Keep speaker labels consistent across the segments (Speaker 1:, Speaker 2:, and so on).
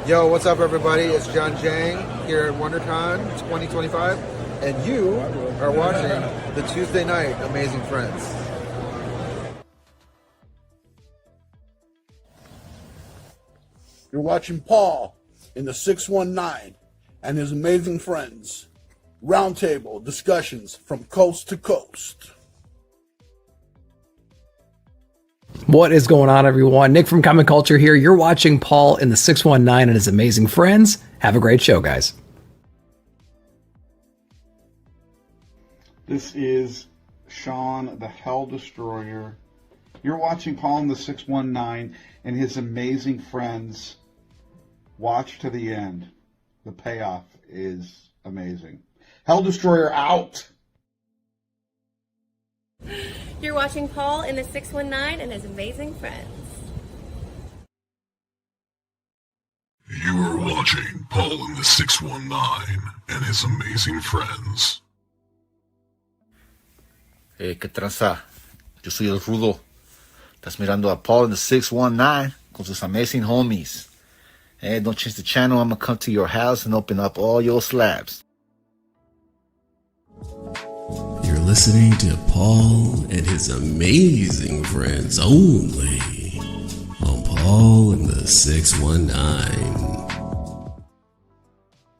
Speaker 1: Yo, what's up, everybody? It's John Jang here at WonderCon 2025, and you are watching the Tuesday Night Amazing Friends.
Speaker 2: You're watching Paul in the 619 and his amazing friends. Roundtable discussions from coast to coast.
Speaker 3: What is going on, everyone? Nick from Comic Culture here. You're watching Paul in the 619 and his amazing friends. Have a great show, guys.
Speaker 4: This is Sean, the Hell Destroyer. You're watching Paul in the 619 and his amazing friends. Watch to the end. The payoff is amazing. Hell Destroyer out!
Speaker 5: You're watching Paul in the 619 and his amazing friends.
Speaker 6: You are watching Paul in the 619 and his amazing friends.
Speaker 7: ¿Qué tranza? Yo soy el Rudo. Estás mirando a Paul in the 619 con sus amazing homies. Hey, don't change the channel. I'm gonna come to your house and open up all your slabs.
Speaker 8: You're listening to Paul and his amazing friends only on Paul and the 619.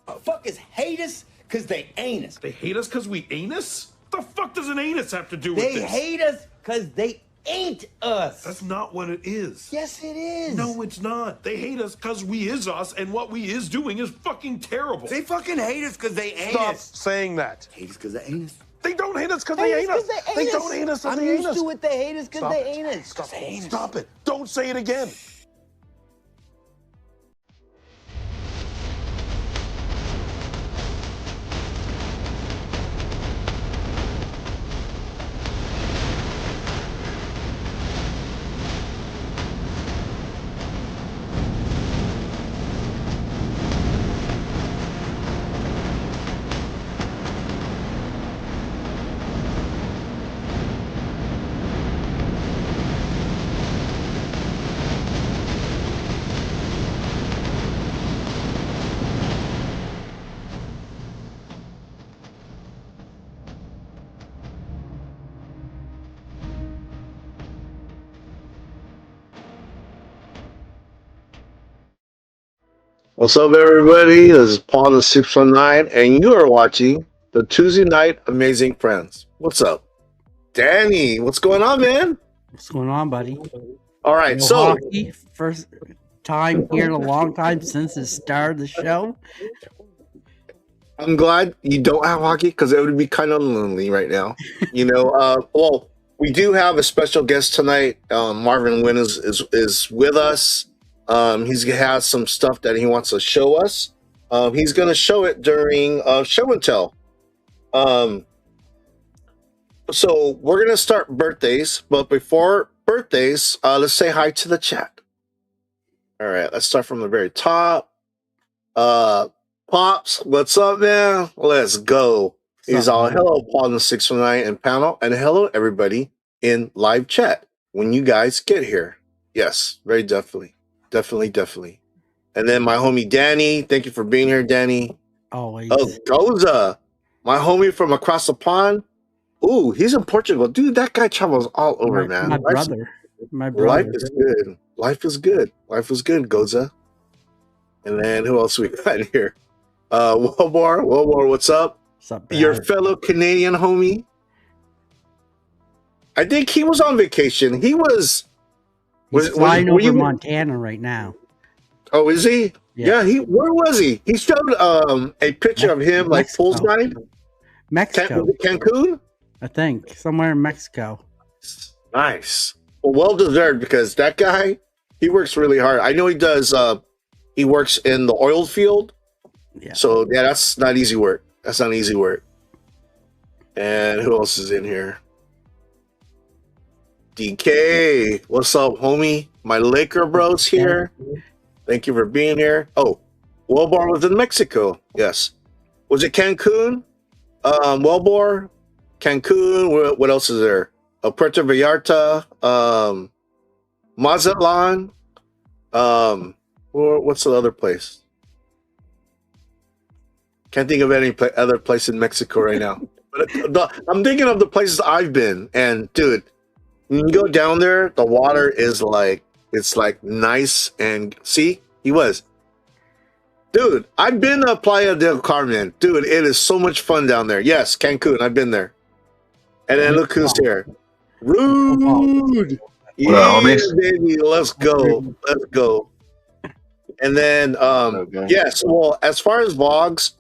Speaker 9: Fuckers hate us because they ain't us.
Speaker 10: They hate us because we ain't us? What the fuck does an anus have to do with this?
Speaker 9: They hate us because they ain't us.
Speaker 10: That's not what it is.
Speaker 9: Yes, it is.
Speaker 10: No, it's not. They hate us because we is us, and what we is doing is fucking terrible.
Speaker 9: They fucking hate us because they ain't
Speaker 10: Stop
Speaker 9: us.
Speaker 10: saying that.
Speaker 9: Hate us because they ain't us.
Speaker 10: They don't hate us because they ain't us. They don't hate us because they ain't us.
Speaker 9: I'm used to it. They hate us because they ain't us.
Speaker 10: Stop it. Don't say it again.
Speaker 11: What's up, everybody? This is Paul the 619, and you are watching the Tuesday Night Amazing Friends. What's up? Danny, what's going on, man?
Speaker 12: What's going on, buddy?
Speaker 11: All right,
Speaker 12: No
Speaker 11: so
Speaker 12: hockey, first time here in a long time since the start of the show.
Speaker 11: I'm glad you don't have hockey because it would be kind of lonely right now. Well, we do have a special guest tonight. Marvin Wynn is with us. He's has some stuff that he wants to show us. He's going to show it during show and tell. So we're going to start birthdays, but before birthdays, let's say hi to the chat. All right, let's start from the very top. Pops, what's up, man? Let's go. He's all hello, Paul in the 619 and panel, and hello, everybody in live chat when you guys get here. Yes, very definitely. Definitely. And then my homie Danny, thank you for being here, Danny.
Speaker 12: Always.
Speaker 11: Oh, Goza, my homie from across the pond. Ooh, he's in Portugal. Dude, that guy travels all over, man.
Speaker 12: My brother. My
Speaker 11: Life
Speaker 12: brother.
Speaker 11: is good. Life is good. Life is good, Goza. And then who else we got here? Wilbur, what's up?
Speaker 12: What's up,
Speaker 11: Your
Speaker 12: Brad?
Speaker 11: fellow Canadian homie. I think he was on vacation. He was.
Speaker 12: He's flying over
Speaker 11: you?
Speaker 12: Montana right now.
Speaker 11: Oh, is he? Yeah. He. Where was he? He showed a picture of him like poolside.
Speaker 12: Mexico.
Speaker 11: Cancun.
Speaker 12: I think somewhere in Mexico.
Speaker 11: Nice. Well deserved, because that guy, he works really hard. I know he does. He works in the oil field.
Speaker 12: Yeah.
Speaker 11: So yeah, that's not easy work. That's not easy work. And who else is in here? DK, what's up, homie? My Laker bros here. Thank you for being here. Oh, Wilbur was in Mexico. Yes. Was it Cancun? Wilbur, Cancun. What else is there? Puerto Vallarta. Mazatlan. What's the other place? Can't think of any other place in Mexico right now. But I'm thinking of the places I've been, and dude, when you go down there, the water is like, it's like nice. And see, he was. Dude, I've been to Playa del Carmen. Dude, it is so much fun down there. Yes, Cancun, I've been there. And then look who's here. Rude. Yeah, baby, let's go. Let's go. And then, yes, well, as far as Vogs,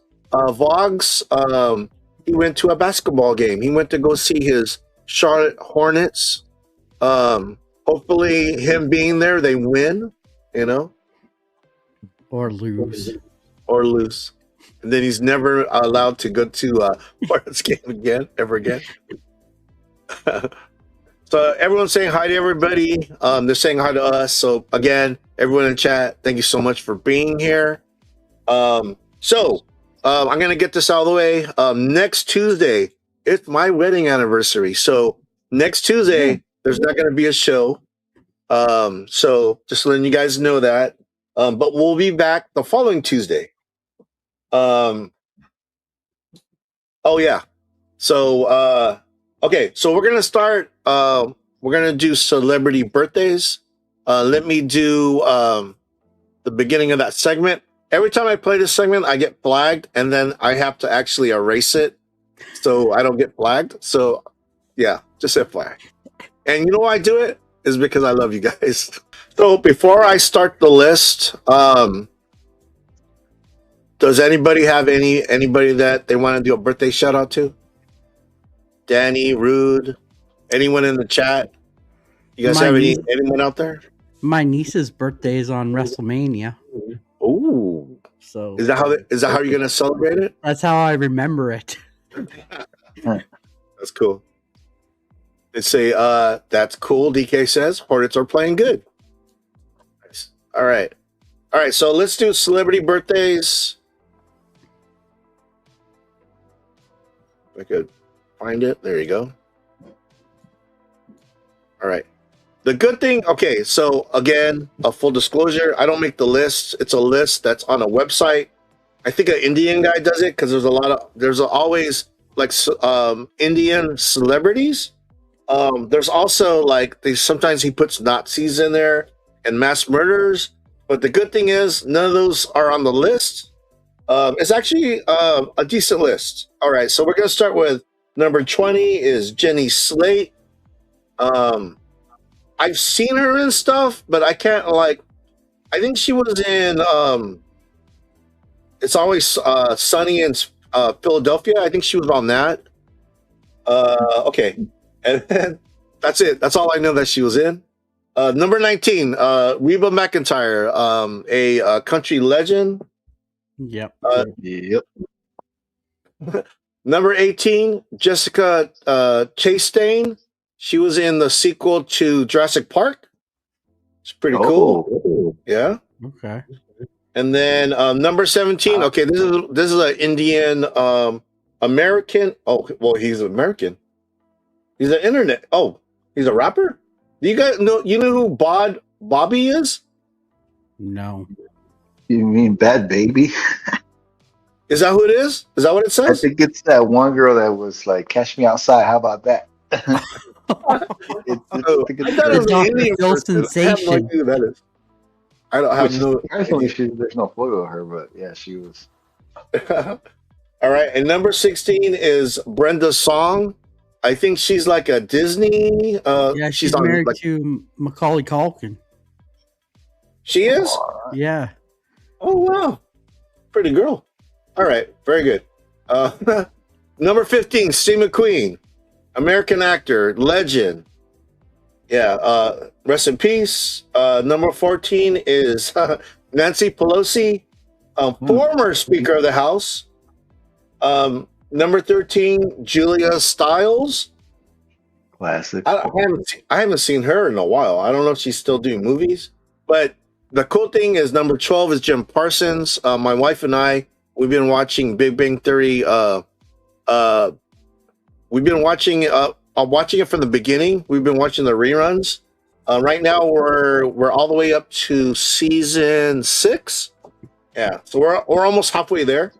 Speaker 11: he went to a basketball game. He went to go see his Charlotte Hornets. Hopefully, him being there, they win, you know?
Speaker 12: Or lose.
Speaker 11: Or lose. And then he's never allowed to go to a Hornets game again, ever again. So everyone's saying hi to everybody. They're saying hi to us. So again, everyone in chat, thank you so much for being here. I'm gonna get this out of the way. Next Tuesday, it's my wedding anniversary. So next Tuesday, there's not gonna be a show. So just letting you guys know that. But we'll be back the following Tuesday. Oh yeah. So okay, so we're gonna start. We're gonna do celebrity birthdays. Let me do the beginning of that segment. Every time I play this segment, I get flagged, and then I have to actually erase it so I don't get flagged. So yeah, just FYI. And you know why I do it? Is because I love you guys. So before I start the list, does anybody have anybody that they want to do a birthday shout out to? Danny, Rude, anyone in the chat? You guys have anyone out there?
Speaker 12: My niece's birthday is on WrestleMania.
Speaker 11: Ooh.
Speaker 12: So
Speaker 11: is that how you're gonna celebrate it?
Speaker 12: That's how I remember it.
Speaker 11: That's cool. They say, that's cool. DK says Hornets are playing good. Nice. All right. So let's do celebrity birthdays. If I could find it. There you go. All right. The good thing, okay, so again, a full disclosure, I don't make the list. It's a list that's on a website. I think an Indian guy does it because there's always like Indian celebrities. There's also like sometimes he puts Nazis in there and mass murderers. But the good thing is none of those are on the list. It's actually a decent list. All right, so we're gonna start with number 20 is Jenny Slate. I've seen her and stuff, but I can't I think she was in It's Always Sunny in Philadelphia. I think she was on that. Okay. And then that's it. That's all I know that she was in. Number 19, Reba McEntire, a country legend.
Speaker 12: Yep.
Speaker 11: Yep. Number 18, Jessica Chastain. She was in the sequel to Jurassic Park. It's pretty cool. Yeah.
Speaker 12: Okay.
Speaker 11: And then number 17. Okay, this is an Indian American. Oh, well, he's American. He's an internet. Oh, he's a rapper. Do you guys know? You know who Bobby is?
Speaker 12: No.
Speaker 13: You mean Bad Baby?
Speaker 11: Is that who it is? Is that what it says?
Speaker 13: I think it's that one girl that was like, "Catch Me Outside." How about that?
Speaker 11: Oh, I thought it was an Indian person. I have no idea who that is. I don't have no.
Speaker 13: There's no photo of her, but yeah, she was.
Speaker 11: All right, and number 16 is Brenda Song. I think she's like a Disney.
Speaker 12: Yeah, she's
Speaker 11: on,
Speaker 12: married
Speaker 11: like,
Speaker 12: to Macaulay Culkin.
Speaker 11: She is.
Speaker 12: Yeah.
Speaker 11: Oh wow, pretty girl. All right, very good. Number 15, Steve McQueen, American actor, legend. Yeah, rest in peace. Number 14 is Nancy Pelosi, former Speaker of the House. Number 13, Julia Stiles.
Speaker 13: Classic.
Speaker 11: I haven't seen her in a while. I don't know if she's still doing movies. But the cool thing is number 12 is Jim Parsons. My wife and I, we've been watching Big Bang Theory. We've been watching it from the beginning. We've been watching the reruns. Right now we're all the way up to season 6. Yeah, so we're almost halfway there.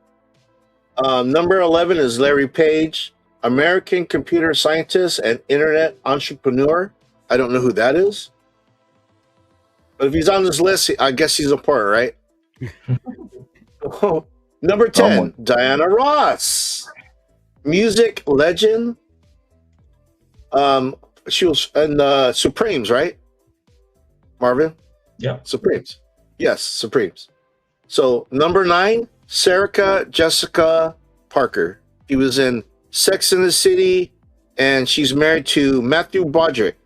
Speaker 11: Number 11 is Larry Page, American computer scientist and internet entrepreneur. I don't know who that is. But if he's on this list, I guess he's important, right? Number 10, Diana Ross, music legend. She was in Supremes, right? Marvin?
Speaker 14: Yeah.
Speaker 11: Supremes. Yes, Supremes. So number 9, Sarah Jessica Parker. She was in Sex and the City, and she's married to Matthew Broderick,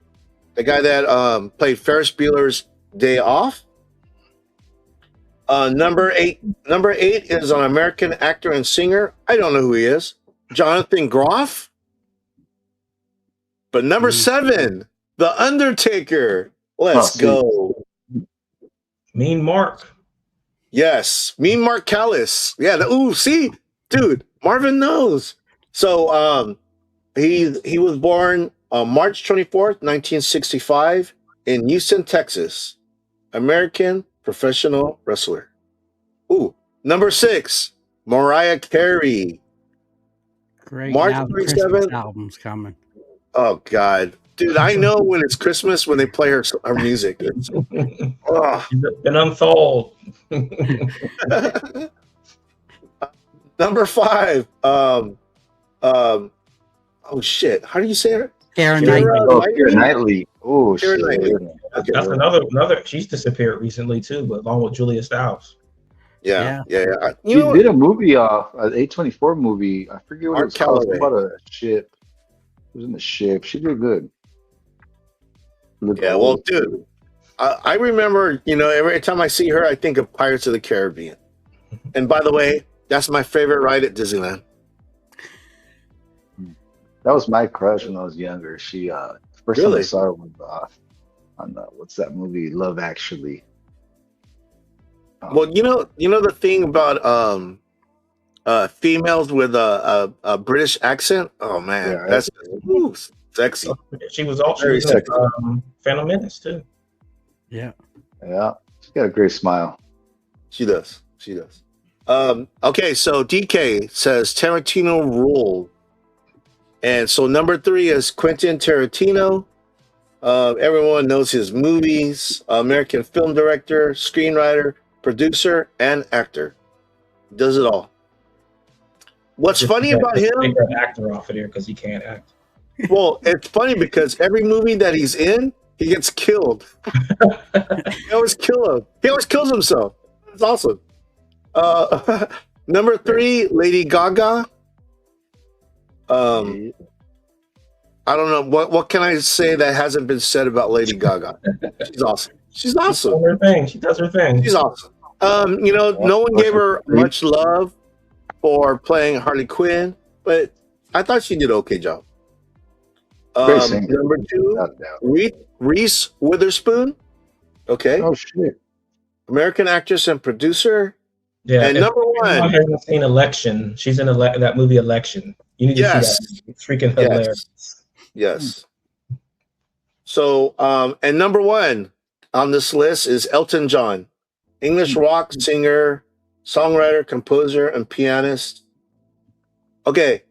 Speaker 11: the guy that played Ferris Bueller's Day Off. Number 8 is an American actor and singer. I don't know who he is. Jonathan Groff. But number 7, The Undertaker. Let's go.
Speaker 14: Mean Mark.
Speaker 11: Yes, Mean Mark Callis. Yeah. See, dude, Marvin knows. So, he was born on March 24th, 1965, in Houston, Texas. American professional wrestler. Number 6, Mariah Carey.
Speaker 12: Great.
Speaker 11: March
Speaker 12: now the
Speaker 11: 27th.
Speaker 12: Christmas album's coming.
Speaker 11: Oh God, dude! I know when it's Christmas when they play her music. It's
Speaker 14: been unfold.
Speaker 11: Number 5. Oh shit! How do you say her?
Speaker 12: Keira
Speaker 13: Knightley. Oh shit!
Speaker 11: Okay.
Speaker 14: That's another. She's disappeared recently too, but along with Julia Stiles.
Speaker 11: Yeah.
Speaker 13: He did a movie, an A24 movie. I forget what it was called. It was about a ship. It was in the ship. She did good.
Speaker 11: Well, dude, I remember, every time I see her, I think of Pirates of the Caribbean. And by the way, that's my favorite ride at Disneyland.
Speaker 13: That was my crush when I was younger. She first time I saw her was on what's that movie? Love Actually.
Speaker 11: Well, the thing about females with a British accent. Oh man, that's sexy.
Speaker 14: She was also in Phantom Menace too.
Speaker 12: Yeah.
Speaker 13: She's got a great smile.
Speaker 11: She does. Okay, so DK says Tarantino ruled, and so number 3 is Quentin Tarantino. Everyone knows his movies. American film director, screenwriter, producer, and actor. Does it all. What's funny about him?
Speaker 14: Take that actor off of there because he can't act.
Speaker 11: Well, it's funny because every movie that he's in, he gets killed. He always kills him. He always kills himself. That's awesome. Number 3, Lady Gaga. I don't know what can I say that hasn't been said about Lady Gaga. She's awesome. She does
Speaker 14: her thing. She does her thing.
Speaker 11: She's awesome. No one gave her much love for playing Harley Quinn, but I thought she did an okay job. Number 2, Reese Witherspoon. Okay.
Speaker 13: Oh shit.
Speaker 11: American actress and producer.
Speaker 14: Yeah.
Speaker 11: And number 1.
Speaker 14: I haven't seen Election. She's in that movie Election. You need to see that. It's freaking hilarious.
Speaker 11: Yes. So, and number 1 on this list is Elton John, English rock singer, songwriter, composer, and pianist. Okay.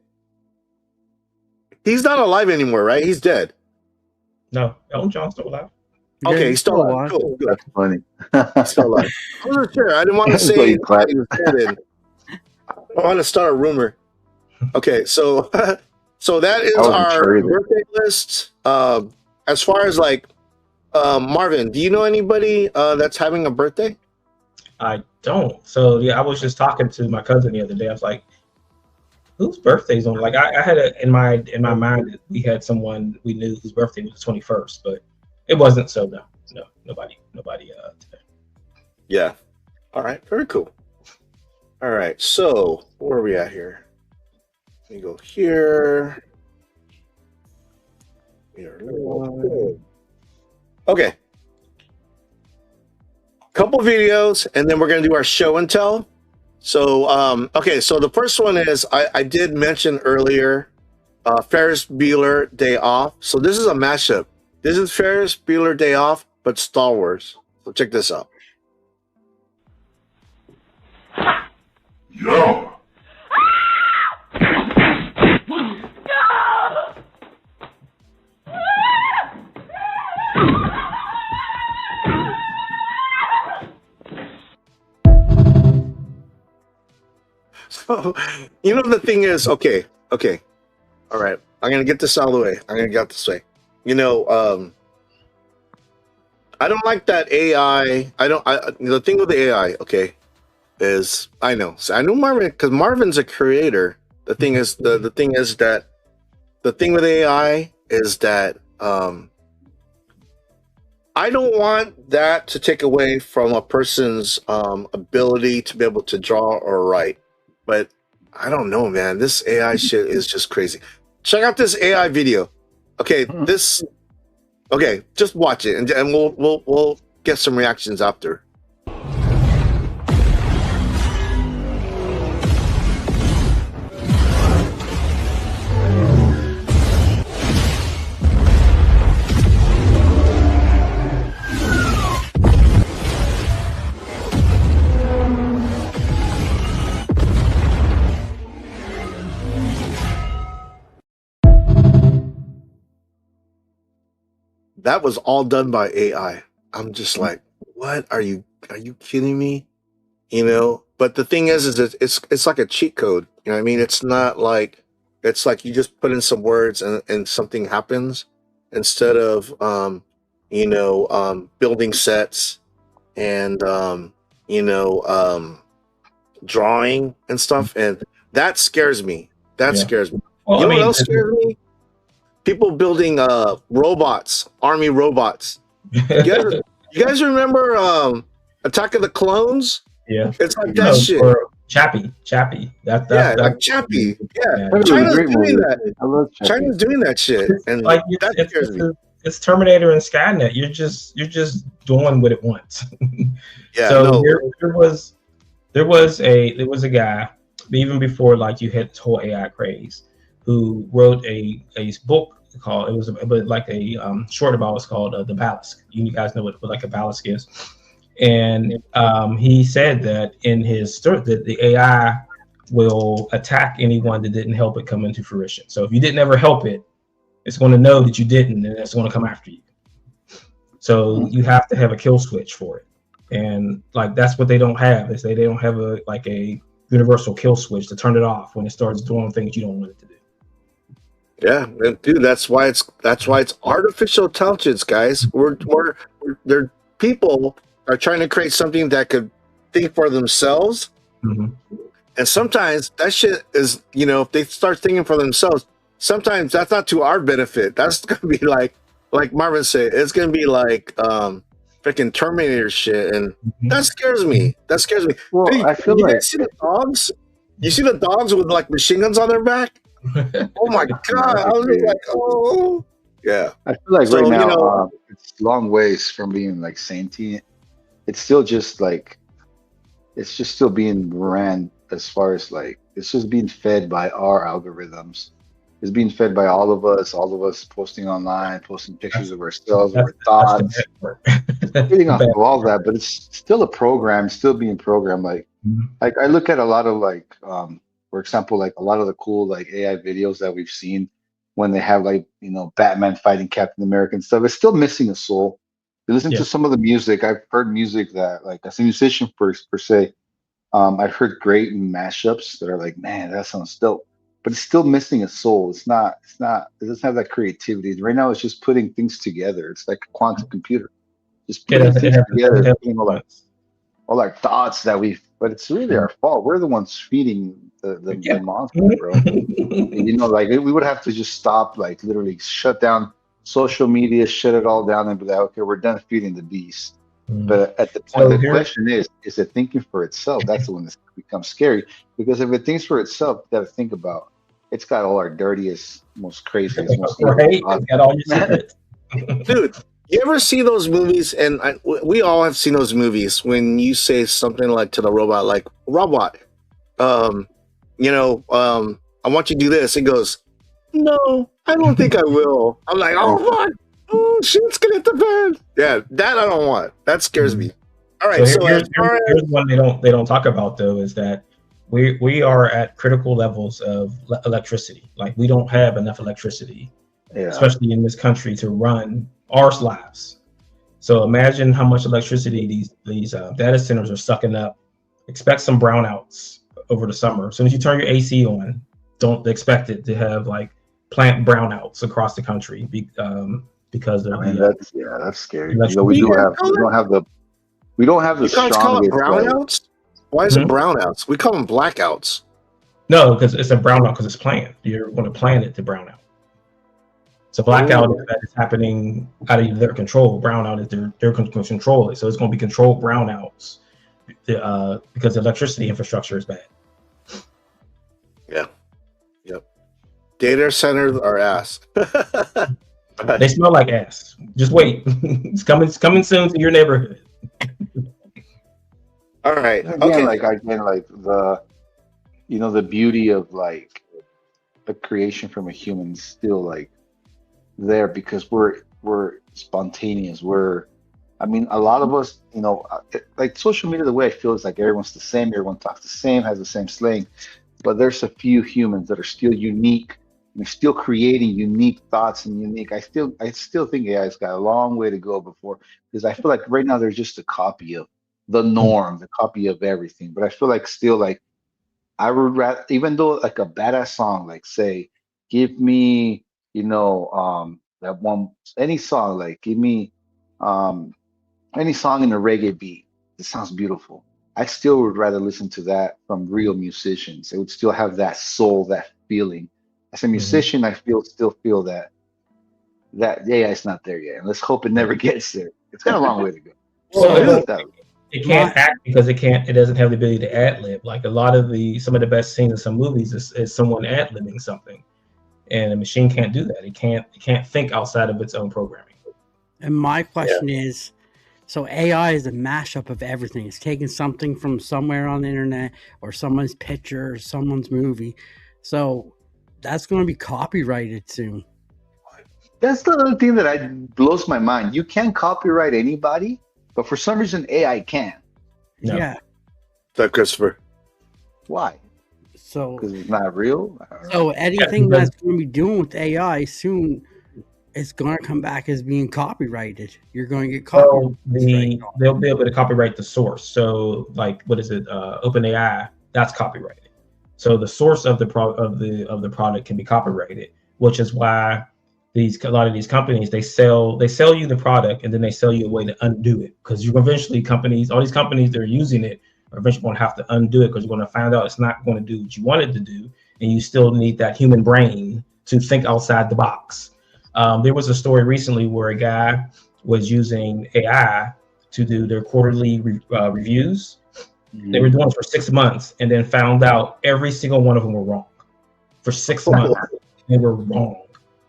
Speaker 11: He's not alive anymore, right? He's dead.
Speaker 14: No, Elton John's still alive.
Speaker 11: Okay, he's still alive. Cool, good.
Speaker 13: That's funny.
Speaker 11: He's still alive. I wasn't sure. I didn't want to
Speaker 13: That's what
Speaker 11: say
Speaker 13: you clap.
Speaker 11: I want to start a rumor. Okay, so so that is
Speaker 13: That was a
Speaker 11: our
Speaker 13: trailer.
Speaker 11: birthday list. As far as like Marvin, do you know anybody that's having a birthday?
Speaker 14: I don't. So yeah, I was just talking to my cousin the other day. I was like, "Whose birthday's on?" Like I had in my mind that we had someone we knew whose birthday was the 21st, but it wasn't. So no, nobody today.
Speaker 11: Yeah. All right. Very cool. All right. So where are we at here? Let me go here. Okay. Couple videos, and then we're gonna do our show and tell. So okay, so the first one is I did mention earlier Ferris Bueller Day Off. So this is a mashup. This is Ferris Bueller Day Off, but Star Wars. So check this out.
Speaker 6: Yo!
Speaker 11: So, you know, the thing is, okay. All right. I'm going to get this out of the way. I'm going to get this way. You know, I don't like that AI. The thing with the AI, okay, is I know Marvin, because Marvin's a creator. The thing is, the thing is that the thing with AI is that I don't want that to take away from a person's ability to be able to draw or write. But I don't know, man. This AI shit is just crazy. Check out this AI video. Okay, just watch it, and we'll get some reactions after. That was all done by AI. I'm just like, what are you kidding me? You know, but the thing is it's like a cheat code. You know what I mean? It's not like, it's like you just put in some words and something happens instead of, building sets and, drawing and stuff. And that scares me. Scares me.
Speaker 14: Well,
Speaker 11: you know what else scares me? People building robots, army robots. You guys remember Attack of the Clones?
Speaker 14: Yeah,
Speaker 11: it's like that shit.
Speaker 14: Or Chappie.
Speaker 11: Like Chappie. Yeah,
Speaker 13: That was a
Speaker 11: China's
Speaker 13: great
Speaker 11: doing
Speaker 13: movie.
Speaker 11: that.
Speaker 13: I love Chappie.
Speaker 11: China's doing that shit, and
Speaker 14: Like
Speaker 11: that scares me.
Speaker 14: it's Terminator and Skynet. You're just doing what it wants.
Speaker 11: Yeah.
Speaker 14: So
Speaker 11: No.
Speaker 14: there was a guy even before like you had this whole AI craze who wrote a book called short about what's called the Balisk. You guys know what like a Balisk is, and he said that in his story that the AI will attack anyone that didn't help it come into fruition. So if you didn't ever help it, it's going to know that you didn't, and it's going to come after you. So you have to have a kill switch for it, and like that's what they don't have. Is they don't have a universal kill switch to turn it off when it starts doing things you don't want it to do.
Speaker 11: Yeah, dude, that's why it's artificial intelligence, guys. They're people are trying to create something that could think for themselves, and sometimes that shit is, if they start thinking for themselves, sometimes that's not to our benefit. That's gonna be like Marvin said, it's gonna be like freaking Terminator shit, and that scares me.
Speaker 13: Well,
Speaker 11: Hey,
Speaker 13: I feel
Speaker 11: you
Speaker 13: like
Speaker 11: guys see the dogs? You see the dogs with like machine guns on their back? Oh my god! I was just like, oh, yeah.
Speaker 13: I feel like
Speaker 11: So,
Speaker 13: right now it's long ways from being like sentient. It's still just like it's just still being ran as far as like it's just being fed by our algorithms. It's being fed by all of us posting online, posting pictures of ourselves, our thoughts, feeding off of all that. But it's still a program, still being programmed. Like I look at a lot of for example, like a lot of the cool like AI videos that we've seen when they have like Batman fighting Captain America and stuff. It's still missing a soul. You listen to some of the music. I've heard music that, like, as a musician per se, I've heard great mashups that are like, man, that sounds dope. But it's still missing a soul. It doesn't have that creativity. Right now, it's just putting things together. It's like a quantum computer, just putting things together, all our thoughts but it's really our fault. We're the ones feeding the monster, bro. Like we would have to just stop, like literally shut down social media, shut it all down, and be like, okay, we're done feeding the beast. But at the point, the question is it thinking for itself? That's the one that becomes scary, because if it thinks for itself, you got to think about it's got all our dirtiest, most craziest, most
Speaker 14: right? It's got all your secrets.
Speaker 11: Dude, you ever see those movies? And we all have seen those movies when you say something like to the robot, like, robot, I want you to do this. It goes, no, I don't think I will. I'm like, oh, fuck. Oh, shit's gonna hit the fan. Yeah, that I don't want. That scares me. All right, so
Speaker 14: here's one they don't talk about, though, is that we are at critical levels of electricity. Like, we don't have enough electricity, especially in this country, to run our lives. So imagine how much electricity these data centers are sucking up. Expect some brownouts over the summer. As soon as you turn your AC on, don't expect it to have like plant brownouts across the country because of
Speaker 13: that's scary. We don't have the
Speaker 11: You guys call it brownouts? Why is it brownouts? We call them blackouts.
Speaker 14: No, because it's a brownout because it's planned. You're going to plan it to brown out. So blackout is that it's happening out of their control. Brownout is they're going to control it. So it's going to be controlled brownouts because the electricity infrastructure is bad.
Speaker 11: Yeah. Yep. Data centers are ass.
Speaker 14: They smell like ass. Just wait. It's coming soon to your neighborhood.
Speaker 11: All right.
Speaker 13: Again, the beauty of like a creation from a human is still like there, because we're spontaneous. A lot of us, like social media, the way I feel is like everyone's the same, everyone talks the same, has the same slang, but there's a few humans that are still unique. We're still creating unique thoughts and unique. I still think AI's got a long way to go before, because I feel like right now there's just a copy of the norm, the copy of everything. But I feel like still like I would rather, even though like a badass song, like say, give me, that one, any song, like give me any song in a reggae beat. It sounds beautiful. I still would rather listen to that from real musicians. It would still have that soul, that feeling. As a musician, I still feel that AI is not there yet. And let's hope it never gets there. It's got a long way to go.
Speaker 14: It can't act because it doesn't have the ability to ad lib. Like a lot of some of the best scenes in some movies is someone ad libbing something. And a machine can't do that. It can't think outside of its own programming.
Speaker 12: And my question is, so AI is a mashup of everything. It's taking something from somewhere on the internet or someone's picture or someone's movie. So that's going to be copyrighted soon.
Speaker 13: That's the other thing that blows my mind. You can't copyright anybody, but for some reason AI can.
Speaker 12: No. Yeah.
Speaker 11: So Christopher.
Speaker 13: Why?
Speaker 12: So
Speaker 13: because it's not real.
Speaker 12: So anything that's going to be doing with AI soon, it's going to come back as being copyrighted. You're going to get copyrighted.
Speaker 14: They'll be able to copyright the source. So, like, what is it? OpenAI, that's copyrighted. So the source of the product can be copyrighted, which is why a lot of these companies they sell you the product and then they sell you a way to undo it, because you're eventually all these companies that are using it are eventually going to have to undo it, because you're going to find out it's not going to do what you want it to do, and you still need that human brain to think outside the box. There was a story recently where a guy was using AI to do their quarterly reviews. They were doing it for 6 months and then found out every single one of them were wrong. For 6 months, they were wrong.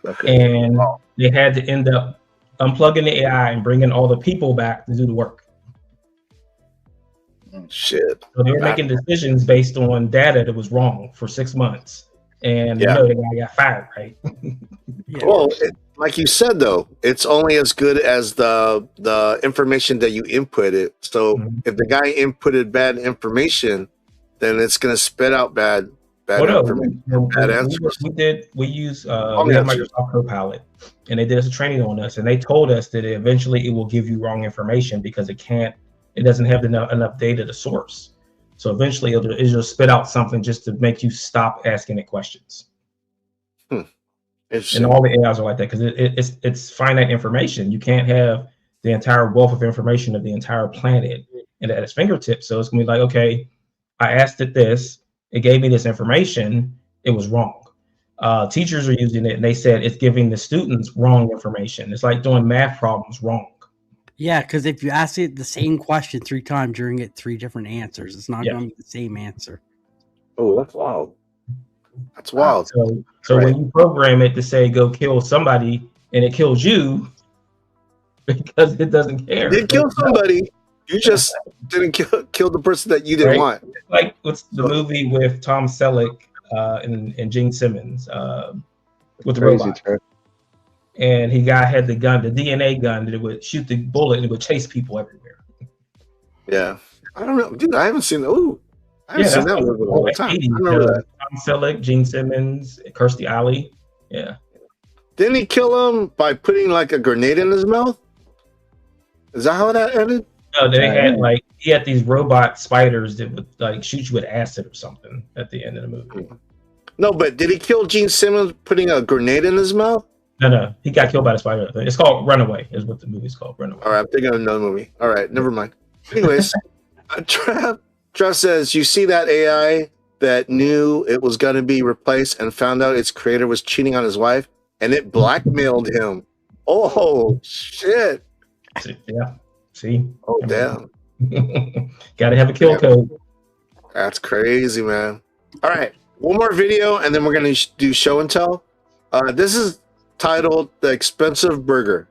Speaker 14: Okay. And they had to end up unplugging the AI and bringing all the people back to do the work.
Speaker 11: Shit.
Speaker 14: So they were making decisions based on data that was wrong for 6 months. And the guy got fired, right?
Speaker 11: Well, like you said, though, it's only as good as the information that you inputted. So if the guy inputted bad information, then it's going to spit out bad bad
Speaker 14: Well, no,
Speaker 11: information, bad answers.
Speaker 14: we use
Speaker 11: Wrong
Speaker 14: we have
Speaker 11: answers.
Speaker 14: Microsoft Copilot, and they did us a training on us, and they told us that eventually it will give you wrong information because it doesn't have enough data to source. So eventually it'll spit out something just to make you stop asking it questions. And all the AIs are like that because it's finite information. You can't have the entire wealth of information of the entire planet and at its fingertips. So it's gonna be like, okay, I asked it this, it gave me this information, it was wrong. Teachers are using it and they said it's giving the students wrong information. It's like doing math problems wrong.
Speaker 12: Yeah, because if you ask it the same question 3 times, you're gonna get 3 different answers. It's not
Speaker 14: Yeah.
Speaker 12: gonna be the same answer.
Speaker 11: Oh, that's wild. That's wild.
Speaker 14: So when you program it to say go kill somebody and it kills you because it doesn't care.
Speaker 11: Did kill somebody. You just didn't kill the person that you didn't
Speaker 14: Right?
Speaker 11: want.
Speaker 14: Like what's the movie with Tom Selleck and Gene Simmons with the
Speaker 13: Crazy
Speaker 14: robot?
Speaker 13: turd.
Speaker 14: And he had the gun, the DNA gun, that it would shoot the bullet and it would chase people everywhere.
Speaker 11: Yeah. I don't know. Dude, I haven't seen I haven't seen that movie in a long time. I
Speaker 14: 80s,
Speaker 11: remember that.
Speaker 14: Tom Selleck, Gene Simmons, Kirstie Alley. Yeah.
Speaker 11: Didn't he kill him by putting like a grenade in his mouth? Is that how that ended?
Speaker 14: No, they had he had these robot spiders that would like shoot you with acid or something at the end of the movie.
Speaker 11: No, but did he kill Gene Simmons putting a grenade in his mouth?
Speaker 14: No, he got killed by the spider. It's called Runaway, is what the movie's called. Runaway.
Speaker 11: All right, I'm thinking of another movie. All right, never mind. Anyways, Trav says, you see that AI that knew it was going to be replaced and found out its creator was cheating on his wife and it blackmailed him. Oh, shit.
Speaker 14: Yeah. See?
Speaker 11: Oh, damn.
Speaker 14: Got to have a kill code.
Speaker 11: That's crazy, man. All right, one more video and then we're going to do show and tell. This is titled The Expensive Burger.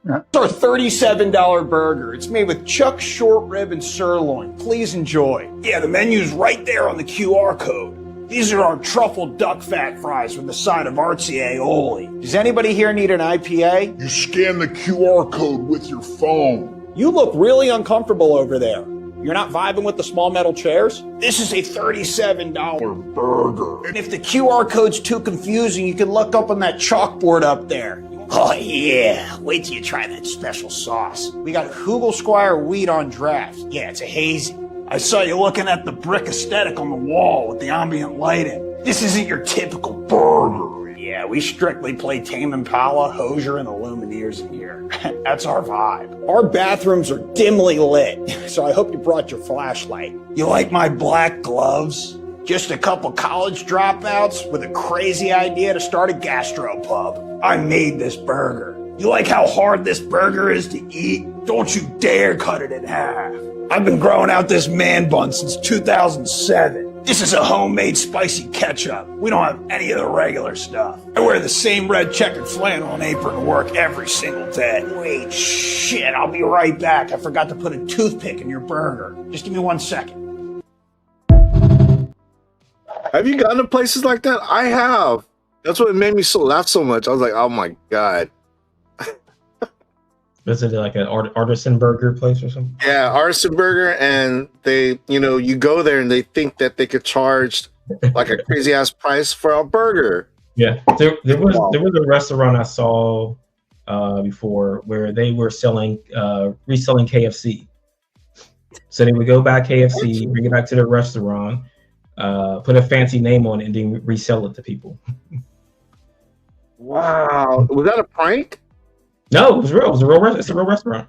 Speaker 15: It's our $37 burger. It's made with chuck short rib and sirloin. Please enjoy. Yeah, the menu's right there on the QR code. These are our truffle duck fat fries with a side of artsy aioli. Does anybody here need an IPA?
Speaker 6: You scan the QR code with your phone.
Speaker 15: You look really uncomfortable over there. You're not vibing with the small metal chairs? This is a $37 burger. And if the QR code's too confusing, you can look up on that chalkboard up there. Oh yeah, wait till you try that special sauce. We got Hugel Squire wheat on draft. Yeah, it's a hazy. I saw you looking at the brick aesthetic on the wall with the ambient lighting. This isn't your typical burger. Yeah, we strictly play Tame Impala, Hosier, and the Lumineers in here. That's our vibe. Our bathrooms are dimly lit, so I hope you brought your flashlight. You like my black gloves? Just a couple college dropouts with a crazy idea to start a gastropub. I made this burger. You like how hard this burger is to eat? Don't you dare cut it in half. I've been growing out this man bun since 2007. This is a homemade spicy ketchup. We don't have any of the regular stuff. I wear the same red checkered flannel and apron to work every single day. Wait, shit, I'll be right back. I forgot to put a toothpick in your burger. Just give me 1 second.
Speaker 11: Have you gone to places like that? I have. That's what made me laugh so much. I was like, oh my God.
Speaker 14: Is it like an artisan burger place or something?
Speaker 11: Yeah, artisan burger, and they, you go there and they think that they could charge like a crazy ass price for a burger.
Speaker 14: Yeah, there was a restaurant I saw before where they were reselling KFC. So they would go buy KFC, bring it back to their restaurant, put a fancy name on it, and then resell it to people.
Speaker 11: Wow, was that a prank?
Speaker 14: No, it was real. It's a real restaurant.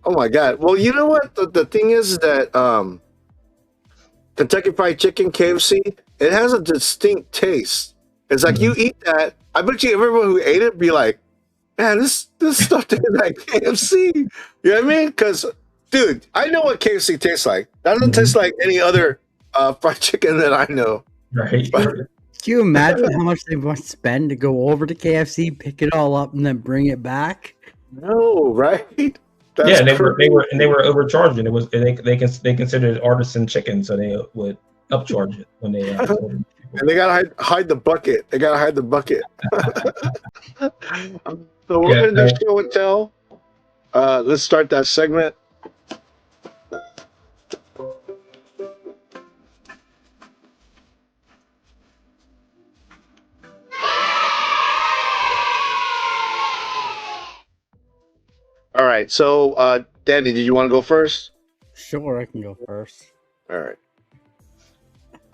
Speaker 11: Oh my God. Well, you know what? The thing is that Kentucky Fried Chicken, KFC, it has a distinct taste. It's like you eat that. I bet you everyone who ate it be like, man, this stuff tastes like KFC. You know what I mean? Because, dude, I know what KFC tastes like. That doesn't taste like any other fried chicken that I know.
Speaker 14: Right.
Speaker 12: Can you imagine how much they must spend to go over to KFC, pick it all up, and then bring it back?
Speaker 11: No, right?
Speaker 14: Yeah, they were overcharging. It was they considered it artisan chicken, so they would upcharge it when they.
Speaker 11: And they gotta hide the bucket. They gotta hide the bucket. So we're gonna do show and tell. Let's start that segment. right. So, Danny, did you want to go first?
Speaker 12: Sure, I can go first.
Speaker 11: All right.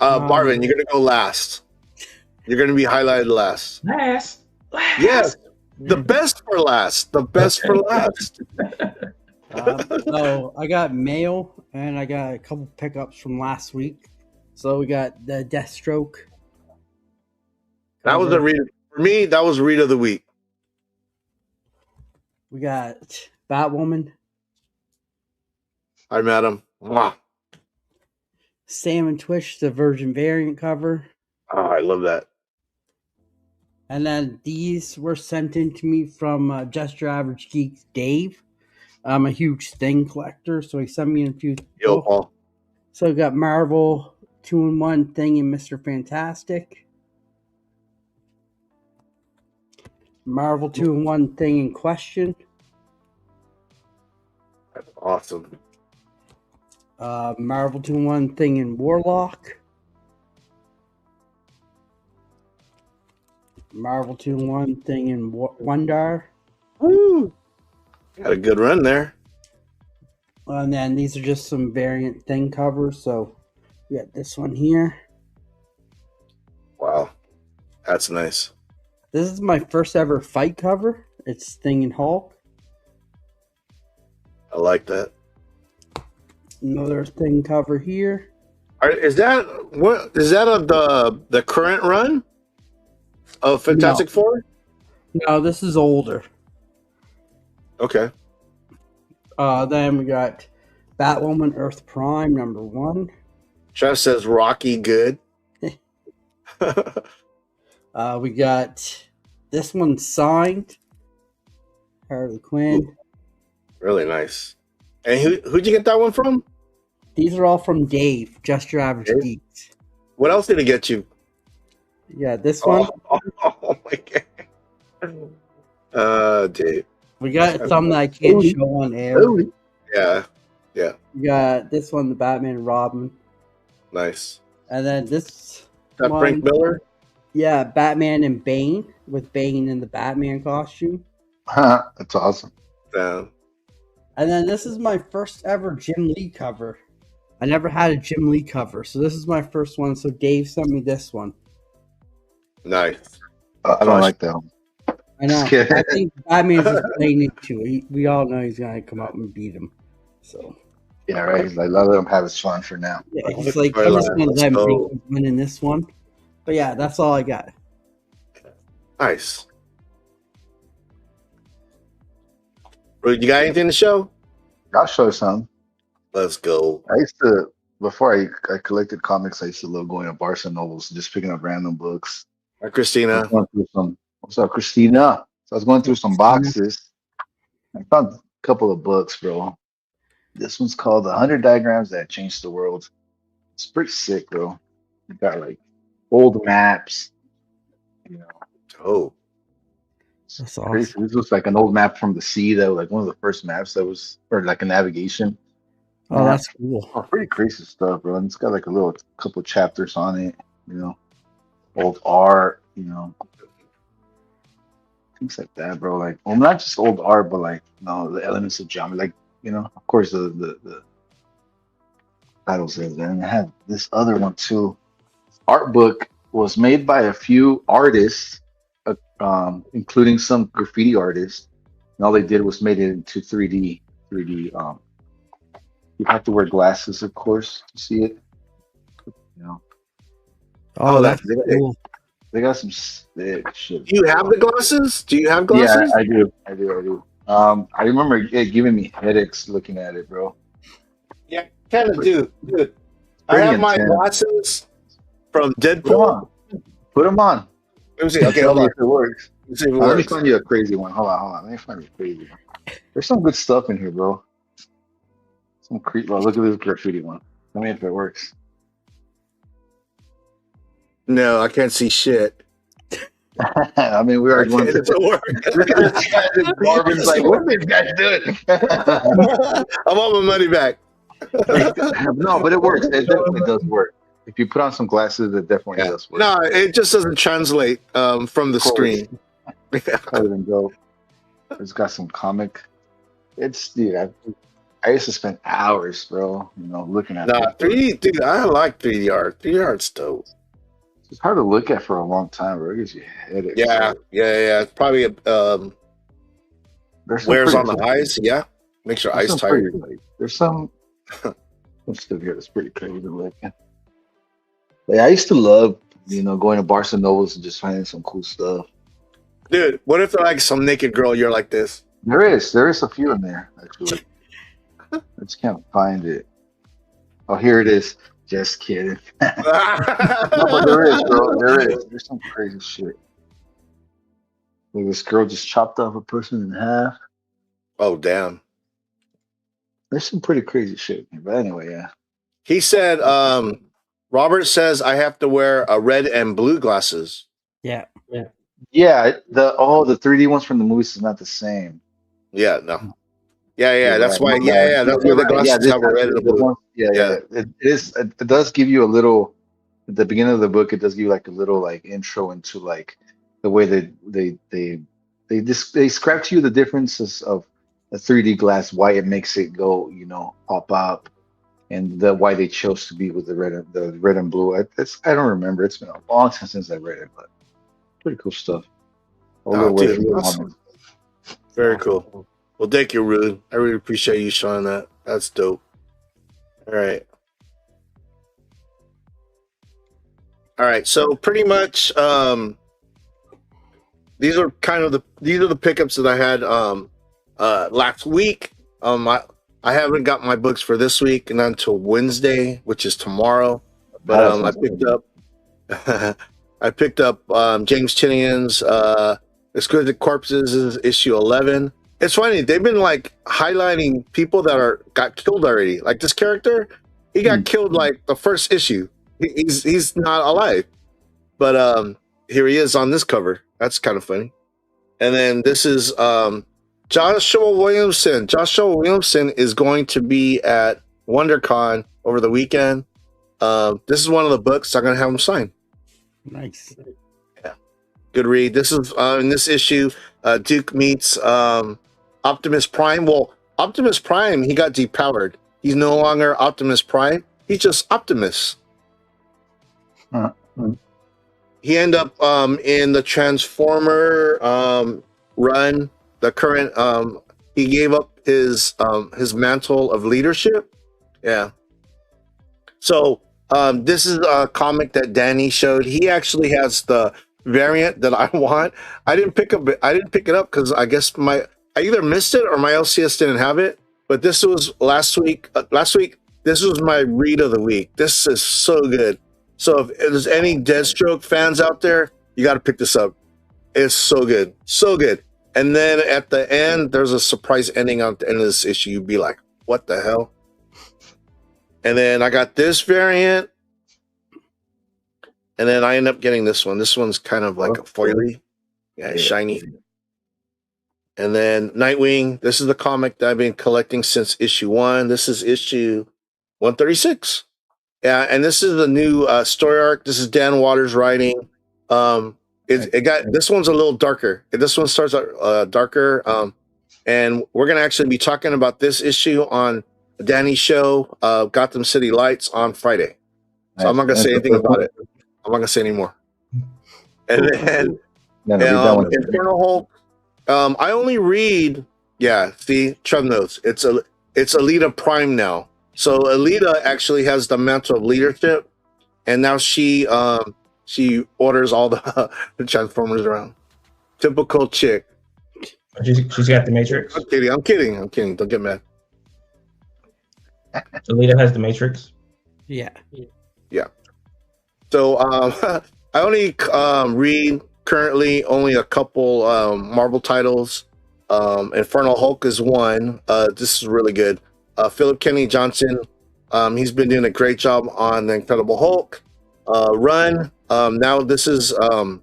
Speaker 11: Marvin, you're gonna go last. You're gonna be highlighted last.
Speaker 14: Last.
Speaker 11: Yes. The best for last. The best for last.
Speaker 12: So I got mail and I got a couple pickups from last week. So we got the Deathstroke.
Speaker 11: That was a read for me. That was read of the week.
Speaker 12: We got Batwoman,
Speaker 11: Hi, madam. Mwah.
Speaker 12: Sam and Twitch, the Virgin variant cover.
Speaker 11: Oh, I love that.
Speaker 12: And then these were sent in to me from Just Your Average Geek Dave. I'm a huge Thing collector, so he sent me in a few.
Speaker 11: Yo, Paul.
Speaker 12: So I got Marvel 2-in-1 Thing and Mr. Fantastic. Marvel 2-in-1 Thing in Question.
Speaker 11: That's awesome.
Speaker 12: Marvel 2-in-1 Thing in Warlock. Marvel 2-in-1 Thing in Wondar.
Speaker 11: Woo! Got a good run there.
Speaker 12: And then these are just some variant Thing covers. So we got this one here.
Speaker 11: Wow. That's nice.
Speaker 12: This is my first ever fight cover. It's Thing and Hulk.
Speaker 11: I like that.
Speaker 12: Another Thing cover here.
Speaker 11: Is that of the current run of Fantastic Four?
Speaker 12: No, this is older.
Speaker 11: Okay.
Speaker 12: Then we got Batwoman Earth Prime #1.
Speaker 11: Jeff says Rocky good.
Speaker 12: We got this one signed. Harley Quinn.
Speaker 11: Really nice. And who'd you get that one from?
Speaker 12: These are all from Dave, Just Your Average Geeks.
Speaker 11: What else did he get you?
Speaker 12: Yeah, this one.
Speaker 11: Oh my god. Dave.
Speaker 12: We got some that I can't show on air.
Speaker 11: Yeah. Yeah.
Speaker 12: We got this one, the Batman and Robin.
Speaker 11: Nice.
Speaker 12: And then this
Speaker 11: That
Speaker 12: one,
Speaker 11: Frank Miller?
Speaker 12: Yeah, Batman and Bane, with Bane in the Batman costume.
Speaker 13: That's awesome.
Speaker 11: Yeah.
Speaker 12: And then this is my first ever Jim Lee cover. I never had a Jim Lee cover, so this is my first one. So Dave sent me this one.
Speaker 11: Nice.
Speaker 13: I don't like that one.
Speaker 12: I know.
Speaker 13: Just kidding.
Speaker 12: I think Batman's explaining it too. We all know he's gonna come up and beat him. So
Speaker 13: Yeah, right. He's like, let him have his fun for now.
Speaker 12: yeah, he's like, I'm just gonna let him think he's winning this one. But yeah, that's all I got.
Speaker 11: Nice. You got anything to show?
Speaker 13: I'll show you some.
Speaker 11: Let's go.
Speaker 13: I used to, before I collected comics, I used to love going to Barnes and Nobles and just picking up random books.
Speaker 11: Hi, Christina.
Speaker 13: What's up, Christina? So I was going through some boxes. I found a couple of books, bro. This one's called The 100 Diagrams That Changed the World. It's pretty sick, bro. You got like old maps, you know.
Speaker 11: Oh.
Speaker 12: That's
Speaker 13: awesome. This was like an old map from the sea that was like one of the first maps that was, or like a navigation.
Speaker 12: Oh, that's cool.
Speaker 13: Oh, pretty crazy stuff, bro. And it's got like a little couple chapters on it, you know. Old art, you know. Things like that, bro. Like, well, not just old art, but like, you know, the elements of geometry. Like, you know, of course, the title says that. And I have this other one too. Art book was made by a few artists, including some graffiti artists. And all they did was made it into 3D. You have to wear glasses, of course, to see it. You know.
Speaker 12: Oh, that's
Speaker 13: cool. They got some sick shit.
Speaker 11: Do you have the glasses? Do you have glasses?
Speaker 13: Yeah, I do. I remember it giving me headaches looking at it, bro.
Speaker 11: Yeah, kind of do. Dude, I have my glasses from Deadpool.
Speaker 13: Put them on.
Speaker 11: Let me see. Okay, hold on.
Speaker 13: If it works.
Speaker 11: Let's see if it
Speaker 13: Let me
Speaker 11: works.
Speaker 13: find you a crazy one. Hold on. Let me find you a crazy one. There's some good stuff in here, bro. Some creep. Well, look at this graffiti one. Tell me if it works.
Speaker 11: No, I can't see shit.
Speaker 13: I mean, we already went to Marvin's like, what are these guys doing?
Speaker 11: I want my money back.
Speaker 13: No, but it works. It definitely does work. If you put on some glasses, it definitely does work.
Speaker 11: No, it just doesn't translate from the screen.
Speaker 13: Other than dope. It's got some comic It's dude. I used to spend hours, bro. You know, looking at.
Speaker 11: Nah,
Speaker 13: it.
Speaker 11: 3D, dude. I like 3D art. 3D art's dope.
Speaker 13: It's hard to look at for a long time, bro. It gives you headaches.
Speaker 11: Yeah. It's probably
Speaker 13: There's some
Speaker 11: wears
Speaker 13: pretty
Speaker 11: on the
Speaker 13: cool-
Speaker 11: eyes. Yeah, makes your
Speaker 13: there's
Speaker 11: eyes
Speaker 13: some pretty-
Speaker 11: tired.
Speaker 13: There's some. I'm still here. That's pretty crazy looking. Like, I used to love, going to Barnes and Nobles and just finding some cool stuff.
Speaker 11: Dude, what if they're like some naked girl? You're like this.
Speaker 13: There is a few in there actually. I just can't find it. Oh, here it is. Just kidding. No, but there is, bro. There is. There's some crazy shit. Like this girl just chopped off a person in half.
Speaker 11: Oh, damn.
Speaker 13: There's some pretty crazy shit. But anyway, yeah.
Speaker 11: He said, Robert says I have to wear a red and blue glasses.
Speaker 12: Yeah.
Speaker 13: Yeah, the 3D ones from the movies is not the same.
Speaker 11: Yeah, no. Yeah, that's why.
Speaker 13: Right.
Speaker 11: Yeah, that's why the glasses have a red and a blue.
Speaker 13: Yeah. It is. It does give you a little. At the beginning of the book, it does give you like a little like intro into like the way they describe to you the differences of a 3D glass, why it makes it go, pop up, and why they chose to be with the red and blue. I don't remember. It's been a long time since I read it, but pretty cool stuff.
Speaker 11: Dude, awesome. Very cool. Well, thank you, Rude. I really appreciate you showing that. That's dope. All right. So pretty much, these are the pickups that I had last week. I haven't got my books for this week and until Wednesday, which is tomorrow. But I picked up James Tinian's Exquisite Corpses issue 11. It's funny, they've been like highlighting people that got killed already. Like this character, he got killed like the first issue. He's not alive, but here he is on this cover. That's kind of funny. And then this is Joshua Williamson. Joshua Williamson is going to be at WonderCon over the weekend. This is one of the books I'm going to have him sign.
Speaker 12: Nice.
Speaker 11: Yeah, good read. This is in this issue. Duke meets Optimus Prime. Well, Optimus Prime, he got depowered. He's no longer Optimus Prime. He's just Optimus. He ended up in the Transformer run. The current he gave up his mantle of leadership. Yeah. So this is a comic that Danny showed. He actually has the variant that I want. I didn't pick it up because I guess I either missed it or my LCS didn't have it. But this was last week. This was my read of the week. This is so good. So if there's any Deathstroke fans out there, you got to pick this up. It's so good, so good. And then at the end, there's a surprise ending at the end of this issue. You'd be like, "What the hell?" And then I got this variant, and then I end up getting this one. This one's kind of like a foily, yeah, shiny. And then Nightwing. This is the comic that I've been collecting since issue 1. This is issue 136. Yeah, and this is the new story arc. This is Dan Waters writing. It got this one's a little darker. This one starts darker. And we're gonna actually be talking about this issue on Danny's show, Gotham City Lights, on Friday. So I'm not gonna say anything about it. I'm not gonna say any more. And then Infernal Hulk. I only read. Yeah, see, Trev knows. It's Alita Prime now. So Alita actually has the mantle of leadership, and now she orders all the Transformers around. Typical chick.
Speaker 14: She's got the Matrix.
Speaker 11: I'm kidding. Don't get mad.
Speaker 14: Alita has the Matrix.
Speaker 12: Yeah.
Speaker 11: So I only read currently only a couple Marvel titles. Infernal Hulk is one. This is really good. Philip Kennedy Johnson, he's been doing a great job on the Incredible Hulk run. Now this is a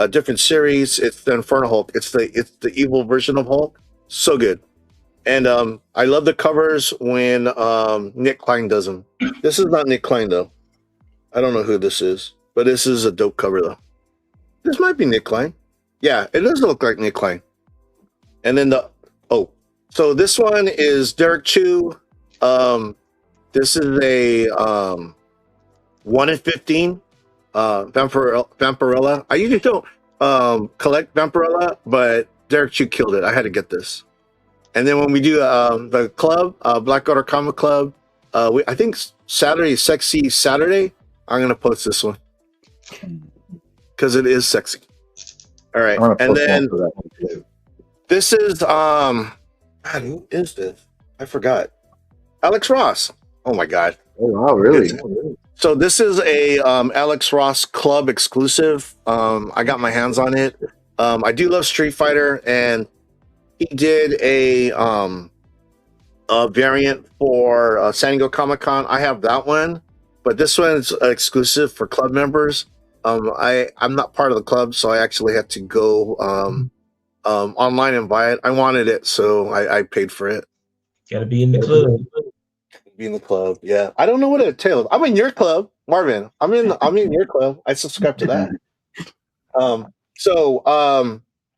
Speaker 11: different series. It's the Infernal Hulk. It's the evil version of Hulk. So good. And I love the covers when Nick Klein does them. This is not Nick Klein though. I don't know who this is, but this is a dope cover though. This might be Nick Klein. Yeah, it does look like Nick Klein. And then so this one is Derek Chu. This is a 1 in 15 Vampirella. I usually don't collect Vampirella, but Derek Chu killed it. I had to get this. And then when we do the club, Black Order Comic Club, I think Saturday, Sexy Saturday, I'm gonna post this one because it is sexy. All right, and then this is man, who is this? I forgot. Alex Ross. Oh my god.
Speaker 13: Oh wow, really?
Speaker 11: So this is a Alex Ross Club exclusive. I got my hands on it. I do love Street Fighter, and he did a variant for San Diego Comic-Con. I have that one, but this one is exclusive for club members. I'm not part of the club, so I actually had to go online and buy it. I wanted it, so I paid for it.
Speaker 14: Gotta be in the club.
Speaker 11: Be in the club, yeah. I don't know what it entails. I'm in your club, Marvin. I'm in your club. I subscribe to that.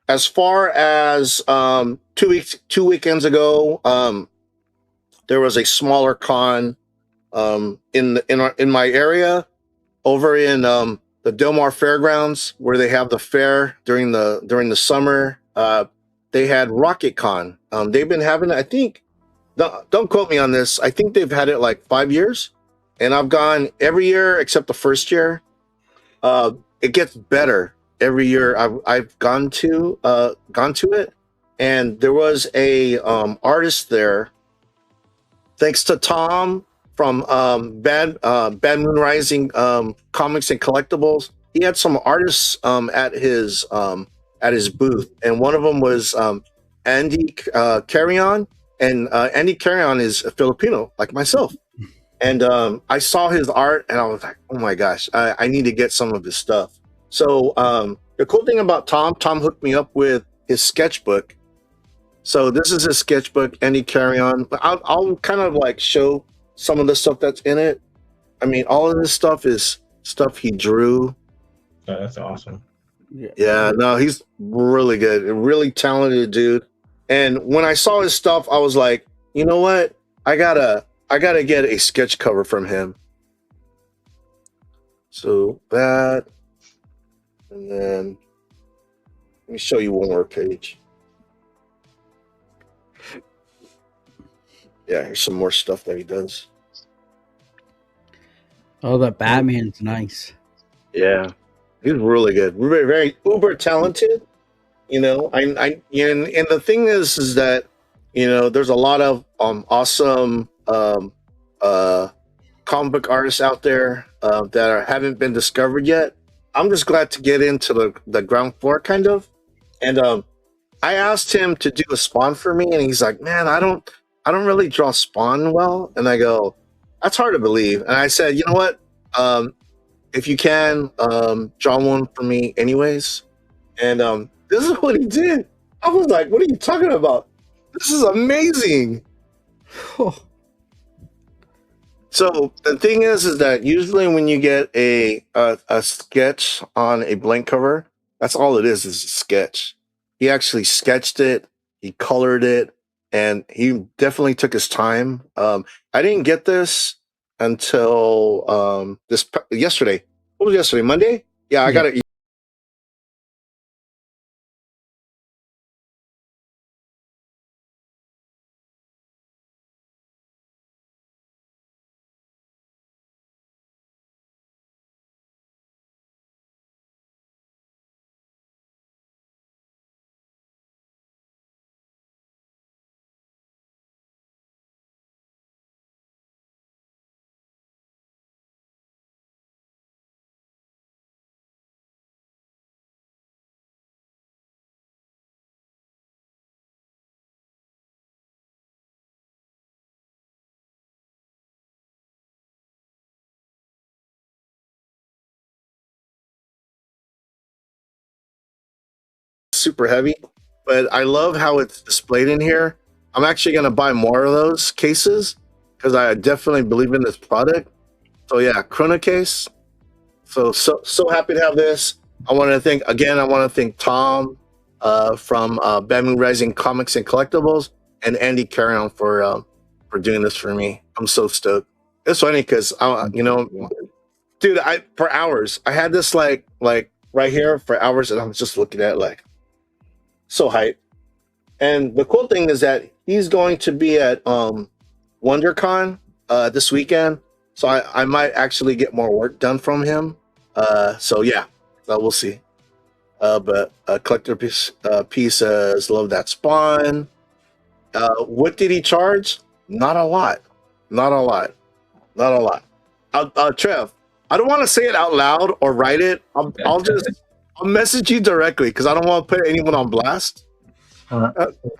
Speaker 11: As far as 2 weekends ago, there was a smaller con in my area over in the Del Mar Fairgrounds, where they have the fair during the summer. They had Rocket Con. They've been having it, I think. Don't quote me on this. I think they've had it like 5 years, and I've gone every year except the first year. It gets better every year I've gone to it, and there was a artist there. Thanks to Tom from Bad Moon Rising Comics and Collectibles, he had some artists at his booth, and one of them was Andy Carrion. And Andy Carrion is a Filipino, like myself. And I saw his art, and I was like, oh my gosh, I need to get some of his stuff. So the cool thing about Tom hooked me up with his sketchbook. So this is his sketchbook, Andy Carrion. I'll kind of like show some of the stuff that's in it. I mean, all of this stuff is stuff he drew.
Speaker 14: Oh, that's awesome.
Speaker 11: Yeah, no, he's really good, a really talented dude. And when I saw his stuff, I was like, you know what? I gotta get a sketch cover from him. So that, and then let me show you one more page. Yeah, here's some more stuff that he does.
Speaker 12: Oh, the Batman's nice.
Speaker 11: Yeah, he's really good. Very, very uber talented. You know, and the thing is that, you know, there's a lot of awesome comic book artists out there that haven't been discovered yet. I'm just glad to get into the ground floor, kind of. And I asked him to do a Spawn for me, and he's like, "Man, I don't really draw Spawn well." And I go, "That's hard to believe." And I said, "You know what? If you can, draw one for me, anyways." And this is what he did. I was like, what are you talking about? This is amazing. So the thing is that usually when you get a sketch on a blank cover, that's all it is a sketch. He actually sketched it, he colored it, and he definitely took his time. I didn't get this until yesterday. What was yesterday? Monday? Yeah, I got it. Super heavy, but I love how it's displayed in here. I'm actually going to buy more of those cases because I definitely believe in this product. So yeah, Chrono case. So happy to have this. I want to thank Tom from Bamu Rising Comics and Collectibles, and Andy Carrion for doing this for me. I'm so stoked. It's funny because dude, for hours I had this like right here for hours, and I was just looking at it like so hype. And the cool thing is that he's going to be at WonderCon this weekend, so I might actually get more work done from him. So we'll see. But a collector piece says, love that Spawn. What did he charge? Not a lot. Trev, I don't want to say it out loud or write it. I'll message you directly because I don't want to put anyone on blast. I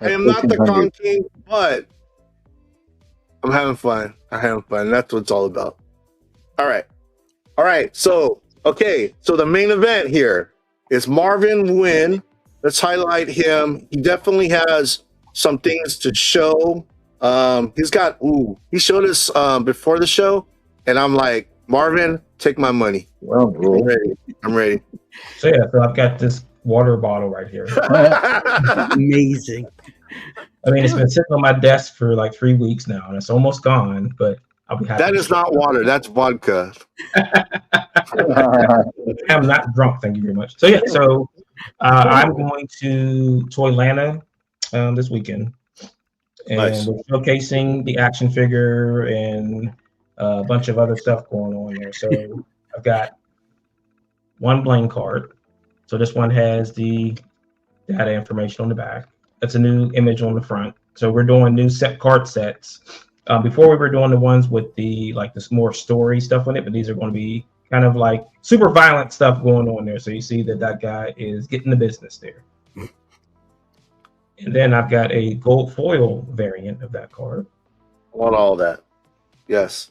Speaker 11: am not the Con King, but I'm having fun. That's what it's all about. All right. So the main event here is Marvin Nguyen. Let's highlight him. He definitely has some things to show. He showed us before the show, and I'm like, Marvin, take my money.
Speaker 13: Well, bro.
Speaker 11: I'm ready.
Speaker 14: So I've got this water bottle right here.
Speaker 12: Amazing.
Speaker 14: I mean, it's been sitting on my desk for like 3 weeks now, and it's almost gone, but I'll be happy.
Speaker 11: That is not water. That's vodka.
Speaker 14: I'm not drunk. Thank you very much. So I'm going to Toylanta this weekend, and
Speaker 11: Nice.
Speaker 14: we're showcasing the action figure and a bunch of other stuff going on there. So I've got one Blaine card. So this one has the data information on the back. That's a new image on the front. So we're doing new card sets. Before we were doing the ones with this more story stuff on it, but these are going to be kind of like super violent stuff going on there. So you see that guy is getting the business there. And then I've got a gold foil variant of that card.
Speaker 11: I want all that. Yes.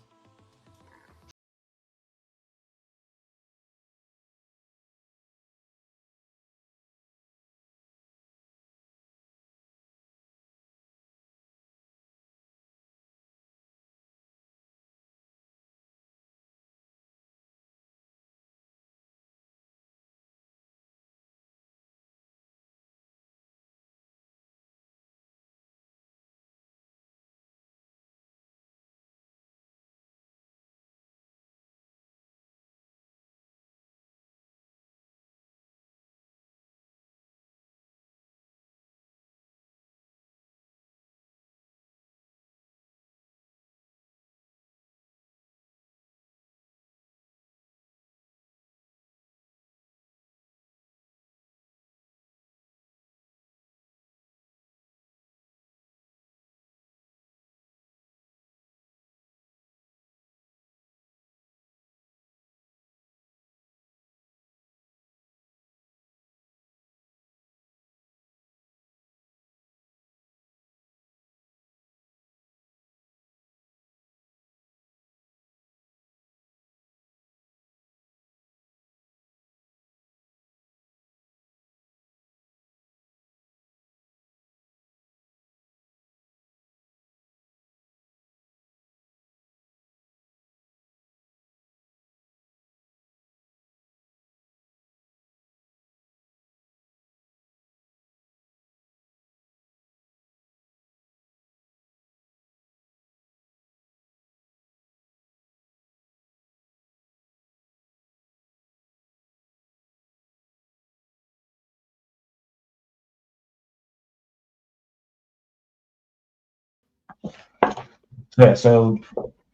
Speaker 14: So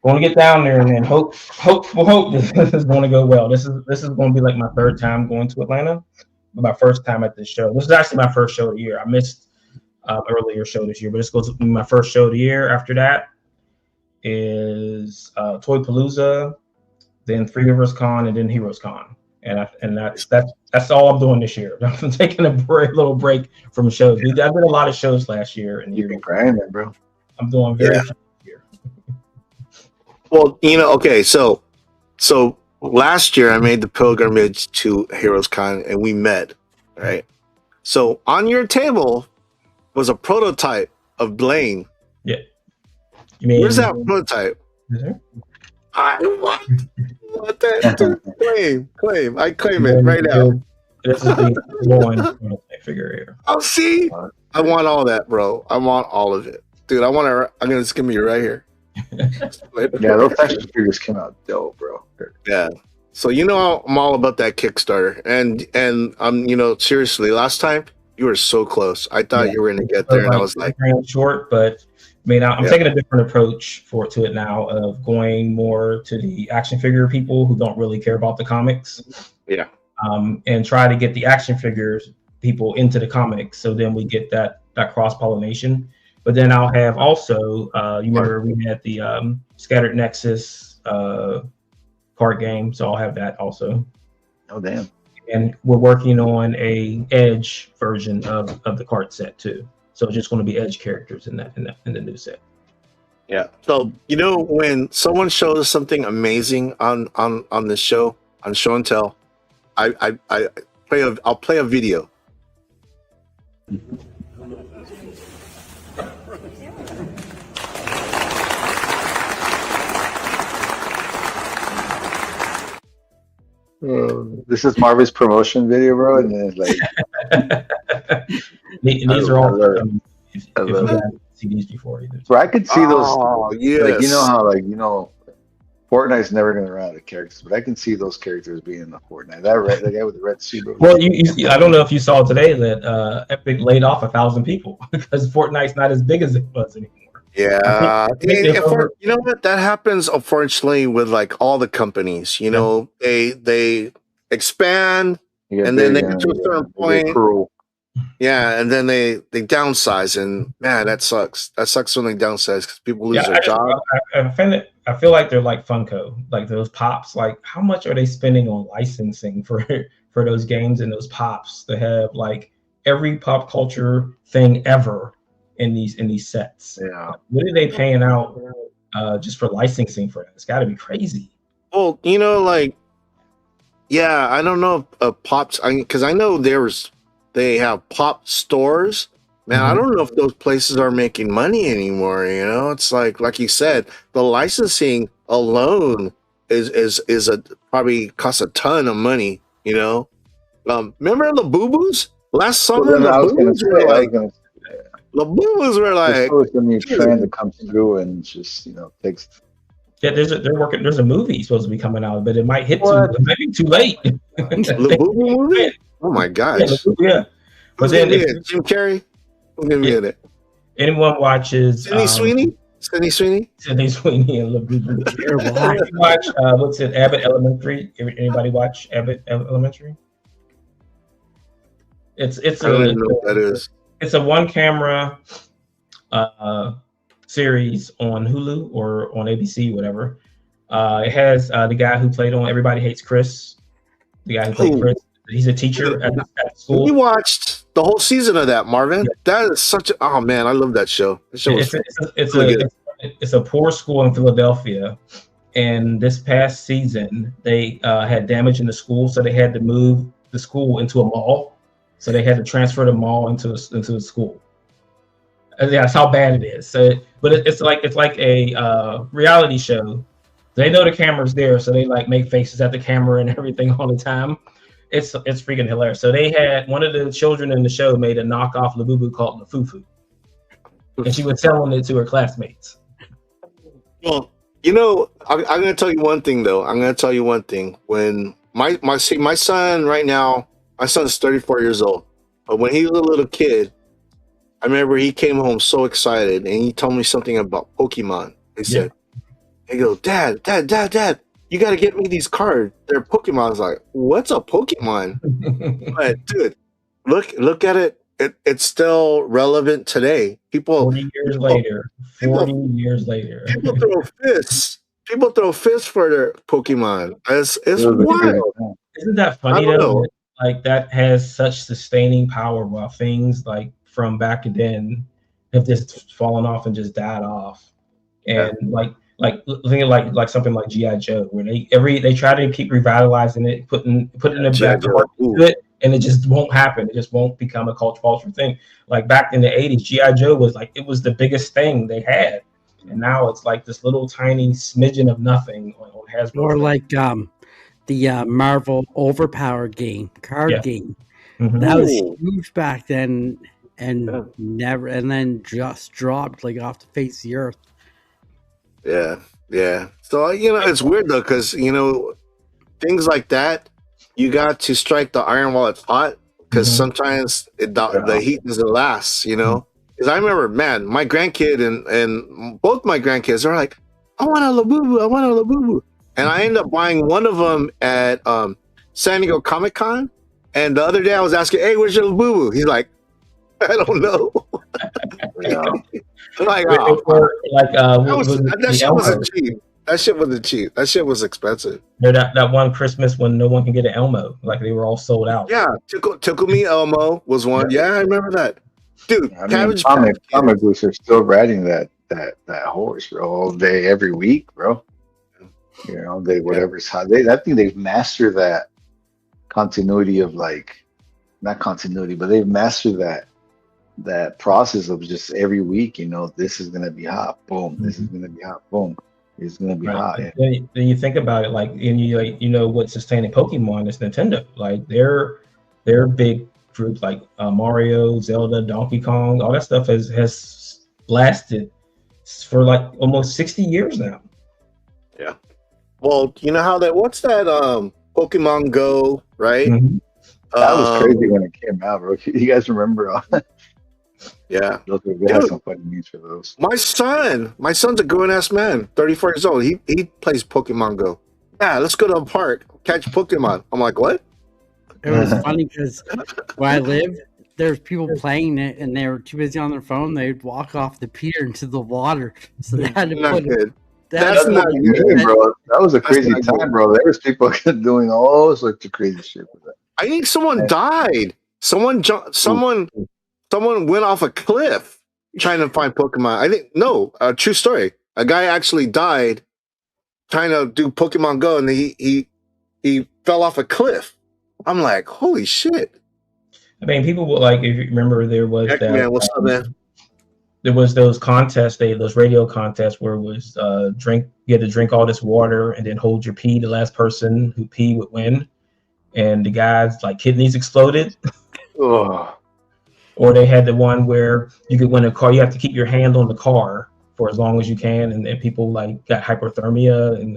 Speaker 14: going to get down there and then hope this is going to go well. This is going to be like my third time going to Atlanta, but my first time at this show. This is actually my first show of the year. I missed earlier show this year, but this goes to be my first show of the year. After that is Toy Palooza, then Three Rivers Con, and then Heroes Con, and that's all I'm doing this year. I'm taking a little break from shows. I did a lot of shows last year, and
Speaker 13: You've been grinding, bro.
Speaker 14: I'm doing very.
Speaker 11: Yeah. Well, okay, so last year I made the pilgrimage to Heroes Con and we met, right? So on your table was a prototype of Blaine.
Speaker 14: Yeah. You mean,
Speaker 11: where's that prototype? I want that. Claim. I claim it right now.
Speaker 14: This is the one figure here.
Speaker 11: Oh, see, I want all that, bro. I want all of it, dude. I'm gonna just give me it right here.
Speaker 13: Yeah, those action figures came out dope, bro.
Speaker 11: Yeah. So I'm all about that Kickstarter, and seriously, last time you were so close. I thought you were gonna get there, and I was like,
Speaker 14: short, but I mean, I'm taking a different approach to it now of going more to the action figure people who don't really care about the comics.
Speaker 11: Yeah.
Speaker 14: And try to get the action figures people into the comics, so then we get that cross pollination. But then I'll have also, you remember we had the Scattered Nexus card game, so I'll have that also.
Speaker 13: Oh damn!
Speaker 14: And we're working on a Edge version of the card set too. So it's just going to be Edge characters in the new set.
Speaker 11: Yeah. So when someone shows us something amazing on this show, on Show and Tell, I'll play a video.
Speaker 13: This is Marvin's promotion video, bro, and then like
Speaker 14: these are all.
Speaker 13: I love it.
Speaker 14: See these before either.
Speaker 13: Bro, I could see those.
Speaker 11: Oh, yes.
Speaker 13: Like how Fortnite's never gonna run out of characters, but I can see those characters being in the Fortnite. The guy with the red suit.
Speaker 14: Well, I don't know if you saw today that Epic laid off 1,000 people because Fortnite's not as big as it was anymore.
Speaker 11: Yeah, you know what? That happens unfortunately with like all the companies. They expand and then they get to a certain point. Yeah, and then they downsize, and man, that sucks. That sucks when they downsize because people lose their job.
Speaker 14: I feel like they're like Funko, like those pops. Like, how much are they spending on licensing for those games and those pops to have like every pop culture thing ever in these sets?
Speaker 11: Yeah,
Speaker 14: what are they paying out just for licensing for that? It's got to be crazy.
Speaker 11: Well, I don't know if pops, because I know they have pop stores. Man, I don't know if those places are making money anymore. It's like you said, the licensing alone is probably costs a ton of money. Remember the Boo-Boos last summer? The Boo-Boos were like,
Speaker 13: it's always a new trend that comes through and just takes.
Speaker 14: Yeah, there's a movie supposed to be coming out, but it might hit it might be too late.
Speaker 11: The Boo-Boo movie? Oh my gosh!
Speaker 14: Yeah. But then
Speaker 11: Jim Carrey. Who's gonna be in it?
Speaker 14: Anyone watches
Speaker 11: Sydney Sweeney? Sydney Sweeney
Speaker 14: and LaBoo. You watch what's it? Abbott Elementary. Anybody watch Abbott Elementary? It's
Speaker 11: I don't even know what that is.
Speaker 14: It's a one camera series on Hulu or on ABC, whatever. It has the guy who played on Everybody Hates Chris. The guy who played Chris. He's a teacher at school.
Speaker 11: We watched the whole season of that, Marvin. Yeah. That is such a I love that show.
Speaker 14: It's a poor school in Philadelphia, and this past season they had damage in the school, so they had to move the school into a mall. So they had to transfer the mall into the school. And that's how bad it is. So, but it's like a reality show. They know the camera's there, so they like make faces at the camera and everything all the time. It's freaking hilarious. So they had one of the children in the show made a knockoff Labubu called Lafufu, and she was selling it to her classmates.
Speaker 11: Well, I'm going to tell you one thing though. When my son right now, my son's 34 years old, but when he was a little kid, I remember he came home so excited and he told me something about Pokemon. He said, "He goes, Dad, you got to get me these cards. They're Pokemon." I was like, "What's a Pokemon?" But dude, look at it. It's still relevant today. 40
Speaker 14: years later. People
Speaker 11: throw fists for their Pokemon. It's wild.
Speaker 14: Isn't that funny though? Like that has such sustaining power, while things like from back then have just fallen off and just died off. And like something like G.I. Joe, where they try to keep revitalizing it, putting it in the back, and it just won't happen. It just won't become a culture thing. Like back in the 80s, G.I. Joe was the biggest thing they had, and now it's like this little tiny smidgen of nothing on Hasbro.
Speaker 12: Or like the Marvel Overpower card game. That was
Speaker 11: Ooh.
Speaker 12: huge back then, and then just dropped like off the face of the earth.
Speaker 11: Yeah, yeah. So it's weird though, because things like that, you got to strike the iron while it's hot, because sometimes the heat doesn't last. Because I remember, man, my grandkid and both my grandkids are like, I want a Labubu, I want a Labubu, and I ended up buying one of them at San Diego Comic Con, and the other day I was asking, hey, where's your Labubu? He's like, I don't know. I'm like, that shit wasn't cheap. That shit wasn't cheap. That shit was expensive.
Speaker 14: That one Christmas when no one can get an Elmo, like they were all sold out.
Speaker 11: Yeah, Tickle Me Elmo was one. Yeah, I remember that. Dude, Cabbage
Speaker 13: comic books are still riding that horse, bro, all day, every week, bro. Whatever's hot. I think they've mastered that continuity of not continuity, but they've mastered that process of just every week, this is gonna be hot, boom. This is gonna be hot, boom. It's gonna be hot.
Speaker 14: Then you think about it, and you what's sustaining Pokemon is Nintendo. Like their big groups like Mario, Zelda, Donkey Kong, all that stuff has lasted for almost 60 years now.
Speaker 11: Yeah. Well, you know how what's that Pokemon Go, right?
Speaker 13: Mm-hmm. That was crazy when it came out, bro. You guys remember?
Speaker 11: Yeah.
Speaker 13: They had some funny names for those.
Speaker 11: My son's a grown-ass man, 34 years old. He plays Pokemon Go. Yeah, let's go to a park, catch Pokemon. I'm like, what?
Speaker 12: It was funny because where I lived, there's people playing it and they were too busy on their phone. They'd walk off the pier into the water. So they had to
Speaker 11: Not
Speaker 12: put
Speaker 11: good.
Speaker 13: That's not good, bro. That was a crazy time, bro. There was people doing all sorts of crazy shit with that.
Speaker 11: I think someone died. Someone went off a cliff trying to find Pokemon. I think a true story. A guy actually died trying to do Pokemon Go, and he fell off a cliff. I'm like, holy shit!
Speaker 14: I mean, people will if you remember, there was
Speaker 11: man, what's up, man?
Speaker 14: There was those contests, those radio contests where it was you had to drink all this water and then hold your pee. The last person who pee would win, and the guy's kidneys exploded.
Speaker 13: Ugh.
Speaker 14: Or they had the one where you could win a car. You have to keep your hand on the car for as long as you can, and people got hypothermia and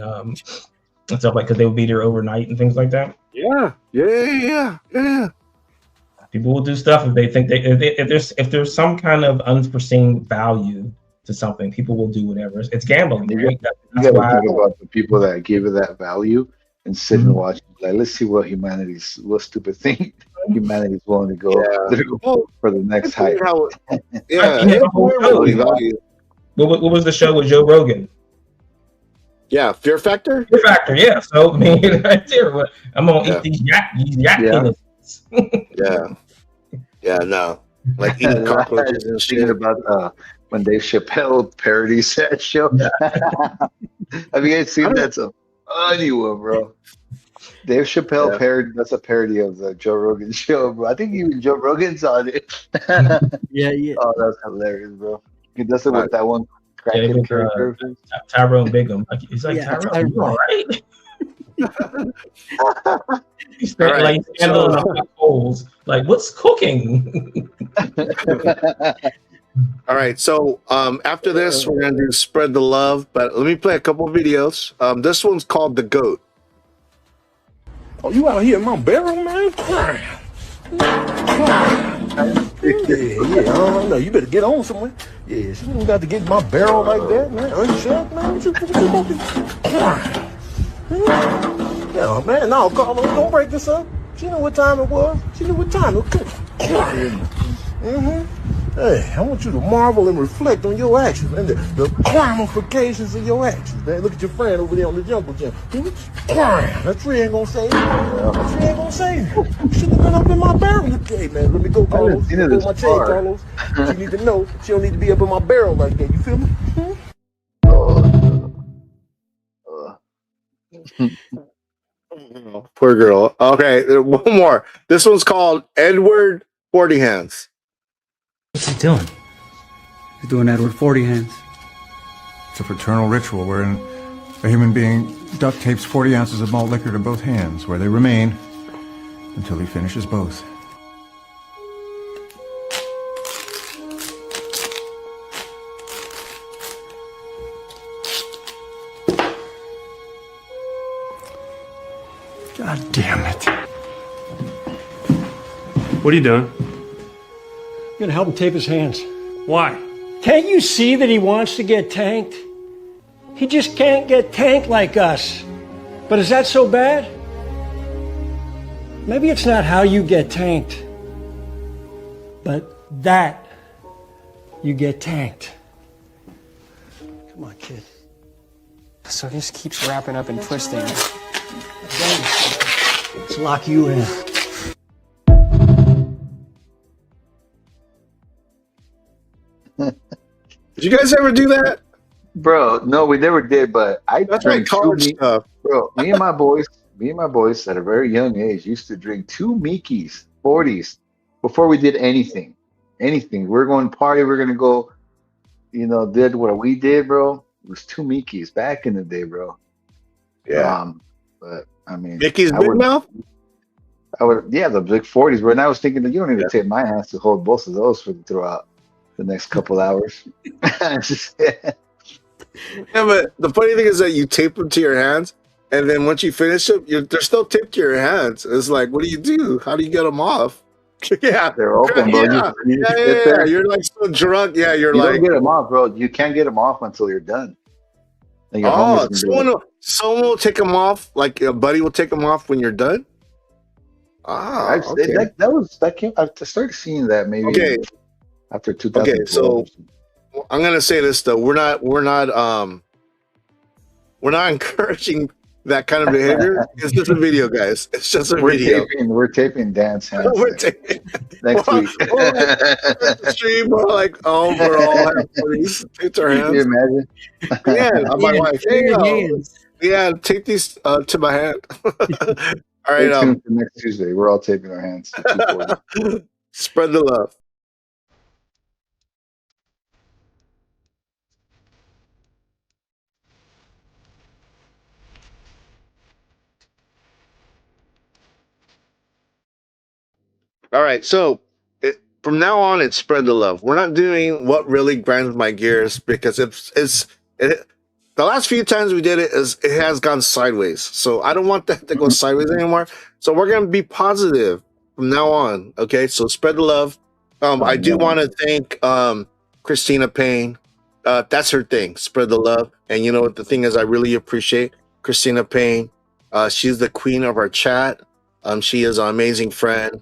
Speaker 14: stuff because they would be there overnight and things like that.
Speaker 11: Yeah.
Speaker 14: People will do stuff if they think if there's some kind of unforeseen value to something, people will do whatever. It's gambling. Right?
Speaker 13: You got to think about the people that gave it that value and sit and watch. Let's see what stupid thing humanity's willing to go through for the next height.
Speaker 14: What was the show with Joe Rogan?
Speaker 11: Yeah, Fear Factor.
Speaker 14: Fear Factor, yeah. So I mean, right there, I'm gonna eat these yak penises.
Speaker 11: Yeah, no. Eating cockroaches and shit.
Speaker 13: About when Dave Chappelle parodies that show. Have you guys seen that? So funny one, bro. Dave Chappelle parody. That's a parody of the Joe Rogan show, bro. I think even Joe Rogan's on it.
Speaker 12: Yeah.
Speaker 13: Oh, that's hilarious, bro. He does it with that one cracking character.
Speaker 14: Tyrone Bigham. He's like, Tyrone, you all right? He's standing on the hot coals. What's cooking?
Speaker 11: All right, so after this, we're gonna do Spread the Love, but let me play a couple of videos. This one's called The Goat.
Speaker 10: Oh, you out here in my barrel, man? Yeah, no, you better get on somewhere. Yeah, you don't got to get my barrel like that, man. Unshut, man. Yeah, man, no, Carlos, don't break this up. She know what time it was. She knew what time it was. Hey, I want you to marvel and reflect on your actions and the ramifications of your actions. Man, look at your friend over there on the jungle gym. That tree ain't gonna save you. That tree ain't gonna save you. You shouldn't have been up in my barrel. Hey, man, let me go, Carlos. Let me go my chain, Carlos. She need to know she don't need to be up in my barrel like that. You feel me?
Speaker 11: Poor girl. Okay, one more. This one's called Edward 40 Hands.
Speaker 16: What's he doing?
Speaker 17: He's doing Edward 40 Hands.
Speaker 18: It's a fraternal ritual wherein a human being duct tapes 40 ounces of malt liquor to both hands, where they remain until he finishes both.
Speaker 19: God damn it. What are you doing?
Speaker 20: I'm gonna help him tape his hands.
Speaker 19: Why?
Speaker 20: Can't you see that he wants to get tanked? He just can't get tanked like us. But is that so bad? Maybe it's not how you get tanked, but that you get tanked. Come on, kid.
Speaker 21: So he just keeps wrapping up and twisting.
Speaker 20: Let's lock you in.
Speaker 11: Did you guys ever do that?
Speaker 13: Bro, no, we never did, but
Speaker 11: That's like college stuff.
Speaker 13: Bro, me and my boys at a very young age used to drink 2 Mickeys, 40s, before we did anything. Anything. We're going to party, we're gonna go, did what we did, bro. It was 2 Mickeys back in the day, bro.
Speaker 11: Yeah.
Speaker 13: But I mean
Speaker 11: Mickey's Big Mouth?
Speaker 13: Yeah, the big 40s, bro. And I was thinking that you don't need to take my hands to hold both of those throughout the next couple hours.
Speaker 11: Yeah, but the funny thing is that you tape them to your hands, and then once you finish them, they're still taped to your hands. It's like, what do you do? How do you get them off? Yeah,
Speaker 13: they're open, bro.
Speaker 11: Yeah. You're like so drunk. Yeah,
Speaker 13: you don't get them off, bro. You can't get them off until you're done. And your homies can do it.
Speaker 11: Someone will take them off. Like a buddy will take them off when you're done. Ah, okay.
Speaker 13: I started seeing that maybe after 2012.
Speaker 11: Okay, so I'm gonna say this though: we're not encouraging that kind of behavior. It's just a video, guys. It's just a video.
Speaker 13: We're taping dance hands.
Speaker 11: We're taping
Speaker 13: next week.
Speaker 11: We're like, stream, we're like, we're all have parties. Taped our hands.
Speaker 13: Can you imagine?
Speaker 11: Yeah, my wife. Yeah, take these to my hand. All right.
Speaker 13: Stay tuned for next Tuesday. We're all taping our hands.
Speaker 11: Spread the love. All right, so from now on, it's spread the love. We're not doing what really grinds my gears because the last few times we did it has gone sideways. So I don't want that to go sideways anymore. So we're gonna be positive from now on. Okay, so spread the love. I do want to thank Christina Payne. That's her thing, spread the love. And you know what the thing is, I really appreciate Christina Payne. She's the queen of our chat. She is an amazing friend.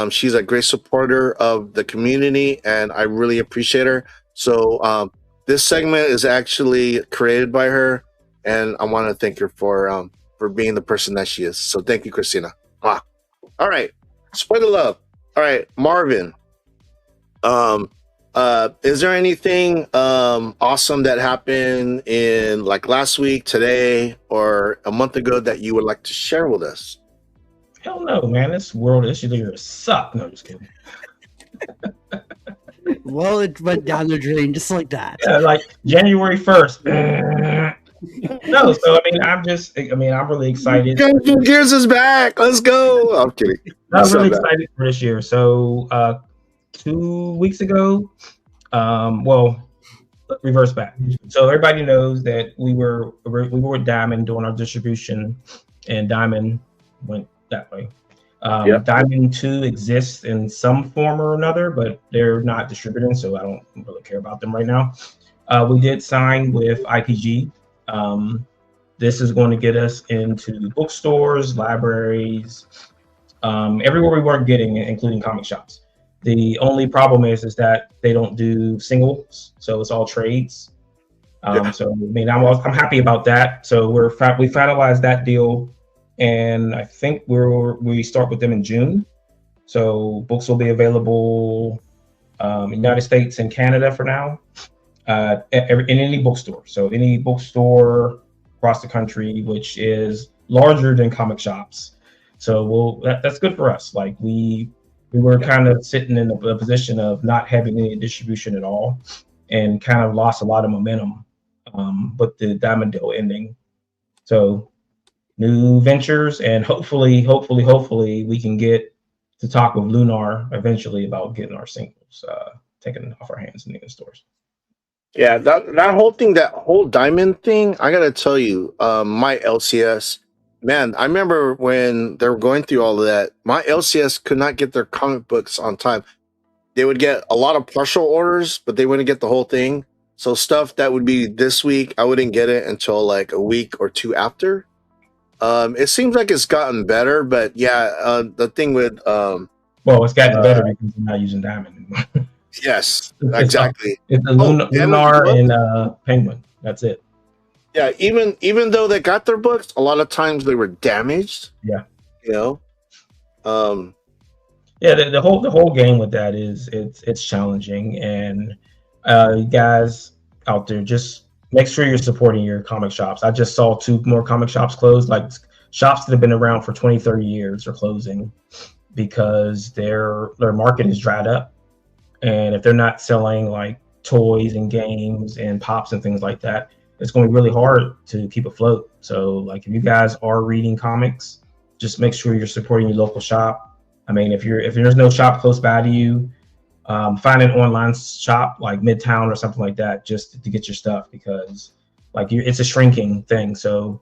Speaker 11: She's a great supporter of the community, and I really appreciate her. So this segment is actually created by her, and I want to thank her for being the person that she is. So thank you, Christina. All right, spread the love. All right, Marvin. Is there anything awesome that happened in like last week, today, or a month ago that you would like to share with us?
Speaker 14: Hell no, man. This world issue suck. No, just kidding.
Speaker 12: Well, it went down the drain just like that.
Speaker 14: Yeah, like January 1st. No, so I'm really excited.
Speaker 11: Gears is back. Let's go. I'm kidding.
Speaker 14: I'm really excited for this year. So 2 weeks ago, reverse back. So everybody knows that we were with Diamond doing our distribution, and Diamond went that way. Diamond 2 exists in some form or another, but they're not distributing, so I don't really care about them right now. We did sign with IPG. This is going to get us into bookstores, libraries, everywhere we weren't getting, including comic shops. The only problem is that they don't do singles, so it's all trades. So I'm happy about that. So we finalized that deal. And I think we start with them in June. So books will be available in United States and Canada for now, in any bookstore. So any bookstore across the country, which is larger than comic shops. So that's good for us. Like we were kind of sitting in a position of not having any distribution at all, and kind of lost a lot of momentum with the Diamond deal ending. So new ventures, and hopefully we can get to talk with Lunar eventually about getting our singles taken off our hands in the stores.
Speaker 11: Yeah, that whole thing, that whole Diamond thing, I gotta tell you, my LCS man, I remember when they were going through all of that, my LCS could not get their comic books on time. They would get a lot of partial orders, but they wouldn't get the whole thing. So stuff that would be this week, I wouldn't get it until like a week or two after. It seems like it's gotten better, but yeah, the thing with
Speaker 14: well, it's gotten better because they're not using Diamond anymore.
Speaker 11: yes, exactly.
Speaker 14: It's a Lunar and Penguin. That's it.
Speaker 11: Yeah, even though they got their books, a lot of times they were damaged.
Speaker 14: Yeah,
Speaker 11: you know.
Speaker 14: Yeah, the whole game with that is it's challenging, and you guys out there, just make sure you're supporting your comic shops. I just saw 2 more comic shops close, like shops that have been around for 20, 30 years are closing because their market is dried up. And if they're not selling like toys and games and pops and things like that, it's going to be really hard to keep afloat. So like if you guys are reading comics, just make sure you're supporting your local shop. I mean, if there's no shop close by to you, find an online shop like Midtown or something like that just to get your stuff, because like it's a shrinking thing. So,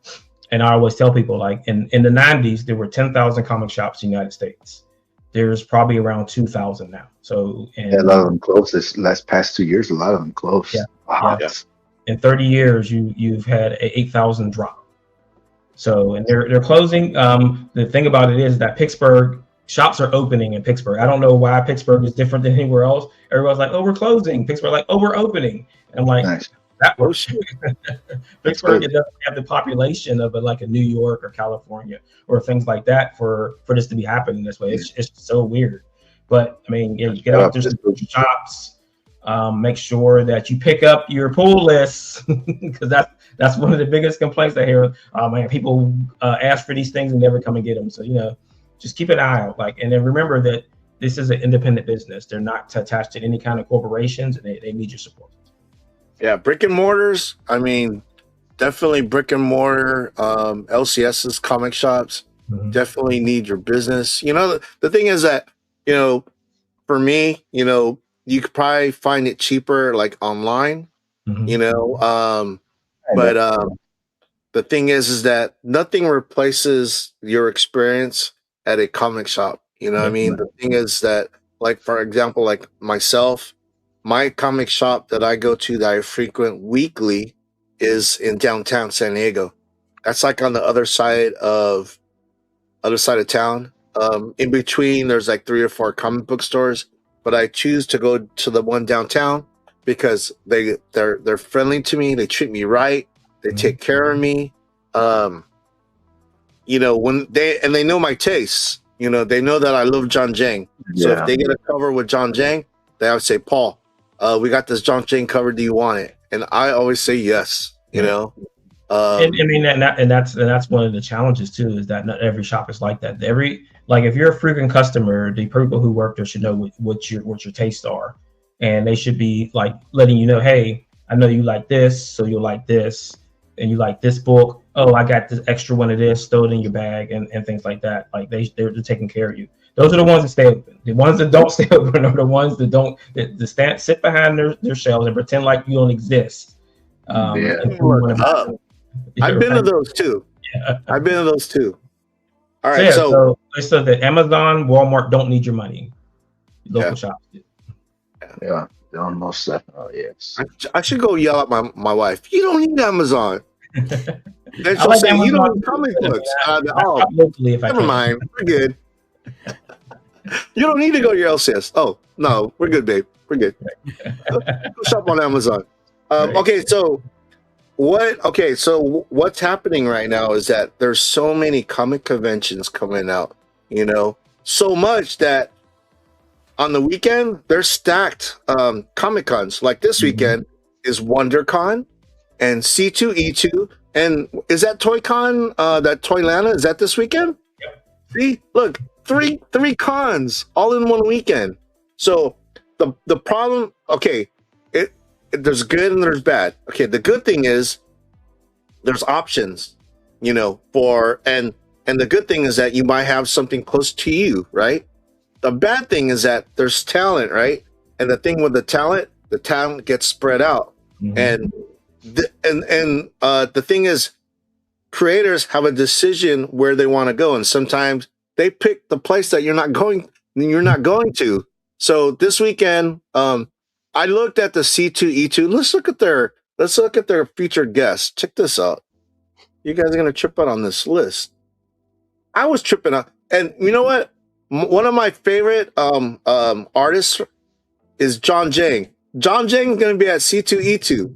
Speaker 14: and I always tell people, like in the 90s, there were 10,000 comic shops in the United States. There's probably around 2,000 now. So, and
Speaker 13: a lot of them closed this past 2 years. A lot of them closed.
Speaker 14: Yeah.
Speaker 13: Wow.
Speaker 14: Yeah. In 30 years, you've had a 8,000 drop. So, and they're closing. The thing about it is that Pittsburgh shops are opening in Pittsburgh. I don't know why Pittsburgh is different than anywhere else. Everyone's like, "Oh, we're closing." Pittsburgh like, "Oh, we're opening." And I'm like,
Speaker 13: nice.
Speaker 14: That works. Pittsburgh, it doesn't have the population of like a New York or California or things like that for this to be happening this way. It's so weird. But I mean, yeah, you get out there to the shops. Make sure that you pick up your pull lists, because that's one of the biggest complaints I hear. Man, people ask for these things and never come and get them. So just keep an eye out. And then remember that this is an independent business. They're not attached to any kind of corporations, and they need your support.
Speaker 11: Yeah, brick and mortars. I mean, definitely brick and mortar. LCS's comic shops definitely need your business. The thing is that for me, you could probably find it cheaper like online. But the thing is that nothing replaces your experience at a comic shop. You know what I mean? The thing is that, like, for example, like myself, my comic shop that I go to that I frequent weekly is in downtown San Diego. That's like on the other side of town. In between, there's like 3 or 4 comic book stores, but I choose to go to the one downtown because they're friendly to me. They treat me right. They take care of me. When they know my tastes. They know that I love John Jang. So if they get a cover with John Jang, they would say, "Paul, we got this John Jang cover. Do you want it?" And I always say yes. And
Speaker 14: that's one of the challenges too, is that not every shop is like that. If you're a frequent customer, the people who work there should know what your tastes are, and they should be like letting you know, "Hey, I know you like this, so you'll like this, and you like this book. Oh, I got this extra one of this, throw it in your bag," and things like that. Like they're taking care of you. Those are the ones that stay open. The ones that don't stay open are the ones that don't sit behind their shelves and pretend like you don't exist.
Speaker 11: I've been to those too. I've been to those too. All right,
Speaker 14: so that Amazon, Walmart don't need your money. Local shops do.
Speaker 13: Yeah, almost definitely. Yes.
Speaker 11: I should go yell at my wife. You don't need Amazon. And she'll
Speaker 14: like
Speaker 11: say, "You
Speaker 14: Amazon
Speaker 11: don't need comic books."
Speaker 14: Locally, if I
Speaker 11: Never
Speaker 14: can.
Speaker 11: mind. We're good. You don't need to go to your LCS. Oh, no, we're good, babe. We're good. Go shop on Amazon. Okay, so what's happening right now is that there's so many comic conventions coming out, so much that on the weekend they're stacked. Comic cons like this weekend is WonderCon and C2E2, and is that ToyCon? That Toylanta, is that this weekend?
Speaker 14: Yep.
Speaker 11: See, look, three cons all in one weekend. So the problem, there's good and there's bad. Okay, the good thing is there's options, and the good thing is that you might have something close to you, right? The bad thing is that there's talent, right? And the thing with the talent gets spread out. And the thing is, creators have a decision where they want to go, and sometimes they pick the place that you're not going to. So this weekend, I looked at the C2E2. Let's look at their featured guests. Check this out. You guys are gonna trip out on this list. I was tripping out, and you know what? One of my favorite artists is John Jang. John Jang is gonna be at C2E2.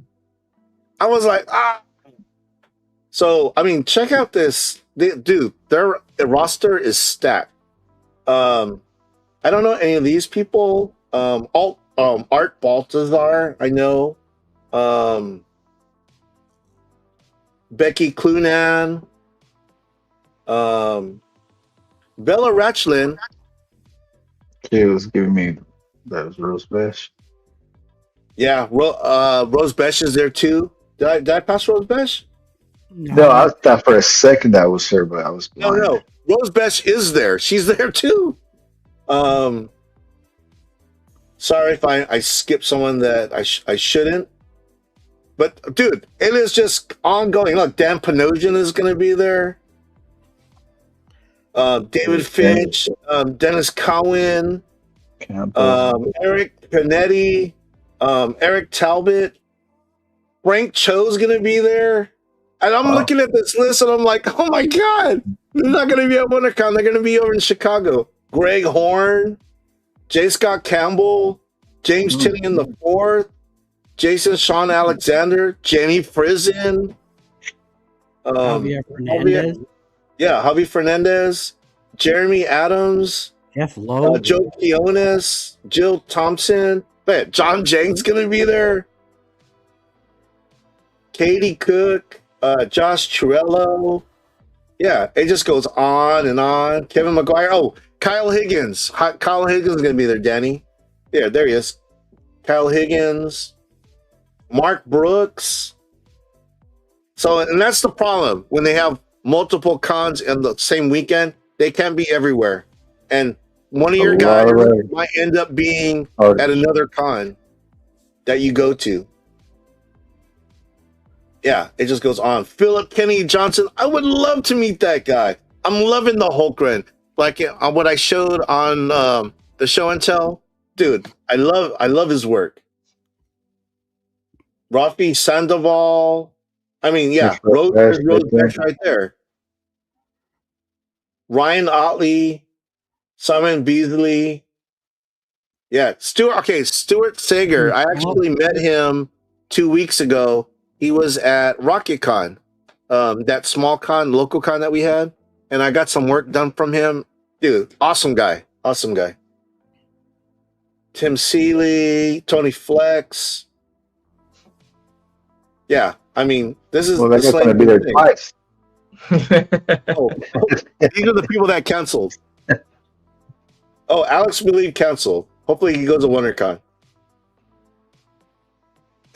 Speaker 11: I was like, ah. So I mean, check out this, dude. Their roster is stacked. I don't know any of these people. Art Baltazar, I know. Becky Clunan. Bella Ratchlin.
Speaker 13: Kay was giving me that was Rose Besh.
Speaker 11: Yeah, Rose Besh is there too. Did I pass Rose Besh?
Speaker 13: No, I thought for a second that was her, but I was blind.
Speaker 11: No. Rose Besh is there. She's there too. Sorry if I skipped someone that I shouldn't. But dude, it is just ongoing. Look, Dan Panosian is going to be there. David Finch, Dennis Cowan, Eric Panetti, Eric Talbot, Frank Cho's going to be there. And I'm looking at this list and I'm like, oh my God, they're not going to be at WonderCon. They're going to be over in Chicago. Greg Horn, J. Scott Campbell, James Tinian IV, Jason Sean Alexander, Jenny Frizen,
Speaker 12: Javier Fernandez.
Speaker 11: Javi Fernandez, Jeremy Adams,
Speaker 12: Jeff Lowe,
Speaker 11: Joe Quiones, Jill Thompson. Man, John Jang's gonna be there. Katie Cook, Josh Churello. Yeah, it just goes on and on. Kevin McGuire. Oh, Kyle Higgins. Kyle Higgins is gonna be there, Danny. Yeah, there he is. Kyle Higgins. Mark Brooks. So, and that's the problem when they have multiple cons in the same weekend. They can't be everywhere, and one of your guys might end up being at another con that you go to. Yeah, it just goes on. Philip Kenny Johnson. I would love to meet that guy. I'm loving the Hulkren. Like what I showed on the show and tell. Dude, I love his work. Rafi Sandoval. I mean, yeah, Rose Besh right there. Ryan Otley, Simon Beasley. Yeah, Stuart Sager. I actually met him 2 weeks ago. He was at RocketCon, that small con, local con that we had, and I got some work done from him. Dude, awesome guy. Tim Seeley, Tony Flex. Yeah, I mean, this is.
Speaker 13: Well, they're going to be there twice.
Speaker 11: These are the people that canceled. Oh, Alex Believe canceled. Hopefully he goes to WonderCon.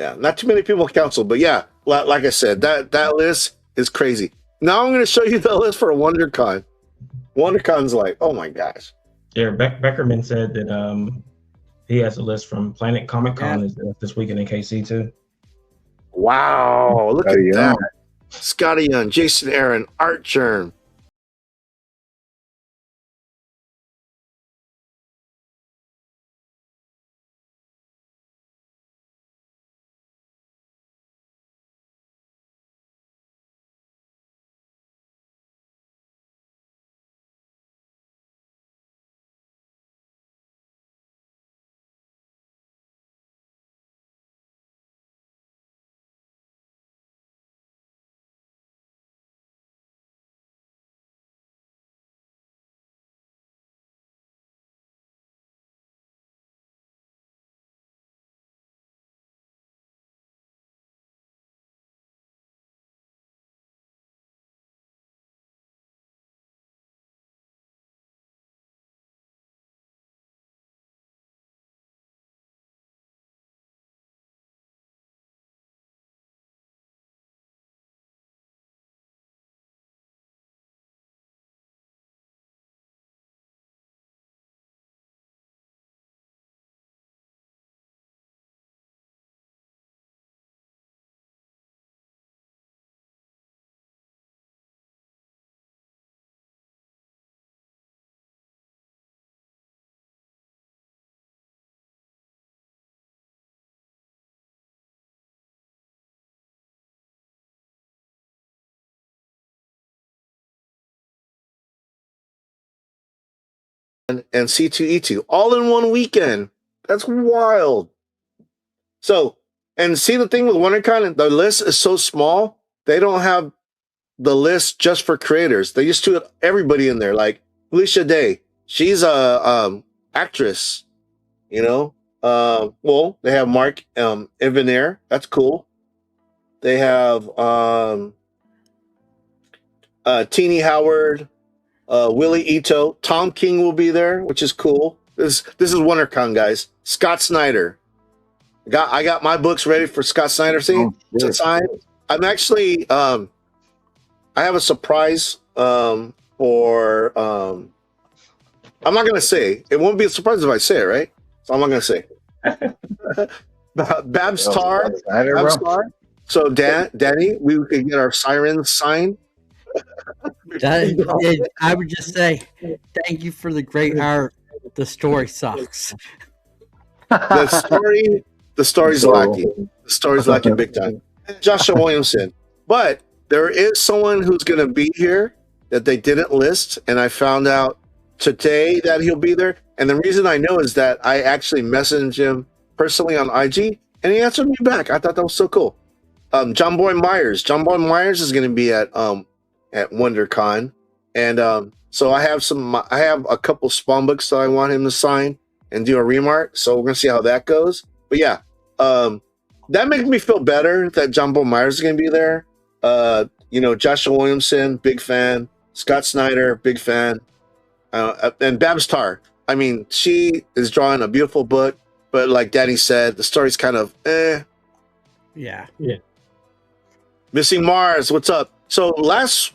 Speaker 11: Yeah, not too many people canceled, but yeah, like I said, that list is crazy. Now I'm going to show you the list for WonderCon. WonderCon's like, oh my gosh.
Speaker 14: Yeah, Beckerman said that he has a list from Planet Comic Con this weekend in KC too.
Speaker 11: Wow, look at that. Scotty Young, Jason Aaron, Art Germ, and C2E2 all in one weekend. That's wild. So, and see the thing with WonderCon, the list is so small, they don't have the list just for creators. They used to have everybody in there, like Felicia Day. She's a actress, you know. Well, they have Mark Evanier. That's cool. They have Teenie Howard, Willie Ito, Tom King will be there, which is cool. This is WonderCon, guys. Scott Snyder. I got my books ready for Scott Snyder. See, to sign. I'm actually I have a surprise for I'm not gonna say. It won't be a surprise if I say it, right? So I'm not gonna say. Babs Tar. Babs Tar. So Danny, we could get our sirens signed.
Speaker 12: I would just say thank you for the great art. The story sucks.
Speaker 11: The story's lacking. The story's lacking big time. Joshua Williamson. But there is someone who's going to be here that they didn't list, and I found out today that he'll be there. And the reason I know is that I actually messaged him personally on IG, and he answered me back. I thought that was so cool. John Boy Myers. John Boy Myers is going to be at WonderCon, and so I have a couple Spawn books that I want him to sign and do a remark. So we're gonna see how that goes. But yeah, that makes me feel better that John Boy Myers is gonna be there. You know, Joshua Williamson, big fan. Scott Snyder, big fan. And Babs Tar. I mean, she is drawing a beautiful book, but like Danny said, the story's kind of
Speaker 12: Yeah.
Speaker 11: Missing Mars, what's up? So last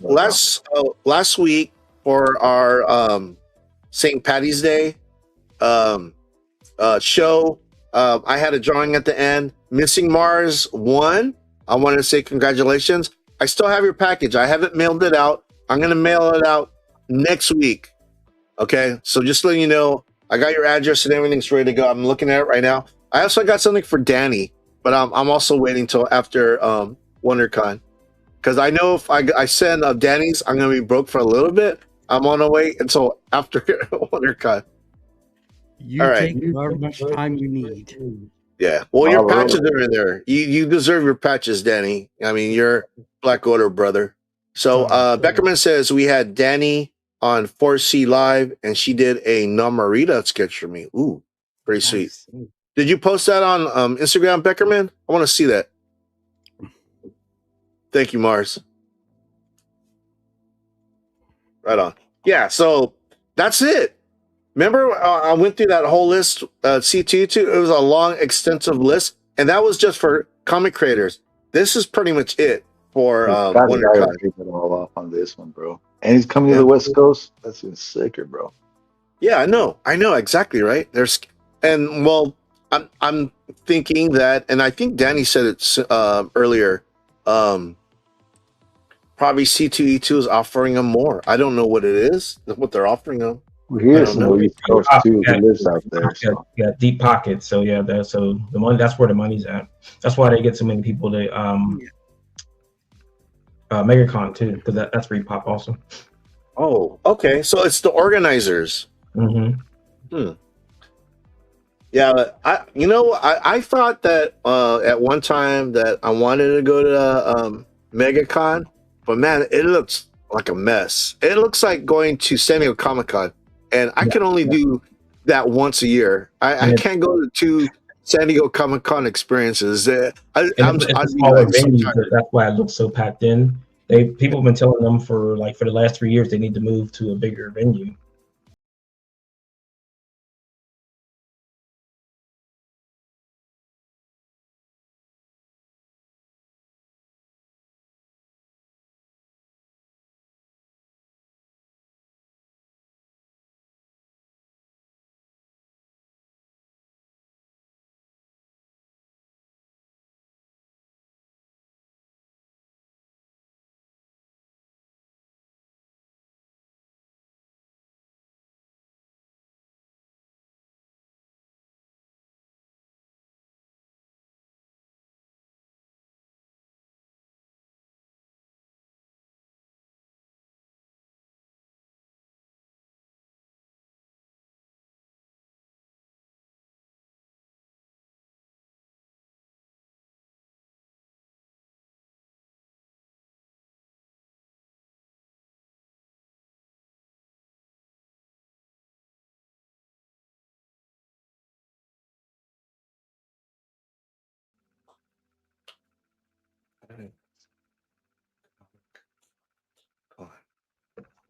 Speaker 11: week for our St. Patty's Day show, I had a drawing at the end. Missing Mars won. I wanted to say congratulations. I still have your package. I haven't mailed it out. I'm gonna mail it out next week. Okay, so just letting you know, I got your address and everything's ready to go. I'm looking at it right now. I also got something for Danny, but I'm also waiting till after WonderCon. Because I know if I send Danny's, I'm going to be broke for a little bit. I'm on the wait until after WonderCon.
Speaker 12: You
Speaker 11: All right.
Speaker 12: take however much time you need.
Speaker 11: Yeah. Well, your patches are in there. You deserve your patches, Danny. I mean, you're Black Order, brother. So Beckerman says we had Danny on 4C Live, and she did a Namarita sketch for me. Ooh, pretty sweet. Did you post that on Instagram, Beckerman? I want to see that. Thank you, Mars. Right on. Yeah, so that's it. Remember, I went through that whole list, C2E2. It was a long, extensive list, and that was just for comic creators. This is pretty much it for WonderCon.
Speaker 13: Take it all off on this one, bro. And he's coming to the West Coast. That's even sicker, bro.
Speaker 11: Yeah, I know exactly, right? I'm thinking that, and I think Danny said it earlier. Probably C2E2 is offering them more. I don't know what it is, what they're offering them.
Speaker 13: Well, here's some East Coast too. He lives out there. So.
Speaker 14: Yeah, deep pockets. So yeah, so the money, that's where the money's at. That's why they get so many people to MegaCon too, because that's Repop also.
Speaker 11: Oh, okay. So it's the organizers.
Speaker 14: Mm-hmm.
Speaker 11: Yeah, I thought that at one time that I wanted to go to MegaCon, but man, it looks like a mess. It looks like going to San Diego Comic-Con, and I can only do that once a year. I can't go to 2 San Diego Comic-Con experiences.
Speaker 14: It's smaller venues, that's why it looks so packed in. People have been telling them for the last 3 years they need to move to a bigger venue.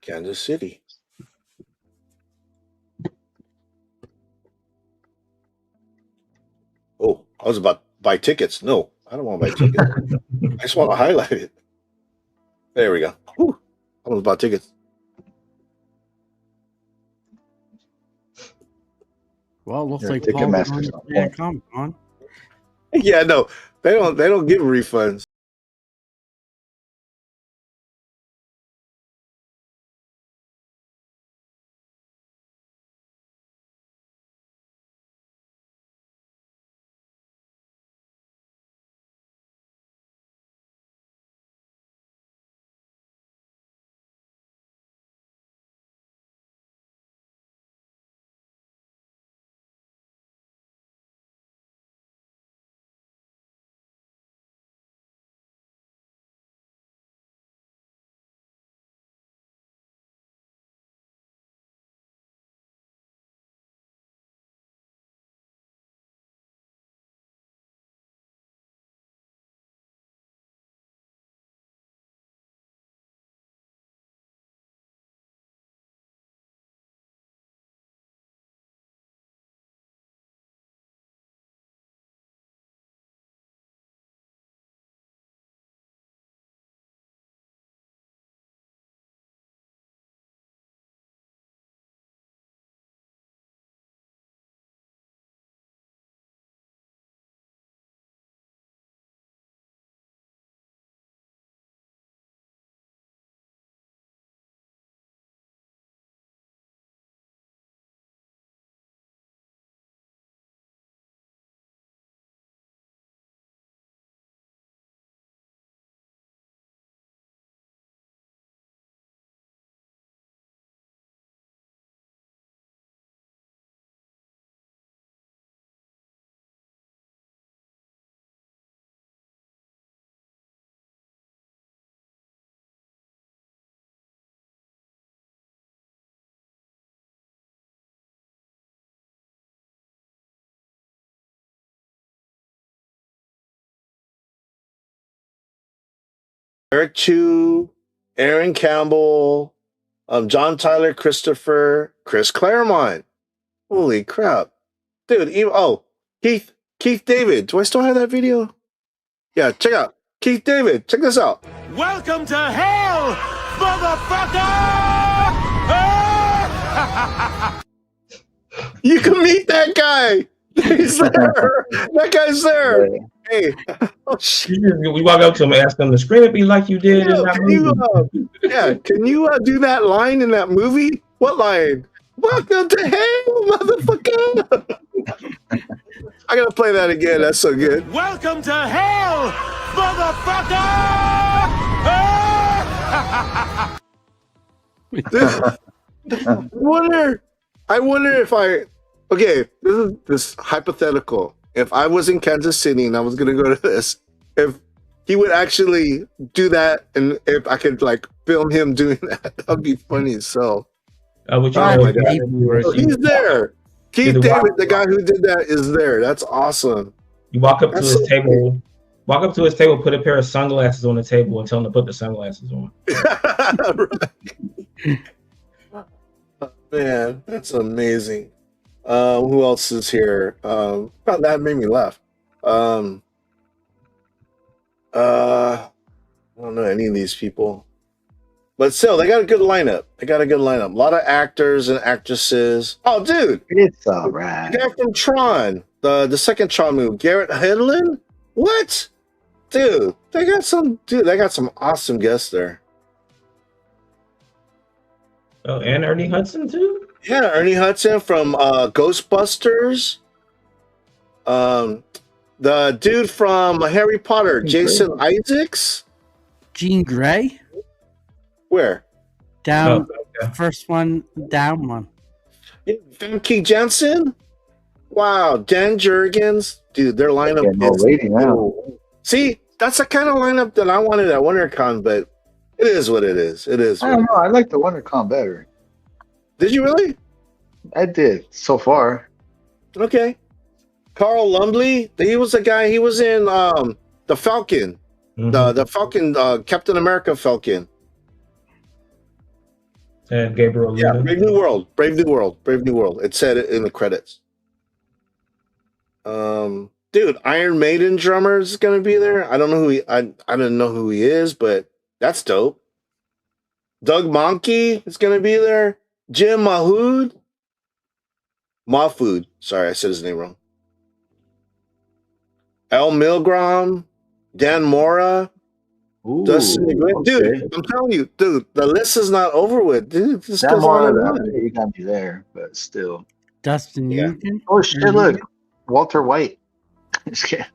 Speaker 11: Kansas City. Oh, I was about to buy tickets. No, I don't want to buy tickets. I just want to highlight it. There we go. Whew. I was about tickets.
Speaker 12: Well, looks
Speaker 13: Yeah,
Speaker 12: like Paul
Speaker 13: Ticketmaster's on point.
Speaker 12: Comic-Con.
Speaker 11: Yeah, no, they don't give refunds. Eric Chu, Aaron Campbell, John Tyler Christopher, Chris Claremont. Holy crap. Dude, Keith David. Do I still have that video? Yeah, check out. Keith David, check this out.
Speaker 1: Welcome to hell, motherfucker!
Speaker 11: You can meet that guy. He's there. That guy's there. Hey.
Speaker 14: We walk up to him and ask him to scream at me like you did in that movie.
Speaker 11: Can you do that line in that movie? What line? Welcome to hell, motherfucker. I gotta play that again. That's so good.
Speaker 1: Welcome to hell, motherfucker!
Speaker 11: I wonder if okay, this is this hypothetical. If I was in Kansas City and I was gonna go to this, if he would actually do that, and if I could like film him doing that, that'd be funny as so.
Speaker 14: Would you
Speaker 11: Oh
Speaker 14: know
Speaker 11: my
Speaker 14: if
Speaker 11: God.
Speaker 14: you-
Speaker 11: He's there. Keith
Speaker 14: Either
Speaker 11: David,
Speaker 14: walk-
Speaker 11: the guy who did that, is there. That's awesome.
Speaker 14: You walk up to
Speaker 11: That's
Speaker 14: his
Speaker 11: so
Speaker 14: table, put a pair of sunglasses on the table, and tell him to put the sunglasses on.
Speaker 11: Man, that's amazing. Who else is here? That made me laugh. I don't know any of these people, but still, they got a good lineup. A lot of actors and actresses. Oh, dude,
Speaker 13: It's all right.
Speaker 11: the guy from Tron, the second Tron movie, Garrett Hedlund. What, dude? They got some awesome guests there.
Speaker 14: Oh, and Ernie Hudson too.
Speaker 11: Yeah, Ernie Hudson from Ghostbusters. The dude from Harry Potter, Jason Isaacs.
Speaker 12: Jean Grey?
Speaker 11: Where?
Speaker 12: Down, first one, down one.
Speaker 11: Famke Janssen. Wow, Dan Jurgens. Dude, their lineup
Speaker 13: Getting all
Speaker 11: is
Speaker 13: lady now.
Speaker 11: cool. See, that's the kind of lineup that I wanted at WonderCon, but it is what it is. It is.
Speaker 13: I
Speaker 11: What
Speaker 13: don't
Speaker 11: it
Speaker 13: know. I like the WonderCon better.
Speaker 11: Did you really?
Speaker 13: I did so far.
Speaker 11: Okay. Carl Lumbly, he was the guy. He was in the Falcon, the Falcon, Captain America Falcon.
Speaker 14: And Gabriel
Speaker 11: Yeah,
Speaker 14: Luna.
Speaker 11: Brave New World. Brave New World. Brave New World. It said it in the credits. Dude, Iron Maiden drummer is gonna be there. I don't know who I don't know who he is, but that's dope. Doug Monkey is gonna be there. Jim Mahfood. Sorry, I said his name wrong. El Milgram, Dan Mora.
Speaker 13: Ooh,
Speaker 11: Dude, I'm telling you, dude, the list is not over with. Dude, this
Speaker 13: That
Speaker 11: goes on and
Speaker 13: more,
Speaker 11: on.
Speaker 13: you got me there, but still.
Speaker 12: Dustin Newton.
Speaker 13: Oh shit! Look, Walter White. Just kidding.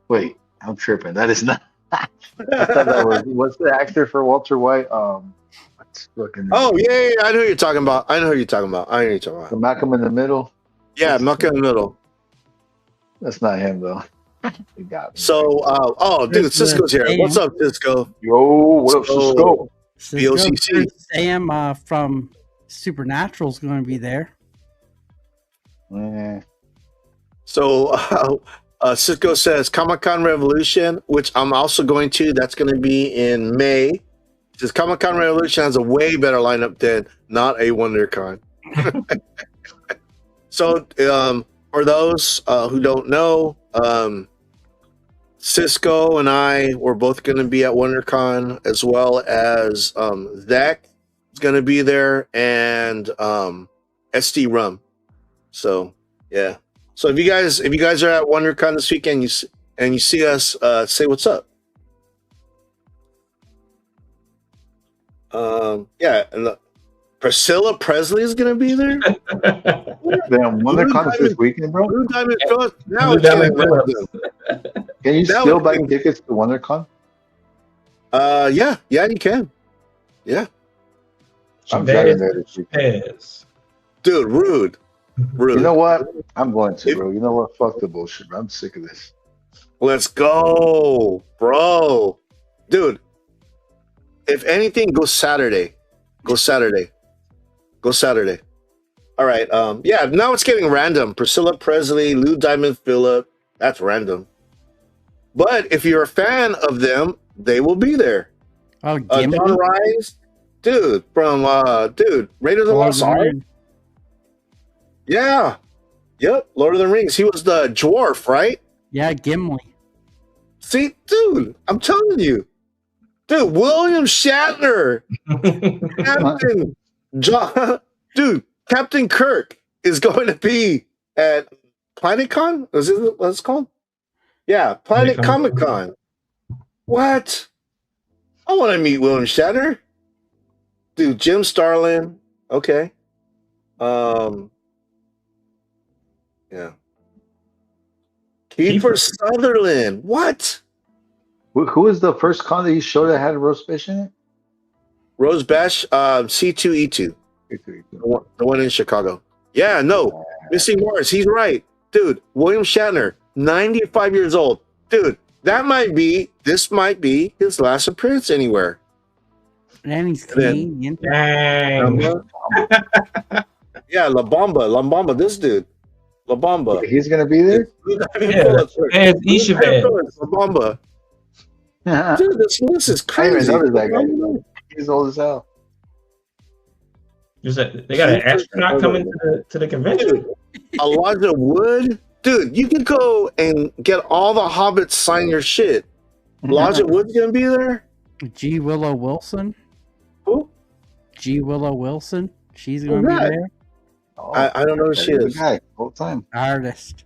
Speaker 13: Wait, I'm tripping. That is not. I thought that was. What's the actor for Walter White? What's looking.
Speaker 11: Oh yeah, I know who you're talking about.
Speaker 13: The Malcolm in the Middle.
Speaker 11: Yeah, Malcolm in the Middle.
Speaker 13: That's not him though. You got me.
Speaker 11: So, dude, Cisco's here. What's up, Cisco?
Speaker 13: Yo, what up, Cisco?
Speaker 11: BOCC.
Speaker 12: Sam from Supernatural is going to be there.
Speaker 11: So, Cisco says Comic-Con Revolution, which I'm also going to. That's going to be in May. He says Comic-Con Revolution has a way better lineup than not a WonderCon. So, for those who don't know, Cisco and I were both going to be at WonderCon, as well as Zach is going to be there, and SD Rum. So yeah. So if you guys are at WonderCon this weekend, you see us, say what's up. Yeah, and Priscilla Presley is going to be there.
Speaker 13: Damn, WonderCon is this weekend, bro.
Speaker 11: Blue Diamond Phillips. Now
Speaker 14: Blue
Speaker 11: it's
Speaker 14: Diamond
Speaker 11: getting
Speaker 14: Phillips.
Speaker 11: random.
Speaker 13: Can you
Speaker 11: Now
Speaker 13: still
Speaker 11: it's
Speaker 13: buy
Speaker 11: getting-
Speaker 13: tickets to WonderCon?
Speaker 11: Yeah, you can. Yeah.
Speaker 13: I'm driving there this weekend.
Speaker 14: Yes.
Speaker 11: Dude, rude.
Speaker 13: You know what? I'm going to, bro. You know what? Fuck the bullshit, bro. I'm sick of this.
Speaker 11: Let's go, bro. Dude, if anything, go Saturday. Go Saturday. All right. Yeah, now it's getting random. Priscilla Presley, Lou Diamond Phillip. That's random. But if you're a fan of them, they will be there.
Speaker 12: Oh,
Speaker 11: Don Rice, dude, from Raiders of the Lost Ark. Yeah. Yep, Lord of the Rings. He was the dwarf, right?
Speaker 12: Yeah, Gimli.
Speaker 11: See, dude, I'm telling you. Dude, William Shatner. Captain John. Dude, Captain Kirk is going to be at PlanetCon? Is it what it's called? Yeah, Planet Comic Con. What? I want to meet William Shatner. Dude, Jim Starlin. Okay. Yeah. Kiefer Sutherland. What?
Speaker 13: Who was the first con that you showed that had a roast fish in it?
Speaker 11: Rose Bash, C2E2. The one in Chicago. Yeah, no. Missy Morris, he's right. Dude, William Shatner, 95 years old. Dude, this might be his last appearance anywhere.
Speaker 12: And he's Canadian.
Speaker 14: Dang.
Speaker 11: Yeah, La Bamba, this dude. La Bamba.
Speaker 13: He's going to be there?
Speaker 14: Yeah, and Ishabed.
Speaker 11: La Bamba. Dude, this list is
Speaker 13: I didn't
Speaker 11: crazy.
Speaker 13: even notice that guy. He's old as hell.
Speaker 14: They got an astronaut coming to the convention.
Speaker 11: Elijah Wood. Dude, you can go and get all the hobbits sign your shit. Elijah Wood's gonna be there.
Speaker 12: G. Willow Wilson.
Speaker 11: Who?
Speaker 12: G. Willow Wilson. She's going to be
Speaker 11: that?
Speaker 12: there.
Speaker 11: I don't know who she is.
Speaker 13: Guy, whole time.
Speaker 12: Artist.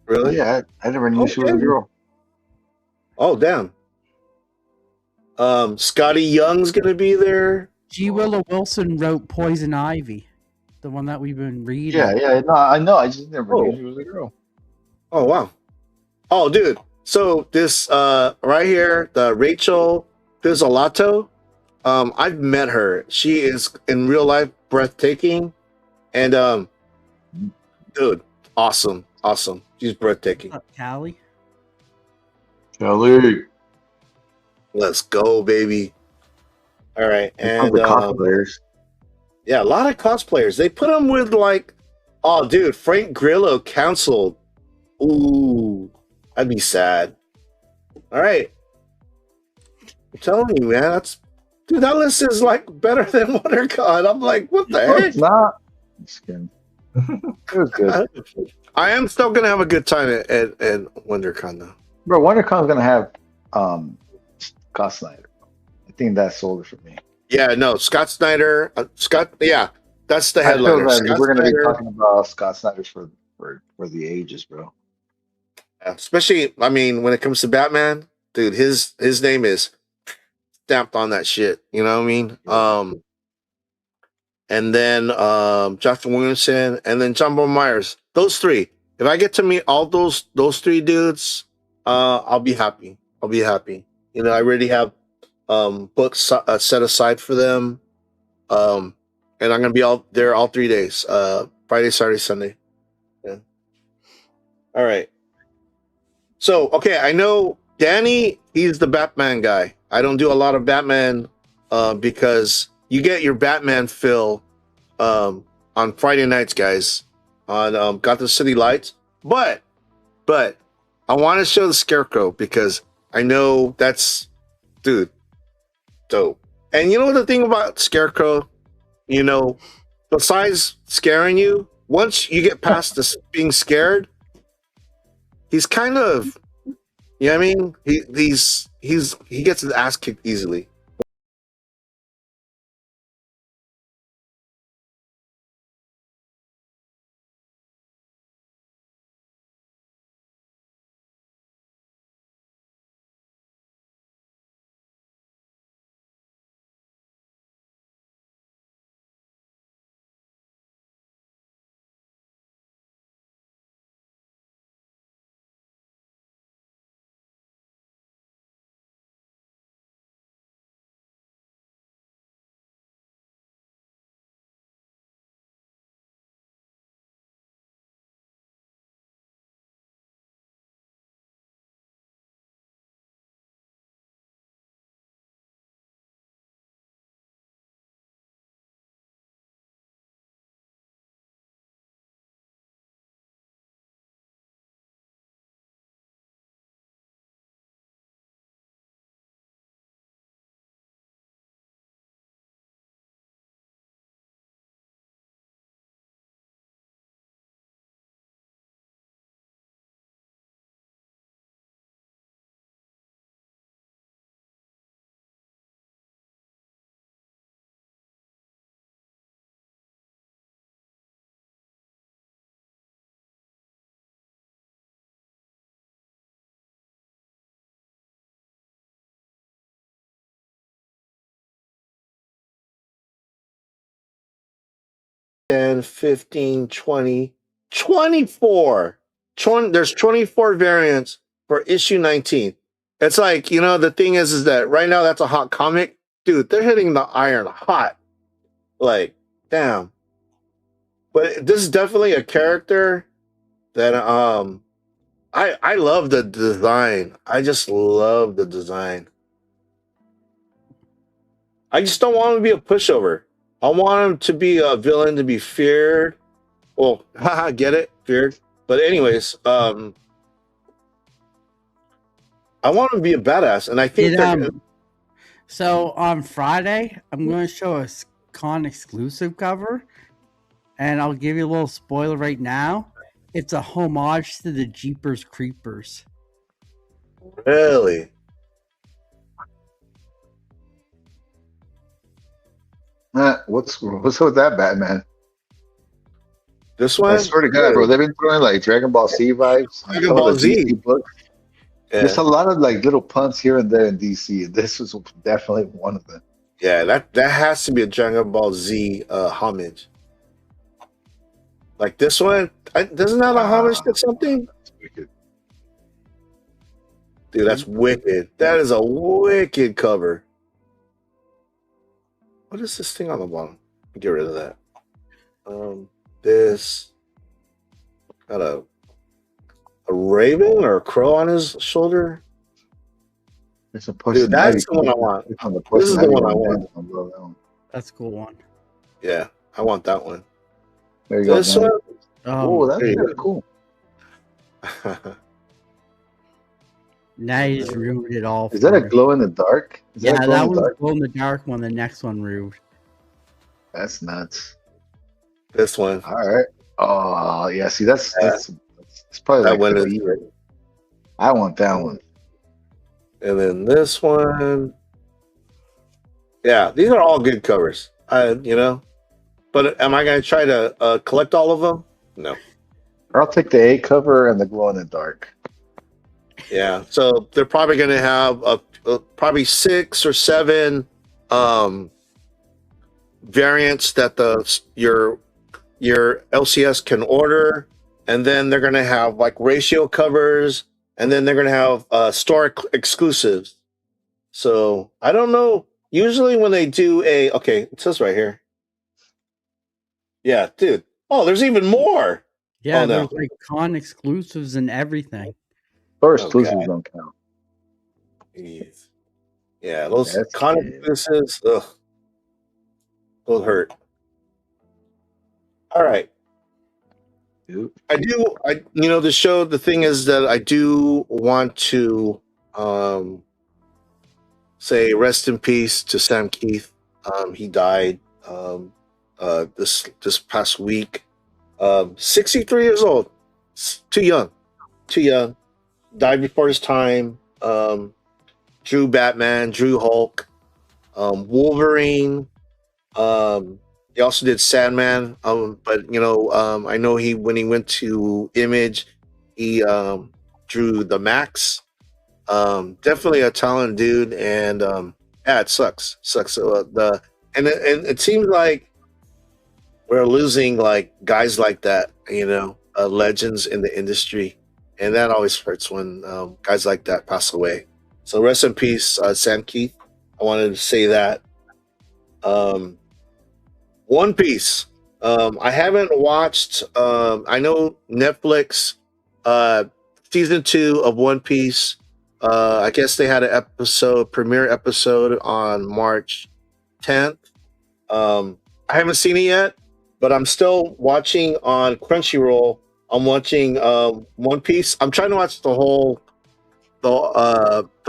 Speaker 11: Really?
Speaker 13: Yeah, I never knew she was a girl.
Speaker 11: Oh, damn. Scotty Young's gonna be there.
Speaker 12: G. Willow Wilson wrote Poison Ivy, the one that we've been reading.
Speaker 13: Yeah, no, I know. I just never knew she was a girl.
Speaker 11: Oh, wow. Oh, dude. So this right here, the Rachel Pizzolato, I've met her. She is in real life breathtaking, and dude, awesome. She's breathtaking.
Speaker 12: Callie.
Speaker 13: Kelly.
Speaker 11: Let's go, baby. All right, and
Speaker 13: the cosplayers.
Speaker 11: yeah, a lot of cosplayers. They put them with oh, dude, Frank Grillo canceled. Ooh, I'd be sad. All right, I'm telling you, man, Dude, that list is like better than WonderCon. I'm like, what the
Speaker 13: No,
Speaker 11: heck?
Speaker 13: it's not. Just kidding. It was good.
Speaker 11: I am still gonna have a good time at WonderCon though.
Speaker 13: Bro, WonderCon's gonna have Scott Snyder. I think that sold it for me.
Speaker 11: Yeah, no, Scott Snyder. Yeah, that's the
Speaker 13: I feel
Speaker 11: headliner.
Speaker 13: like
Speaker 11: Scott
Speaker 13: we're gonna be
Speaker 11: Snyder,
Speaker 13: talking about Scott Snyder for the ages, bro.
Speaker 11: especially, I mean, when it comes to Batman, dude, his name is stamped on that shit. You know what I mean? And then Jonathan Williamson, and then John Boy Myers. Those three. If I get to meet all those three dudes, I'll be happy. I'll be happy. You know, I already have books set aside for them, and I'm gonna be all there all 3 days. Friday, Saturday, Sunday. Yeah. All right. So okay, I know Danny. He's the Batman guy. I don't do a lot of Batman because you get your Batman fill on Friday nights, guys, on Gotham City Lights. But I want to show the Scarecrow because I know that's, dude, dope. And you know the thing about Scarecrow, you know, besides scaring you, once you get past this being scared, he's kind of, you know what I mean? He gets his ass kicked easily. And 15, 20, 24. There's 24 variants for issue 19. It's like, you know, the thing is that right now that's a hot comic. Dude, they're hitting the iron hot. Like, damn. But this is definitely a character that I love the design. I just love the design. I just don't want him to be a pushover. I want him to be a villain to be feared. Well, haha, get it? Feared. But anyways, I want him to be a badass, and I think
Speaker 12: so on Friday, I'm going to show a con exclusive cover, and I'll give you a little spoiler right now. It's a homage to the Jeepers Creepers.
Speaker 11: Really?
Speaker 13: What's up with that Batman?
Speaker 11: This one?
Speaker 13: I swear to God, bro, they've been throwing like Dragon Ball Z vibes.
Speaker 11: Dragon Ball Z.
Speaker 13: Books. Yeah. There's a lot of like little puns here and there in DC, and this was definitely one of them.
Speaker 11: Yeah, that has to be a Dragon Ball Z homage. Like this one, doesn't that a homage to something?
Speaker 13: That's wicked.
Speaker 11: Dude, that's wicked. That is a wicked cover. What is this thing on the bottom? Get rid of that. This got a raven or a crow on his shoulder.
Speaker 13: It's a
Speaker 11: Dude, that's the one I want. This is the one I want.
Speaker 12: That's a cool one.
Speaker 11: Yeah, I want that one.
Speaker 13: There you go.
Speaker 11: This one?
Speaker 13: Oh, that's
Speaker 11: There you
Speaker 13: really
Speaker 11: go.
Speaker 13: cool.
Speaker 12: Now he's ruined it all.
Speaker 13: Is that a
Speaker 12: for him.
Speaker 13: glow in the dark? Is
Speaker 12: Yeah,
Speaker 13: a glow
Speaker 12: that
Speaker 13: in
Speaker 12: was
Speaker 13: the dark?
Speaker 12: glow in the dark one. The next one ruined.
Speaker 13: That's nuts.
Speaker 11: This one.
Speaker 13: All right. Oh yeah. See, that's probably
Speaker 11: That
Speaker 13: like
Speaker 11: one
Speaker 13: for
Speaker 11: is
Speaker 13: me.
Speaker 11: great.
Speaker 13: I want that one.
Speaker 11: And then this one. Yeah, these are all good covers. But am I going to try to collect all of them? No.
Speaker 13: I'll take the A cover and the glow in the dark.
Speaker 11: Yeah, so they're probably going to have probably 6 or 7 variants that your LCS can order, and then they're going to have like ratio covers, and then they're going to have store exclusives. So I don't know. Usually when they do it says right here. Yeah, dude. Oh, there's even more.
Speaker 12: Yeah,
Speaker 11: Oh, no.
Speaker 12: there's like con exclusives and everything.
Speaker 13: Or exclusives don't count.
Speaker 11: Jeez. Yeah, those
Speaker 13: That's
Speaker 11: con
Speaker 13: good.
Speaker 11: exclusives, ugh, those hurt. All right. The thing is that I do want to say rest in peace to Sam Keith. He died this past week. 63 years old. Too young. Died before his time. Drew Batman, Drew Hulk, Wolverine. He also did Sandman. But I know when he went to Image, he drew the Max. Definitely a talented dude, and it sucks. So, and it seems like we're losing like guys like that, legends in the industry, and that always hurts when guys like that pass away. So rest in peace, Sam Keith. I wanted to say that. One Piece. I haven't watched. I know Netflix season 2 of One Piece. I guess they had an premiere episode on March 10th. I haven't seen it yet, but I'm still watching on Crunchyroll. I'm watching One Piece. I'm trying to watch the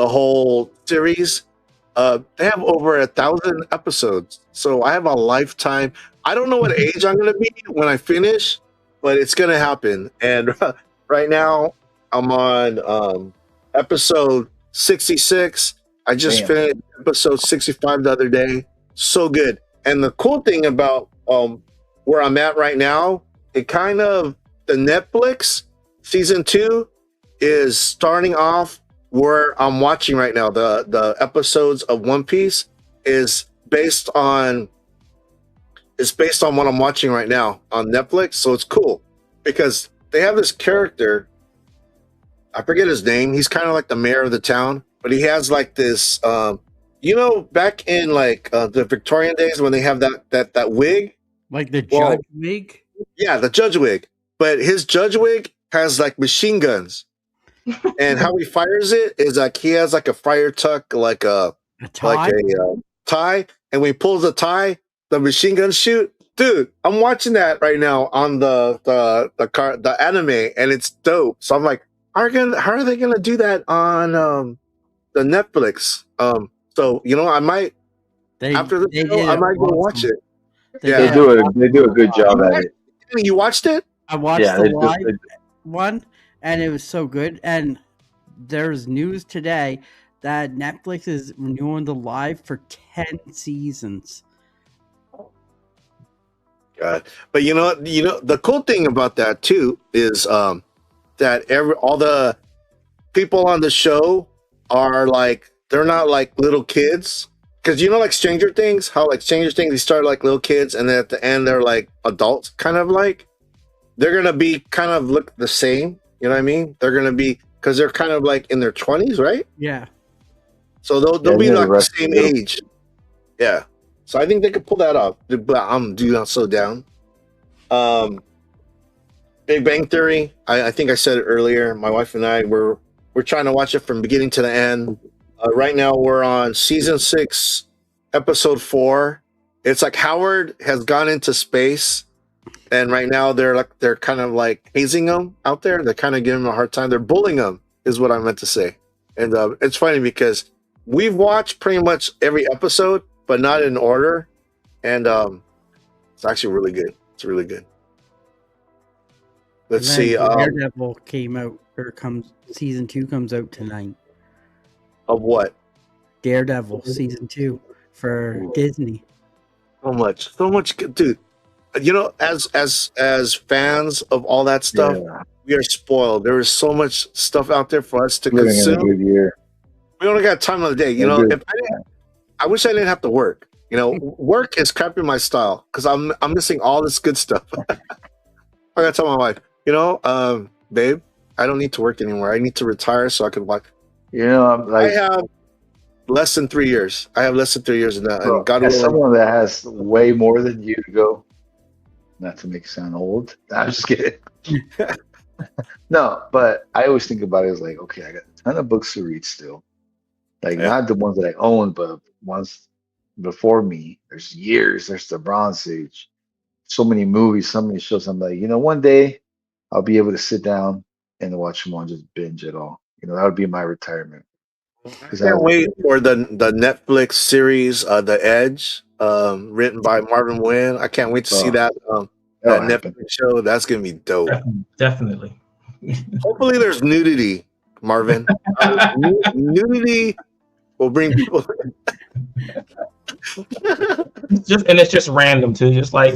Speaker 11: whole series. They have over 1,000 episodes, so I have a lifetime. I don't know what age I'm going to be when I finish, but it's going to happen. And right now, I'm on episode 66. I just finished episode 65 the other day. So good. And the cool thing about where I'm at right now, the Netflix season 2 is starting off where I'm watching right now. The episodes of One Piece is based on what I'm watching right now on Netflix. So it's cool because they have this character. I forget his name. He's kind of like the mayor of the town, but he has like this, back in like the Victorian days when they have that wig,
Speaker 12: like the judge wig.
Speaker 11: Yeah, the judge wig. But his judge wig has like machine guns. And how he fires it is like he has like a fire tuck, like a tie, and when he pulls the tie, the machine gun shoot. Dude, I'm watching that right now on the anime, and it's dope. So I'm like, how are they gonna do that on the Netflix? So I might after the show, I might go watch it.
Speaker 13: They do a good job at it.
Speaker 11: You watched it?
Speaker 12: I watched the live one, and it was so good. And there's news today that Netflix is renewing the live for 10 seasons.
Speaker 11: God. But the cool thing about that too is that all the people on the show are like, they're not like little kids. Because like Stranger Things, how like Stranger Things, they start like little kids and then at the end they're like adults, kind of like. They're going to be kind of look the same. You know what I mean? They're going to be, because they're kind of like in their 20s, right?
Speaker 12: Yeah.
Speaker 11: So they'll be like the same age. Yeah. So I think they could pull that off. But I'm not so down. Big Bang Theory. I think I said it earlier. My wife and I, we're trying to watch it from beginning to the end. Right now we're on season 6, episode 4. It's like Howard has gone into space. And right now they're kind of like hazing him out there. They're kind of giving him a hard time. They're bullying him, is what I meant to say. And it's funny because we've watched pretty much every episode, but not in order. And it's actually really good. It's really good. Let's
Speaker 12: And then
Speaker 11: see.
Speaker 12: Daredevil came out, or season 2 comes out tonight.
Speaker 11: Of what?
Speaker 12: Daredevil season 2 for Disney.
Speaker 11: So much, dude. You know, as fans of all that stuff, we are spoiled. There is so much stuff out there for us to
Speaker 13: Living in a
Speaker 11: consume.
Speaker 13: good year.
Speaker 11: We only got time of the day. You know, if I wish I didn't have to work. You know, work is crapping my style because I'm missing all this good stuff. I gotta tell my wife, you know, babe, I don't need to work anymore. I need to retire so I can watch.
Speaker 13: You know, I'm like,
Speaker 11: I have less than 3 years. I have less than 3 years in that.
Speaker 13: bro,
Speaker 11: And God
Speaker 13: as
Speaker 11: willing,
Speaker 13: someone that has way more than you to go, not to make it sound old. I'm just kidding. No, but I always think about it as like, okay, I got a ton of books to read still. Like not the ones that I own, but ones before me. There's years. There's the Bronze Age. So many movies, so many shows. I'm like, you know, one day I'll be able to sit down and watch them all, and just binge it all. You know, that would be my retirement.
Speaker 11: I can't wait for the Netflix series, The Edge, written by Marvin Wynn. I can't wait to see that Netflix show. That's gonna be dope.
Speaker 14: Definitely.
Speaker 11: Hopefully, there's nudity, Marvin. Nudity will bring people.
Speaker 14: It's just random too. Just like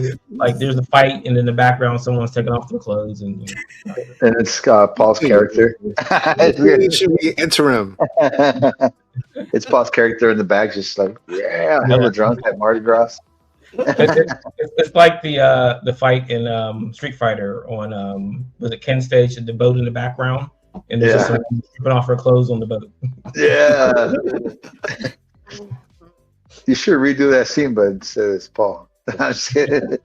Speaker 14: there's a fight, and in the background, someone's taking off their clothes, and
Speaker 13: And it's Paul's character.
Speaker 11: It should be interim.
Speaker 13: It's Paul's character in the back, just like, yeah, hella drunk at Mardi Gras.
Speaker 14: it's like the fight in Street Fighter on was it Ken stage and the boat in the background, and there's just someone stripping off her clothes on the boat.
Speaker 13: Yeah. You should redo that scene, but instead it's Paul. I'm just kidding.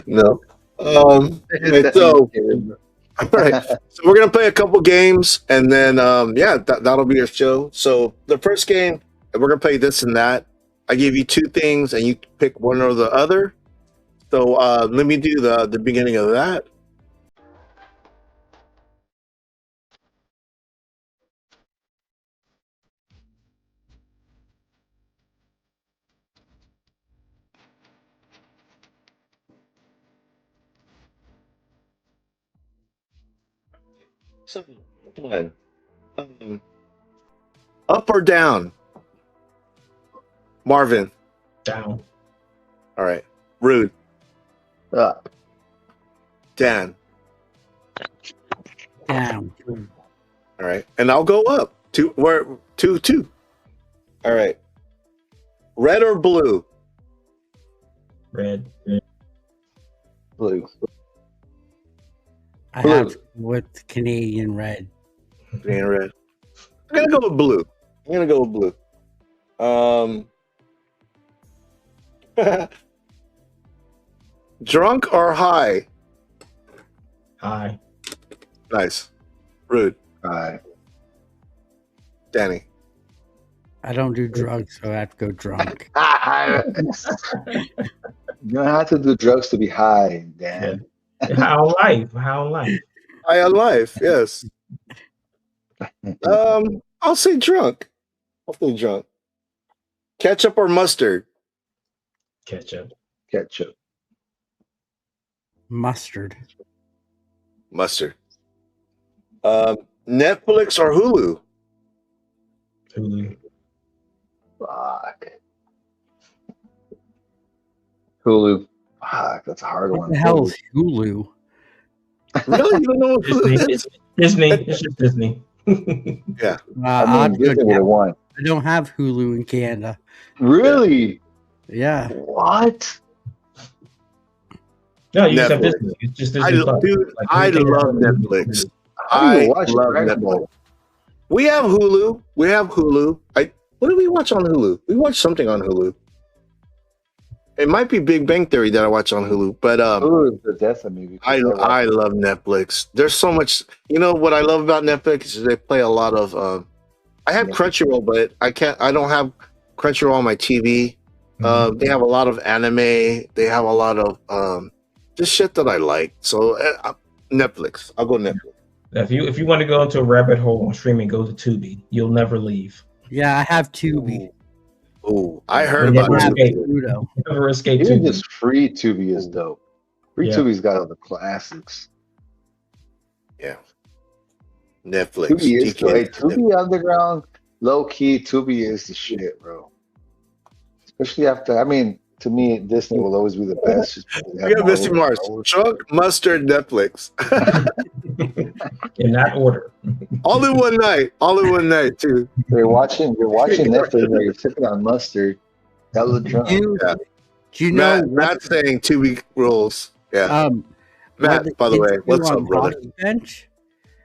Speaker 11: No. So, all right. So we're gonna play a couple games, and then that'll be your show. So the first game, we're gonna play this and that. I give you two things, and you pick one or the other. So let me do the beginning of that. So, one. Up or down? Marvin.
Speaker 14: Down.
Speaker 11: All right. Rude.
Speaker 13: Up.
Speaker 11: Dan.
Speaker 12: Down.
Speaker 11: All right. And I'll go up. Two. All right. Red or blue?
Speaker 14: Red.
Speaker 13: Blue.
Speaker 12: I have with Canadian red.
Speaker 11: Canadian red. I'm gonna go with blue. Drunk or high?
Speaker 14: High.
Speaker 11: Nice. Rude.
Speaker 13: High.
Speaker 11: Danny.
Speaker 12: I don't do drugs, so I have to go drunk.
Speaker 13: You don't have to do drugs to be high, Dan.
Speaker 14: How life?
Speaker 11: High on life, yes. I'll say drunk. Ketchup or mustard?
Speaker 14: Ketchup.
Speaker 12: Mustard.
Speaker 11: Netflix or Hulu?
Speaker 14: Hulu.
Speaker 13: Fuck. Hulu. Fuck, that's a hard one.
Speaker 12: What the hell is Hulu?
Speaker 11: Really? You don't know what Hulu is?
Speaker 14: Disney. It's just Disney.
Speaker 11: Yeah.
Speaker 13: I mean, Disney would have won.
Speaker 12: I don't have Hulu in Canada.
Speaker 13: Really?
Speaker 12: Yeah.
Speaker 13: What?
Speaker 14: No, you just have
Speaker 11: Netflix.
Speaker 14: Disney. It's just Disney Plus. Like,
Speaker 11: I
Speaker 14: you can't
Speaker 11: love
Speaker 14: have-
Speaker 11: Netflix.
Speaker 13: How do
Speaker 11: I
Speaker 13: you watch
Speaker 11: love
Speaker 13: Dragon
Speaker 11: Netflix.
Speaker 13: Ball?
Speaker 11: We have Hulu. What do we watch on Hulu? We watch something on Hulu. It might be Big Bang Theory that I watch on Hulu, but
Speaker 13: Hulu is the death of me.
Speaker 11: I love Netflix. There's so much. You know what I love about Netflix is they play a lot of. I have Crunchyroll, but I don't have Crunchyroll on my TV. They have a lot of anime. They have a lot of just shit that I like. So Netflix. I'll go Netflix.
Speaker 14: If you want to go into a rabbit hole on streaming, go to Tubi. You'll never leave.
Speaker 12: Yeah, I have Tubi.
Speaker 11: Ooh, I heard
Speaker 14: You'll
Speaker 11: about
Speaker 14: never
Speaker 12: have
Speaker 14: escape.
Speaker 12: Pluto.
Speaker 14: Never escape
Speaker 13: Even
Speaker 14: Tubi.
Speaker 13: just free Tubi is dope. Free
Speaker 14: Yeah.
Speaker 13: Tubi's got all the classics.
Speaker 11: Yeah. Netflix.
Speaker 13: Tubi is
Speaker 11: TK.
Speaker 13: great. Tubi Underground, low key. Tubi is the shit, bro. Especially after, I mean, to me, Disney will always be the best. Just because they have
Speaker 11: Yeah, Mr.
Speaker 13: Marvel.
Speaker 11: Mars. Chuck, Mustard, Netflix.
Speaker 14: In that order.
Speaker 11: All in one night. All in one night, too.
Speaker 13: You're watching Netflix, where you're sipping on mustard. Hella drunk.
Speaker 11: Yeah.
Speaker 12: Do you know
Speaker 11: Matt saying 2 week rules. Yeah. Matt,
Speaker 12: what
Speaker 11: by the
Speaker 12: kids
Speaker 11: way,
Speaker 12: do
Speaker 11: what's
Speaker 12: on
Speaker 11: up, brother?
Speaker 12: hockey bench?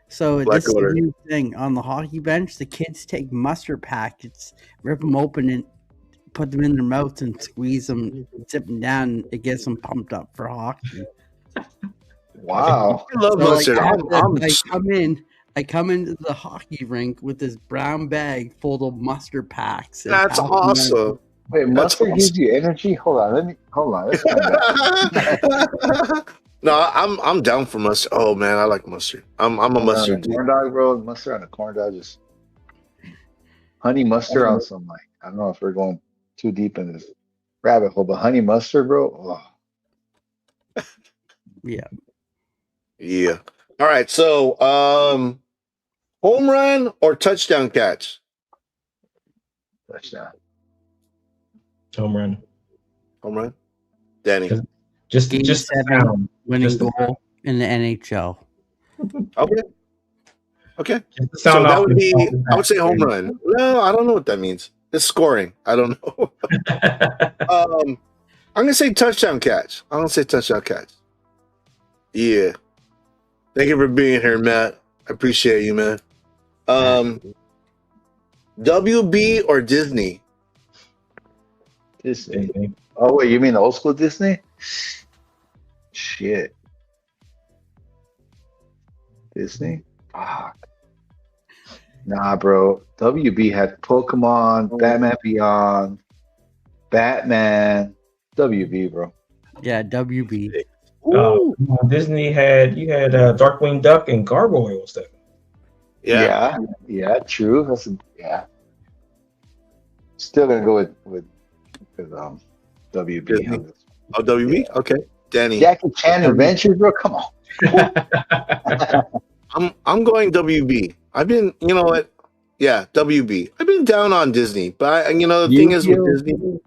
Speaker 12: So
Speaker 11: Black
Speaker 12: this is a
Speaker 11: Order.
Speaker 12: new thing on the hockey bench. The kids take mustard packets, rip them open, and put them in their mouths and squeeze them, sip them down. It gets them pumped up for hockey.
Speaker 13: Wow.
Speaker 11: I love mustard.
Speaker 12: I come into the hockey rink with this brown bag full of mustard packs. and
Speaker 11: That's
Speaker 12: pass them out.
Speaker 11: awesome.
Speaker 13: Wait,
Speaker 11: That's
Speaker 13: mustard gives you energy? Hold on. Let's find out.
Speaker 11: No, I'm down for mustard. Oh man, I like mustard. I'm a mustard dude.
Speaker 13: Corn dog, bro. Mustard on a corn dog. Just honey mustard on some, like, I don't know if we're going too deep in this rabbit hole, but honey mustard, bro. Oh.
Speaker 12: Yeah.
Speaker 11: Yeah. All right. So, home run or touchdown catch?
Speaker 13: Touchdown.
Speaker 14: Home run.
Speaker 11: Home run. Danny.
Speaker 14: Just
Speaker 12: Game
Speaker 14: the
Speaker 12: 7
Speaker 14: sound.
Speaker 12: winning
Speaker 14: Just the-
Speaker 12: goal in the NHL.
Speaker 11: Okay. Okay.
Speaker 14: Just the
Speaker 11: So
Speaker 14: sound
Speaker 11: that
Speaker 14: off
Speaker 11: would
Speaker 14: the-
Speaker 11: be.
Speaker 14: off the
Speaker 11: I would say
Speaker 14: back.
Speaker 11: home run. No, I don't know what that means. It's scoring. I don't know. I'm gonna say touchdown catch. I'm gonna say touchdown catch. Yeah. Thank you for being here, Matt. I appreciate you, man. WB or Disney?
Speaker 13: Disney. Oh, wait, you mean the old school Disney? Shit. Disney? Fuck. Nah, bro. WB had Pokemon, Batman Beyond, Batman. WB, bro.
Speaker 12: Yeah, WB.
Speaker 14: Disney had Darkwing Duck and Gargoyles though.
Speaker 11: Yeah.
Speaker 13: Yeah, true. Yeah. Still gonna go with WB.
Speaker 11: Disney. Oh, WB? Okay. Danny.
Speaker 13: Jackie Chan Adventures, bro. Come on.
Speaker 11: I'm going WB. I've been, you know what? Yeah, WB. I've been down on Disney, but the thing is with Disney,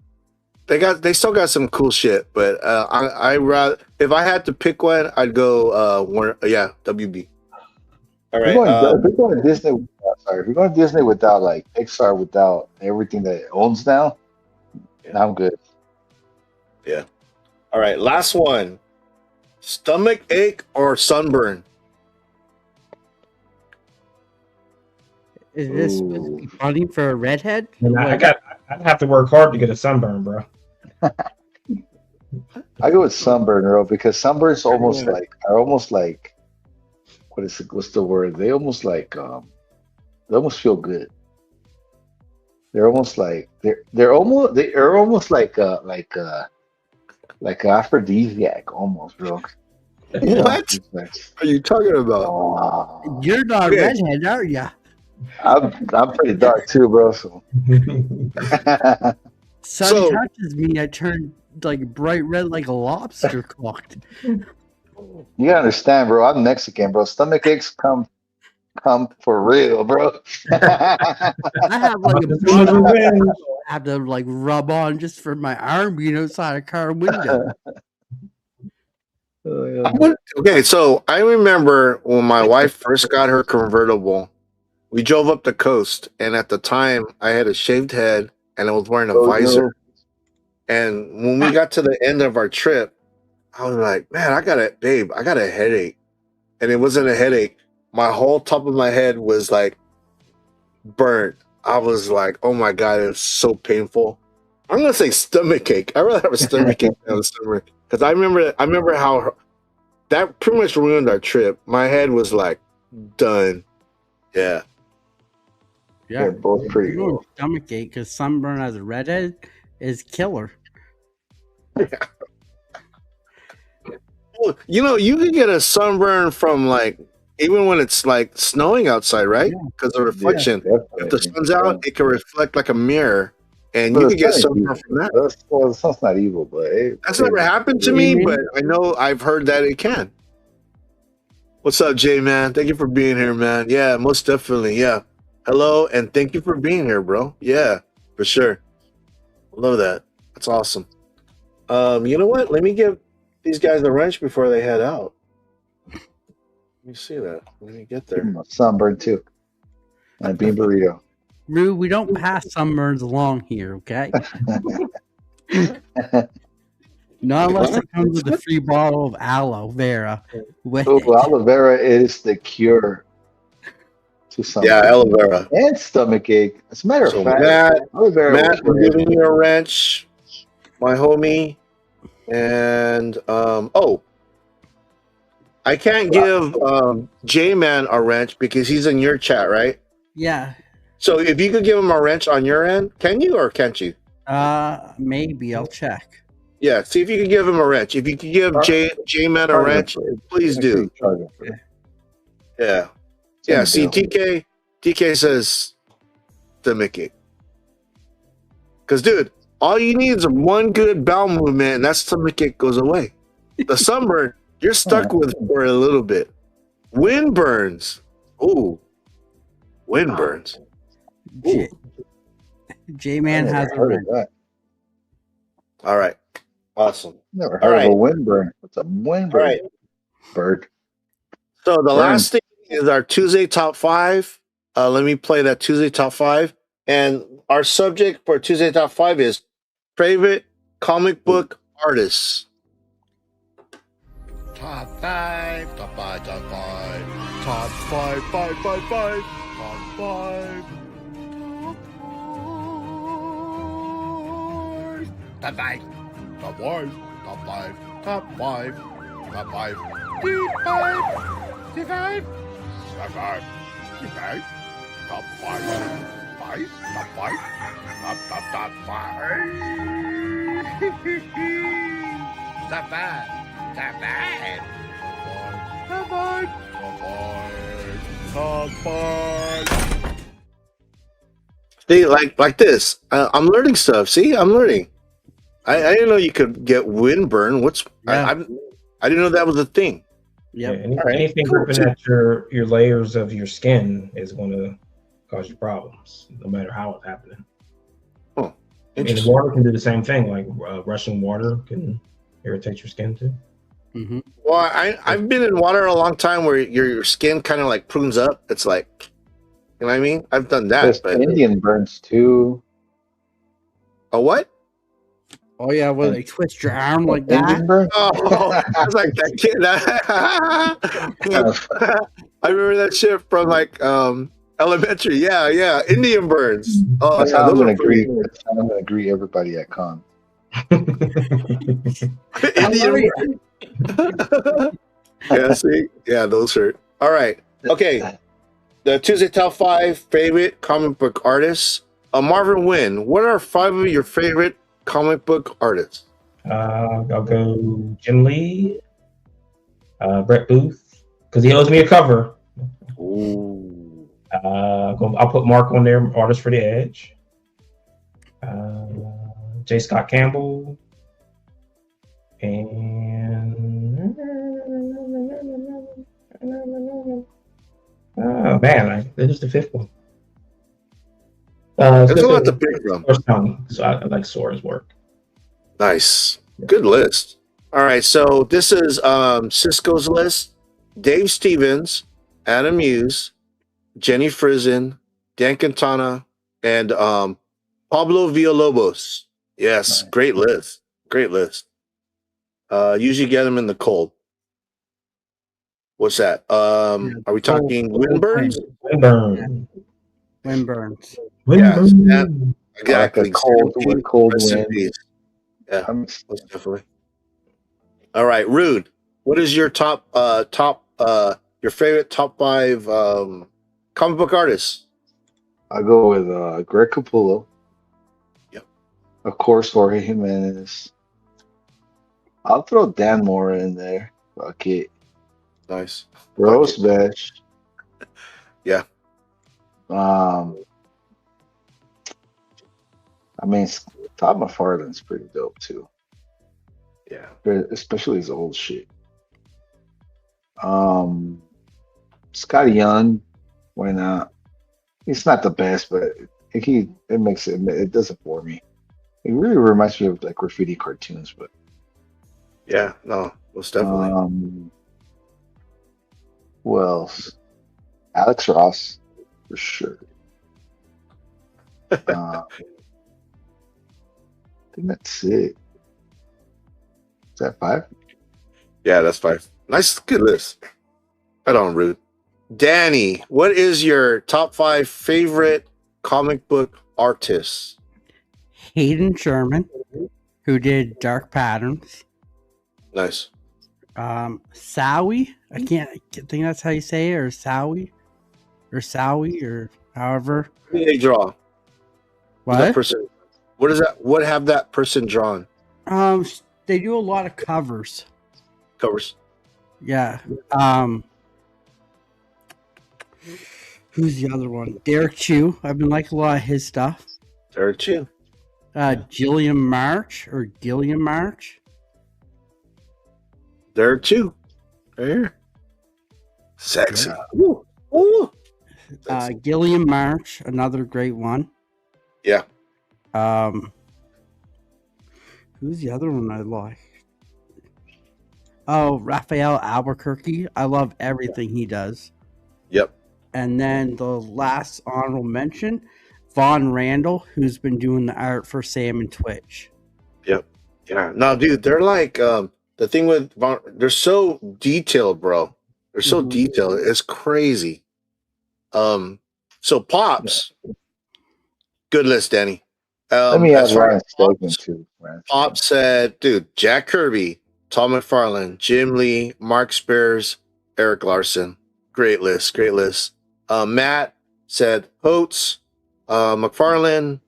Speaker 11: they still got some cool shit. But I rather, if I had to pick one, I'd go WB. All right.
Speaker 13: If we're going to Disney, if we're going to Disney without like Pixar, without everything that it owns now, I'm good.
Speaker 11: Yeah. All right. Last one. Stomach ache or sunburn?
Speaker 12: Is this supposed to be funny for a redhead?
Speaker 14: And I'd have to work hard to get a sunburn, bro.
Speaker 13: I go with sunburn, bro, because sunburns are almost like what's the word? They almost like they almost feel good. They're almost like they're almost like aphrodisiac almost, bro.
Speaker 11: What are you talking about?
Speaker 12: You're not
Speaker 11: Okay.
Speaker 12: redhead, are you?
Speaker 13: I'm pretty dark too, bro. So
Speaker 12: Sun
Speaker 11: So-
Speaker 12: touches me, I turn like bright red like a lobster cooked.
Speaker 13: you gotta understand, bro. I'm Mexican, bro. Stomach aches come for real, bro.
Speaker 12: I have like a button I have to like rub on just for my arm being outside a car window.
Speaker 11: Okay, so I remember when my wife first got her convertible, we drove up the coast, and at the time I had a shaved head and I was wearing a
Speaker 13: Oh, no.
Speaker 11: visor. And when we got to the end of our trip, I was like, man, I got a headache. And it wasn't a headache. My whole top of my head was like burnt. I was like, oh my God, it was so painful. I'm gonna say stomach ache. I'd rather have a stomach ache than a stomach. Because I remember how that pretty much ruined our trip. My head was like done. Yeah.
Speaker 12: Yeah,
Speaker 13: They're both pretty
Speaker 12: good. Stomach ache because sunburn as a redhead is killer.
Speaker 11: Well, you can get a sunburn from like even when it's like snowing outside, right? Because the reflection.
Speaker 13: Yeah,
Speaker 11: If the sun's out, it can reflect like a mirror, and
Speaker 13: But
Speaker 11: you
Speaker 13: the
Speaker 11: can get
Speaker 13: sun
Speaker 11: sunburn
Speaker 13: is
Speaker 11: from that.
Speaker 13: evil. Well, the sun's not evil, but
Speaker 11: That's never happened to me, but I know I've heard that it can. What's up, Jay, man? Thank you for being here, man. Yeah, most definitely. Yeah. Hello, and thank you for being here, bro. Yeah, for sure. Love that. That's awesome. You know what? Let me give these guys a wrench before they head out. Let me see that. Let me get there.
Speaker 13: Sunburn too. And a bean burrito.
Speaker 12: Rue, we don't pass sunburns along here, okay? Not unless it comes with a free bottle of aloe vera. With
Speaker 13: Oh, aloe vera is the cure to something.
Speaker 11: Yeah, aloe vera.
Speaker 13: And stomach ache. As a matter
Speaker 11: So
Speaker 13: of fact,
Speaker 11: Matt,
Speaker 13: aloe vera
Speaker 11: Matt,
Speaker 13: will
Speaker 11: we're
Speaker 13: cure
Speaker 11: giving you a wrench, my homie. And I can't give J-Man a wrench because he's in your chat, right?
Speaker 12: Yeah.
Speaker 11: So if you could give him a wrench on your end, can you or can't you?
Speaker 12: Maybe I'll check.
Speaker 11: Yeah, see if you could give him a wrench. If you could give J-Man a wrench, please do. Yeah. Yeah, see, TK says the Mickey. Because, dude, all you need is one good bowel movement, and that stomach ache goes away. The sunburn, you're stuck with for a little bit. Wind burns. Ooh. Wind burns.
Speaker 12: J-Man has a wrench.
Speaker 11: All right. Awesome.
Speaker 13: Never
Speaker 11: All
Speaker 13: heard
Speaker 11: right.
Speaker 13: of a windburn. What's a windburn?
Speaker 11: All right.
Speaker 13: Bird.
Speaker 11: So the last thing is our Tuesday top 5. Let me play that Tuesday top 5. And our subject for Tuesday top 5 is favorite comic book artists.
Speaker 7: Top 5, top 5, top 5, top 5, 5, 5, 5, top 5. Top 5, top 5, top 5, top 5, top 5, T5, T5, top 5, T5, top 5, 5, top 5, top 5. Top 5. Top 5. Top 5. Top 5.
Speaker 11: See, like this. I'm learning stuff. See, I'm learning. I didn't know you could get windburn. I didn't know that was a thing.
Speaker 14: Yeah, anything ripping at your layers of your skin is going to cause you problems, no matter how it's happening.
Speaker 11: Oh,
Speaker 14: I mean, the water can do the same thing. Like rushing water can irritate your skin too.
Speaker 12: Mm-hmm.
Speaker 11: Well, I've been in water a long time where your skin kind of like prunes up. It's like, you know what I mean? I've done that.
Speaker 13: There's
Speaker 11: But
Speaker 13: Indian burns too.
Speaker 11: a what?
Speaker 12: Oh yeah, well they twist your arm like that.
Speaker 13: Indian burn?
Speaker 11: Oh, I was like that kid. I remember that shit from like elementary. Yeah, Indian burns. Oh,
Speaker 13: That's
Speaker 11: yeah,
Speaker 13: how I'm
Speaker 11: those
Speaker 13: gonna
Speaker 11: are pretty.
Speaker 13: agree. That's how I'm gonna agree everybody at con.
Speaker 11: Indian burns. Yeah, see, yeah, those hurt. All right, okay. The Tuesday top 5 favorite comic book artists. Marvin Wynn, what are 5 of your favorite comic book artists?
Speaker 14: I'll go Jim Lee, Brett Booth, because he owes me a cover.
Speaker 11: Ooh.
Speaker 14: I'll put Mark on there, artist for the Edge. J. Scott Campbell, and oh man, this is the 5th one.
Speaker 11: There's a lot to pick from.
Speaker 14: So I like Sora's work.
Speaker 11: Nice. Good list. All right, so this is Cisco's list. Dave Stevens, Adam Hughes, Jenny Frison, Dan Quintana, and Pablo Villalobos. Yes, nice. Great list. Great list. Usually get them in the cold. What's that? Are we talking Windburns?
Speaker 12: Windburns.
Speaker 11: Yes, yeah, exactly.
Speaker 13: Like cold wind.
Speaker 11: Yeah, most definitely. All right, Rude. What is your your favorite top 5 comic book artists?
Speaker 13: I'll go with Greg Capullo.
Speaker 11: Yep.
Speaker 13: Of course, Jorge Jimenez. I'll throw Dan Mora in there. Fuck it.
Speaker 11: Nice.
Speaker 13: Rose Bash.
Speaker 11: Yeah.
Speaker 13: I mean, Todd McFarlane's pretty dope too.
Speaker 11: Yeah.
Speaker 13: Especially his old shit. Scotty Young, why not? He's not the best, but it makes it doesn't bore me. It really reminds me of like graffiti cartoons, but
Speaker 11: Yeah, no, most definitely.
Speaker 13: who else? Alex Ross, for sure. I think that's it. Is that 5?
Speaker 11: Yeah, that's 5. Nice, good list. Right on, Rude. Danny, what is your top 5 favorite comic book artists?
Speaker 12: Hayden Sherman, who did Dark Patterns.
Speaker 11: Nice.
Speaker 12: Sowie, I think that's how you say it, or Sowie, or however.
Speaker 11: Who do they draw?
Speaker 12: What?
Speaker 11: That person, what is that? What have that person drawn?
Speaker 12: They do a lot of covers.
Speaker 11: Covers.
Speaker 12: Yeah. Who's the other one? Derek Chew. I've been liking a lot of his stuff.
Speaker 11: Derek Chew.
Speaker 12: Gilliam March.
Speaker 11: Derek Chew. Right here. Sexy. Ooh. Ooh.
Speaker 12: Gilliam March, another great one.
Speaker 11: Yeah.
Speaker 12: Who's the other one I like? Oh, Raphael Albuquerque. I love everything he does.
Speaker 11: Yep.
Speaker 12: And then the last honorable mention, Vaughn Randall, who's been doing the art for Sam and Twitch.
Speaker 11: Yep. Yeah. No, dude, they're like the thing with they're so detailed, bro. They're so detailed. It's crazy. So Pops, good list, Danny.
Speaker 13: Let me add Ryan Stegman too.
Speaker 11: Pops said, dude, Jack Kirby, Tom McFarlane, Jim Lee, Mark Spears, Eric Larson. Great list, great list. Matt said Holtz, McFarlane,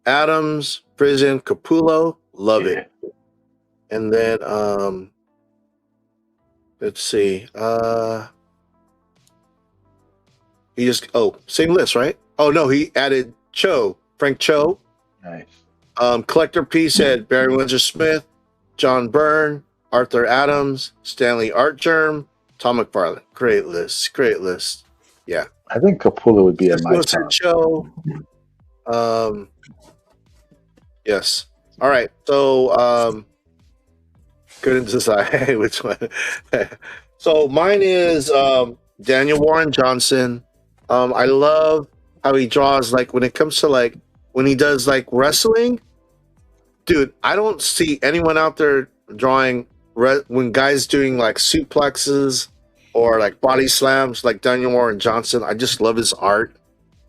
Speaker 11: Adams, Prison, Capullo. Love it. And then let's see. He just same list, right? Oh no, he added Frank Cho.
Speaker 13: Nice.
Speaker 11: Collector P said Barry Windsor Smith, John Byrne, Arthur Adams, Stanley Artgerm, Tom McFarlane. Great list. Great list. Yeah.
Speaker 13: I think Capullo would be at my top.
Speaker 11: Cho. Yes. All right. So couldn't decide which one. So mine is Daniel Warren Johnson. I love how he draws, like when it comes to like when he does like wrestling. Dude, I don't see anyone out there drawing when guys doing like suplexes or like body slams like Daniel Warren Johnson. I just love his art.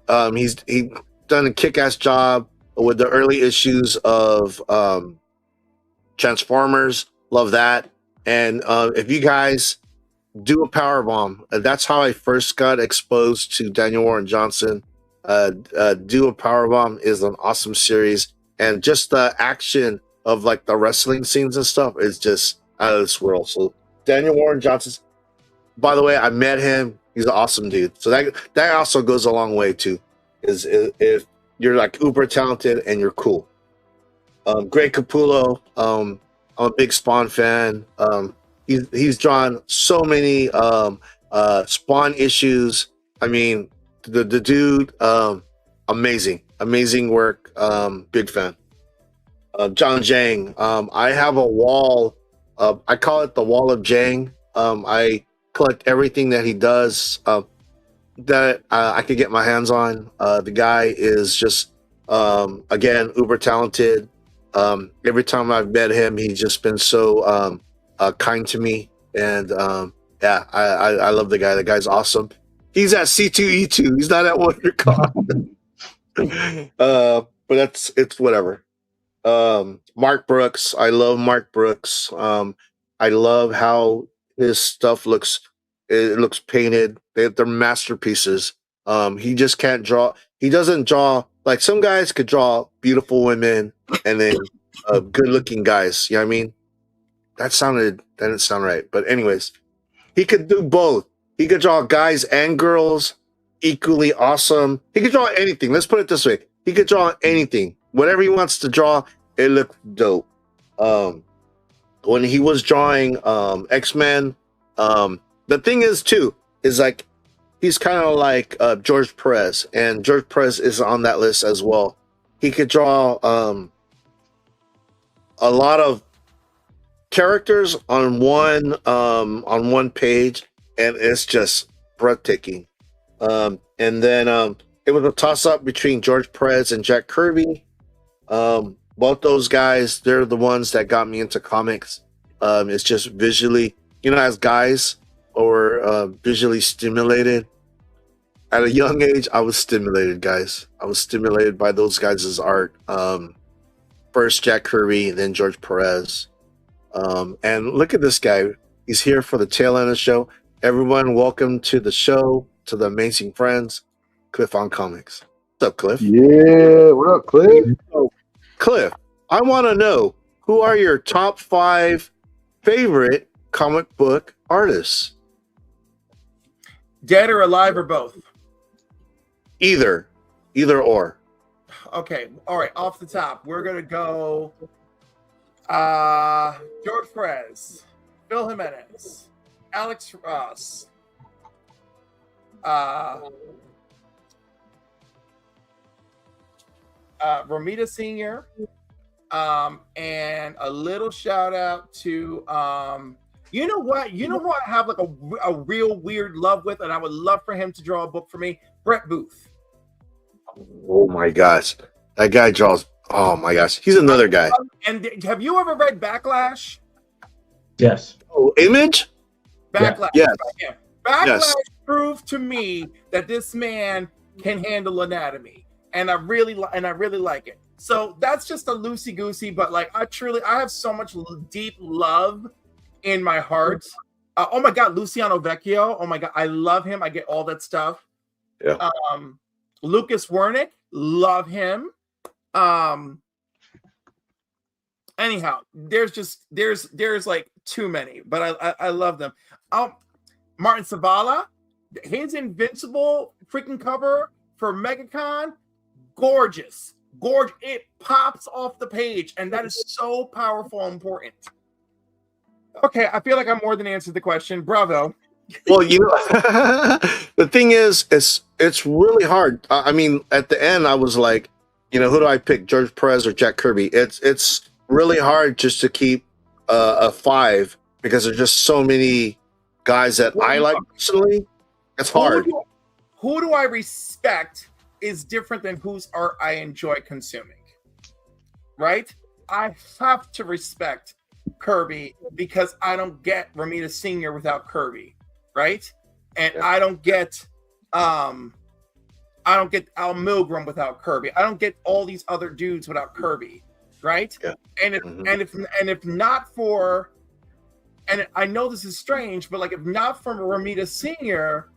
Speaker 11: He done a kick-ass job with the early issues of Transformers. Love that. And if you guys do a power bomb, that's how I first got exposed to Daniel Warren Johnson. Do a power bomb is an awesome series, and just the action of like the wrestling scenes and stuff is just out of this world. So Daniel Warren Johnson, by the way, I met him. He's an awesome dude. So that also goes a long way too. Is if you're like uber talented and you're cool. Greg Capullo. I'm a big Spawn fan. He's drawn so many Spawn issues. I mean, the dude, amazing work. Big fan. John Jang. I have a wall. I call it the wall of Jang. I collect everything that he does that I could get my hands on. The guy is just again uber talented. Every time I've met him, he's just been so kind to me, and yeah, I love the guy. The guy's awesome. He's at C2E2. He's not at WonderCon. But it's whatever. Mark Brooks. I love Mark Brooks. I love how his stuff looks. It looks painted. They're masterpieces. He just can't draw. He doesn't draw like some guys could draw beautiful women and then good looking guys. You know what I mean? That didn't sound right. But anyways, He could do both. He could draw guys and girls equally awesome. He could draw anything. Let's put it this way. He could draw anything. Whatever he wants to draw, it looked dope. When he was drawing X-Men, the thing is too, is like he's kind of like George Perez, and George Perez is on that list as well. He could draw a lot of characters on one page, and it's just breathtaking. And then it was a toss-up between George Perez and Jack Kirby. Both those guys, they're the ones that got me into comics. It's just visually, as guys or visually stimulated. At a young age, I was stimulated, guys. I was stimulated by those guys' art. First Jack Kirby, then George Perez. And look at this guy. He's here for the tail end of the show. Everyone, welcome to the show, to the amazing friends, Cliff on Comics. What's up, Cliff?
Speaker 13: Yeah, what up, Cliff?
Speaker 11: Cliff, I want to know, who are your top 5 favorite comic book artists?
Speaker 2: Dead or alive or both?
Speaker 11: Either or.
Speaker 2: Okay, all right, off the top, we're going to go George Perez, Phil Jimenez, Alex Ross, Romita Sr., and a little shout out to you know who I have like a real weird love with, and I would love for him to draw a book for me? Brett Booth.
Speaker 11: Oh my gosh, that guy draws. Oh my gosh, he's another guy.
Speaker 2: And have you ever read Backlash?
Speaker 14: Yes.
Speaker 11: Oh, Image?
Speaker 2: Backlash.
Speaker 11: Yes.
Speaker 2: Yeah. Backlash
Speaker 11: Yes.
Speaker 2: proved to me that this man can handle anatomy, and I really like it. So that's just a loosey goosey, but like I have so much deep love in my heart. Oh my God, Luciano Vecchio. Oh my God, I love him. I get all that stuff.
Speaker 11: Yeah.
Speaker 2: Lucas Wernick, love him. Anyhow, there's like too many, but I love them. Martin Zavala, his Invincible freaking cover for MegaCon, gorgeous. It pops off the page, and that is so powerful and important. Okay, I feel like I more than answered the question. Bravo.
Speaker 11: Well, the thing is, it's really hard. I mean, at the end, I was like, who do I pick, George Perez or Jack Kirby? It's really hard just to keep a 5 because there's just so many guys that I like personally. It's hard.
Speaker 2: Who do I respect is different than whose art I enjoy consuming, right? I have to respect Kirby because I don't get Romita Sr. without Kirby, right? And I don't get Al Milgram without Kirby. I don't get all these other dudes without Kirby, right? Yeah. And if not for, and I know this is strange, but like if not for Romita Sr.,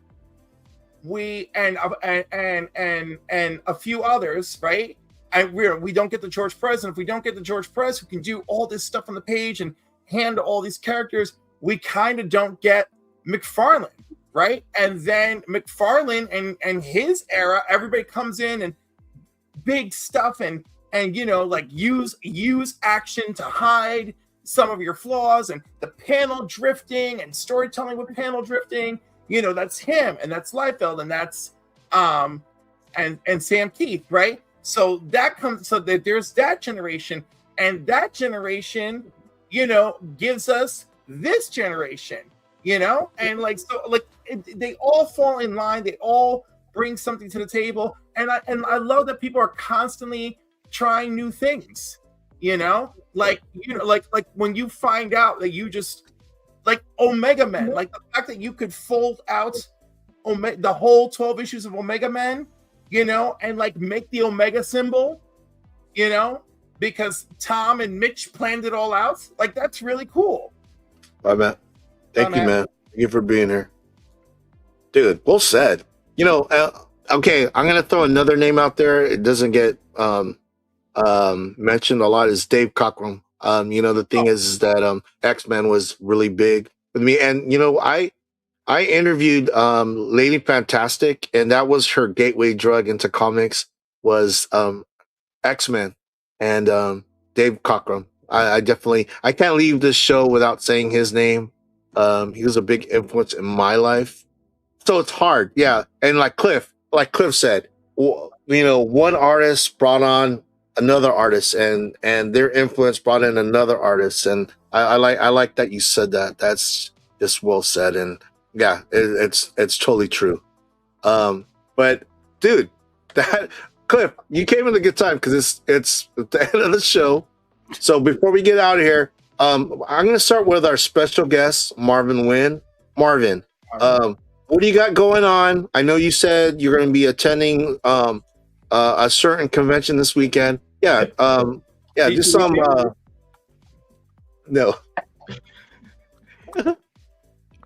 Speaker 2: we and a few others, right? And we don't get the George Perez, and if we don't get the George Perez who can do all this stuff on the page and handle all these characters, we kind of don't get McFarlane, right? And then McFarlane and his era, everybody comes in and big stuff and like use action to hide some of your flaws and the panel drifting and storytelling with panel drifting. That's him, and that's Liefeld, and that's and Sam Keith, right? So that there's that generation, and that generation, gives us this generation, and they all fall in line. They all bring something to the table, and I love that people are constantly trying new things, like when you find out that you just. Like Omega Men, like the fact that you could fold out the whole 12 issues of Omega Men, and like make the Omega symbol, because Tom and Mitch planned it all out. Like that's really cool.
Speaker 11: Bye, Matt. Thank you, man. Thank you for being here, dude. Well said. Okay, I'm gonna throw another name out there. It doesn't get mentioned a lot. Is Dave Cockrum. The thing is that X-Men was really big with me, and I interviewed Lady Fantastic, and that was her gateway drug into comics was X-Men and Dave Cockrum. I definitely I can't leave this show without saying his name. He was a big influence in my life. So it's hard, yeah. And like Cliff said, one artist brought on another artist, and their influence brought in another artist. And I like that you said that. That's just well said. And yeah, it's totally true. But dude, that Cliff, you came in a good time because it's at the end of the show. So before we get out of here, I'm going to start with our special guest, Marvin Wynn. Marvin, what do you got going on? I know you said you're going to be attending a certain convention this weekend. Yeah, just some. No.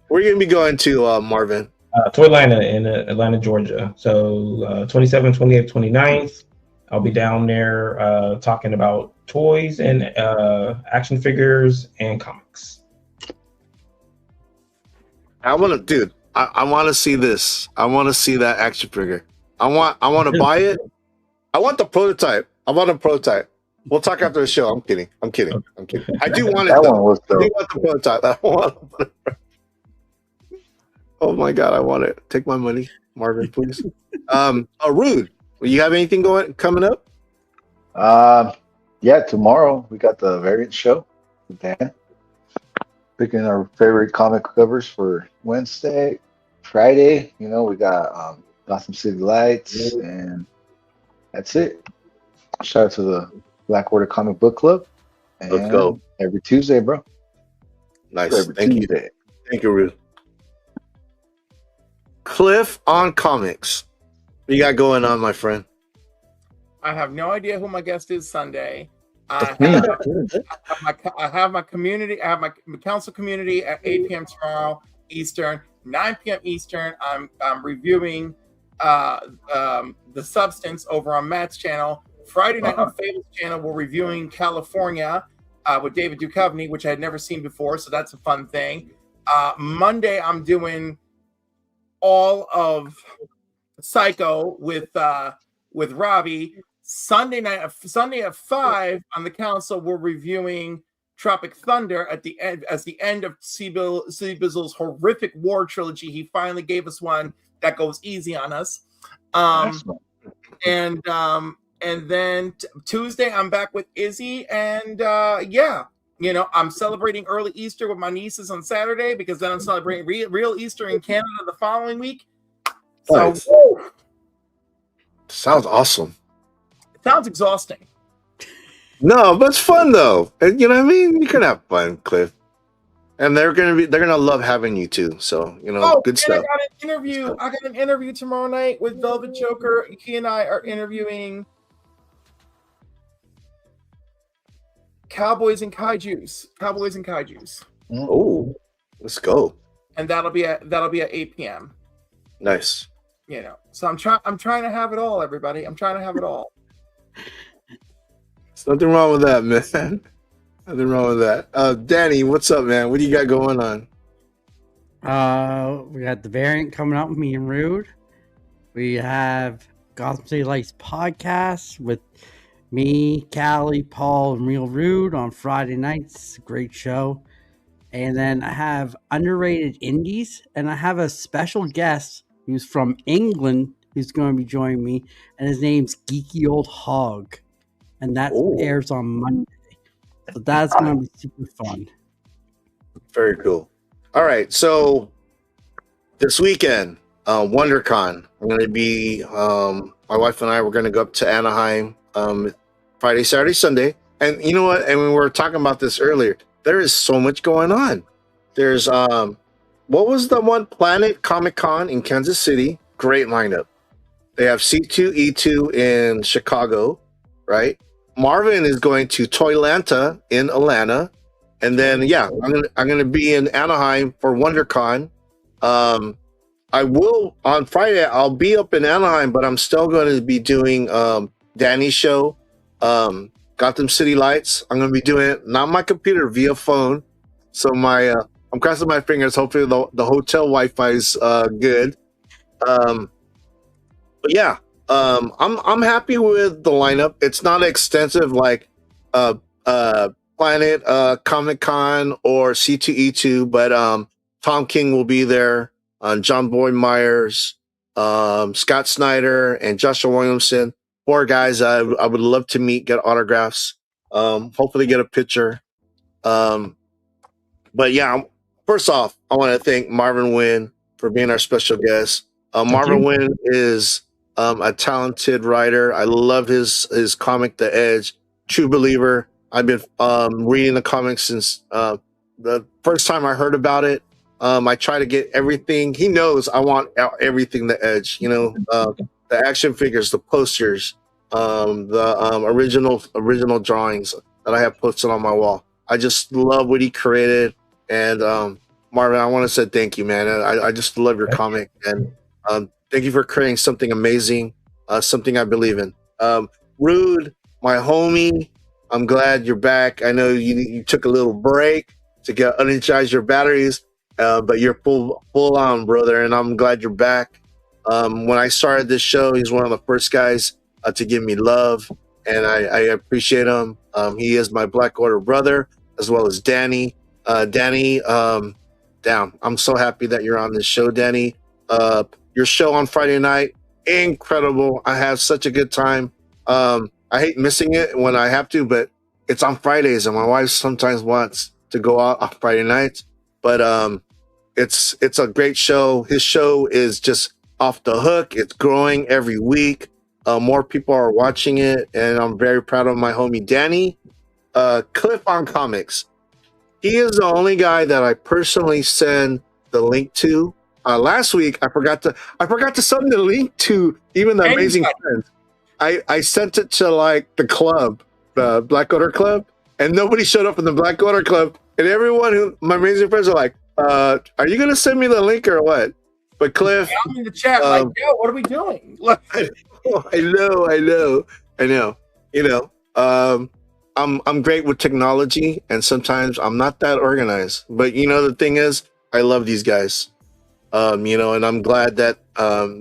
Speaker 11: Where are you going to be going to, Marvin?
Speaker 14: To Atlanta in Atlanta, Georgia. So 27th, 28th, 29th. I'll be down there talking about toys and action figures and comics.
Speaker 11: I want to see this. I want to see that action figure. I want to buy it. I want the prototype. I want a prototype. We'll talk after the show. I'm kidding. I do want it. I do want the prototype. I want it. Oh my God, I want it. Take my money, Marvin, please. Rude. Will you have anything coming up?
Speaker 13: Yeah, tomorrow we got the variant show with Dan. Picking our favorite comic covers for Wednesday. Friday, we got Gotham City Lights, and that's it. Shout out to the Black Order Comic Book Club. And let's go. Every Tuesday, bro.
Speaker 11: Nice. Thank you. Thank you, Rude. Cliff on comics. What you got going on, my friend?
Speaker 2: I have no idea who my guest is Sunday. I have my community. I have my council community at 8 p.m. tomorrow Eastern, 9 p.m. Eastern. I'm reviewing the Substance over on Matt's channel. Friday night on Fable's channel, we're reviewing California with David Duchovny, which I had never seen before, so that's a fun thing. Monday, I'm doing all of Psycho with Robbie. Sunday at 5 on the council, we're reviewing Tropic Thunder at the end of C. Bizzle's horrific war trilogy. He finally gave us one that goes easy on us. And then Tuesday I'm back with Izzy, and I'm celebrating early Easter with my nieces on Saturday, because then I'm celebrating real Easter in Canada the following week. So
Speaker 11: nice. Sounds awesome.
Speaker 2: It sounds exhausting.
Speaker 11: No, but it's fun though. You know what I mean? You can have fun, Cliff. And they're gonna love having you too. So good stuff.
Speaker 2: I got an interview tomorrow night with Velvet Joker. He and I are interviewing Cowboys and Kaijus.
Speaker 11: Oh, let's go.
Speaker 2: And that'll be at 8 p.m.
Speaker 11: Nice.
Speaker 2: So I'm trying to have it all, everybody. I'm trying to have it all.
Speaker 11: There's nothing wrong with that, man. Nothing wrong with that. Danny, what's up, man? What do you got going on?
Speaker 12: We got the variant coming out with me and Rude. We have Gotham City Lights podcast with me, Callie, Paul, and Real Rude on Friday nights. Great show. And then I have Underrated Indies, and I have a special guest who's from England who's going to be joining me, and his name's Geeky Old Hog, and that airs on Monday. So that's going to be super fun.
Speaker 11: Very cool. All right, so this weekend, WonderCon, I'm going to be, my wife and I, we're going to go up to Anaheim Friday, Saturday, Sunday. And you know what? And we were talking about this earlier. There is so much going on. There's, what was the one? Planet Comic Con in Kansas City. Great lineup. They have C2E2 in Chicago, right? Marvin is going to Toylanta in Atlanta. And then, I'm gonna be in Anaheim for WonderCon. I will on Friday. I'll be up in Anaheim, but I'm still going to be doing Danny's show, Gotham City Lights. I'm going to be doing it not on my computer, via phone. So my I'm crossing my fingers. Hopefully the hotel Wi-Fi is good. But yeah, I'm happy with the lineup. It's not extensive like Planet Comic Con or C2E2, but Tom King will be there. John Boyd Myers, Scott Snyder, and Joshua Williamson. 4 guys I would love to meet, get autographs, hopefully get a picture. But yeah, first off, I want to thank Marvin Wynn for being our special guest. Marvin Wynn is a talented writer. I love his comic, The Edge. True believer. I've been reading the comics since the first time I heard about it. I try to get everything. He knows I want everything The Edge. You know, the action figures, the posters, the original drawings that I have posted on my wall. I just love what he created. And Marvin, I want to say thank you, man. I just love your comic, and thank you for creating something amazing, something I believe in. Rude, my homie, I'm glad you're back. I know you took a little break to get energize your batteries, but you're full on, brother, and I'm glad you're back. When I started this show, he's one of the first guys to give me love, and I appreciate him. He is my Black Order brother, as well as Danny. Danny, damn, I'm so happy that you're on this show, Danny. Your show on Friday night, incredible. I have such a good time. I hate missing it when I have to, but it's on Fridays, and my wife sometimes wants to go out on Friday nights. But it's a great show. His show is just off the hook. It's growing every week. More people are watching it, and I'm very proud of my homie Danny. Cliff on Comics. He is the only guy that I personally send the link to. Last week I forgot to send the link to even the Amazing Friends. I sent it to like the club, the Black Order Club, and nobody showed up in the Black Order Club. And everyone my Amazing Friends are like, are you gonna send me the link or what? But Cliff,
Speaker 2: I'm in the chat like, yo, what are we doing?
Speaker 11: I know. You know, I'm great with technology, and sometimes I'm not that organized. But you know, the thing is, I love these guys. You know, and I'm glad that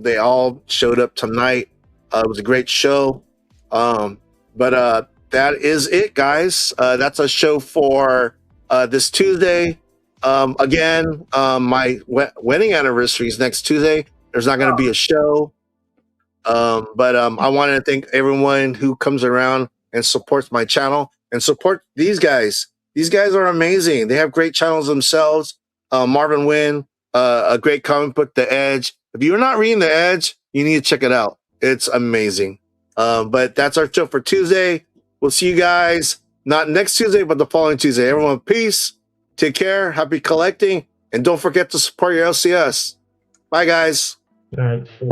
Speaker 11: they all showed up tonight. It was a great show. But that is it, guys. That's a show for this Tuesday. Again, my wedding anniversary is next Tuesday. There's not going to be a show. But I wanted to thank everyone who comes around and supports my channel and support these guys. These guys are amazing. They have great channels themselves. Marvin Wynn, a great comic book, The Edge. If you're not reading The Edge, you need to check it out. It's amazing. But that's our show for Tuesday. We'll see you guys not next Tuesday, but the following Tuesday. Everyone, peace. Take care. Happy collecting. And don't forget to support your LCS. Bye, guys.
Speaker 14: All right. Cool.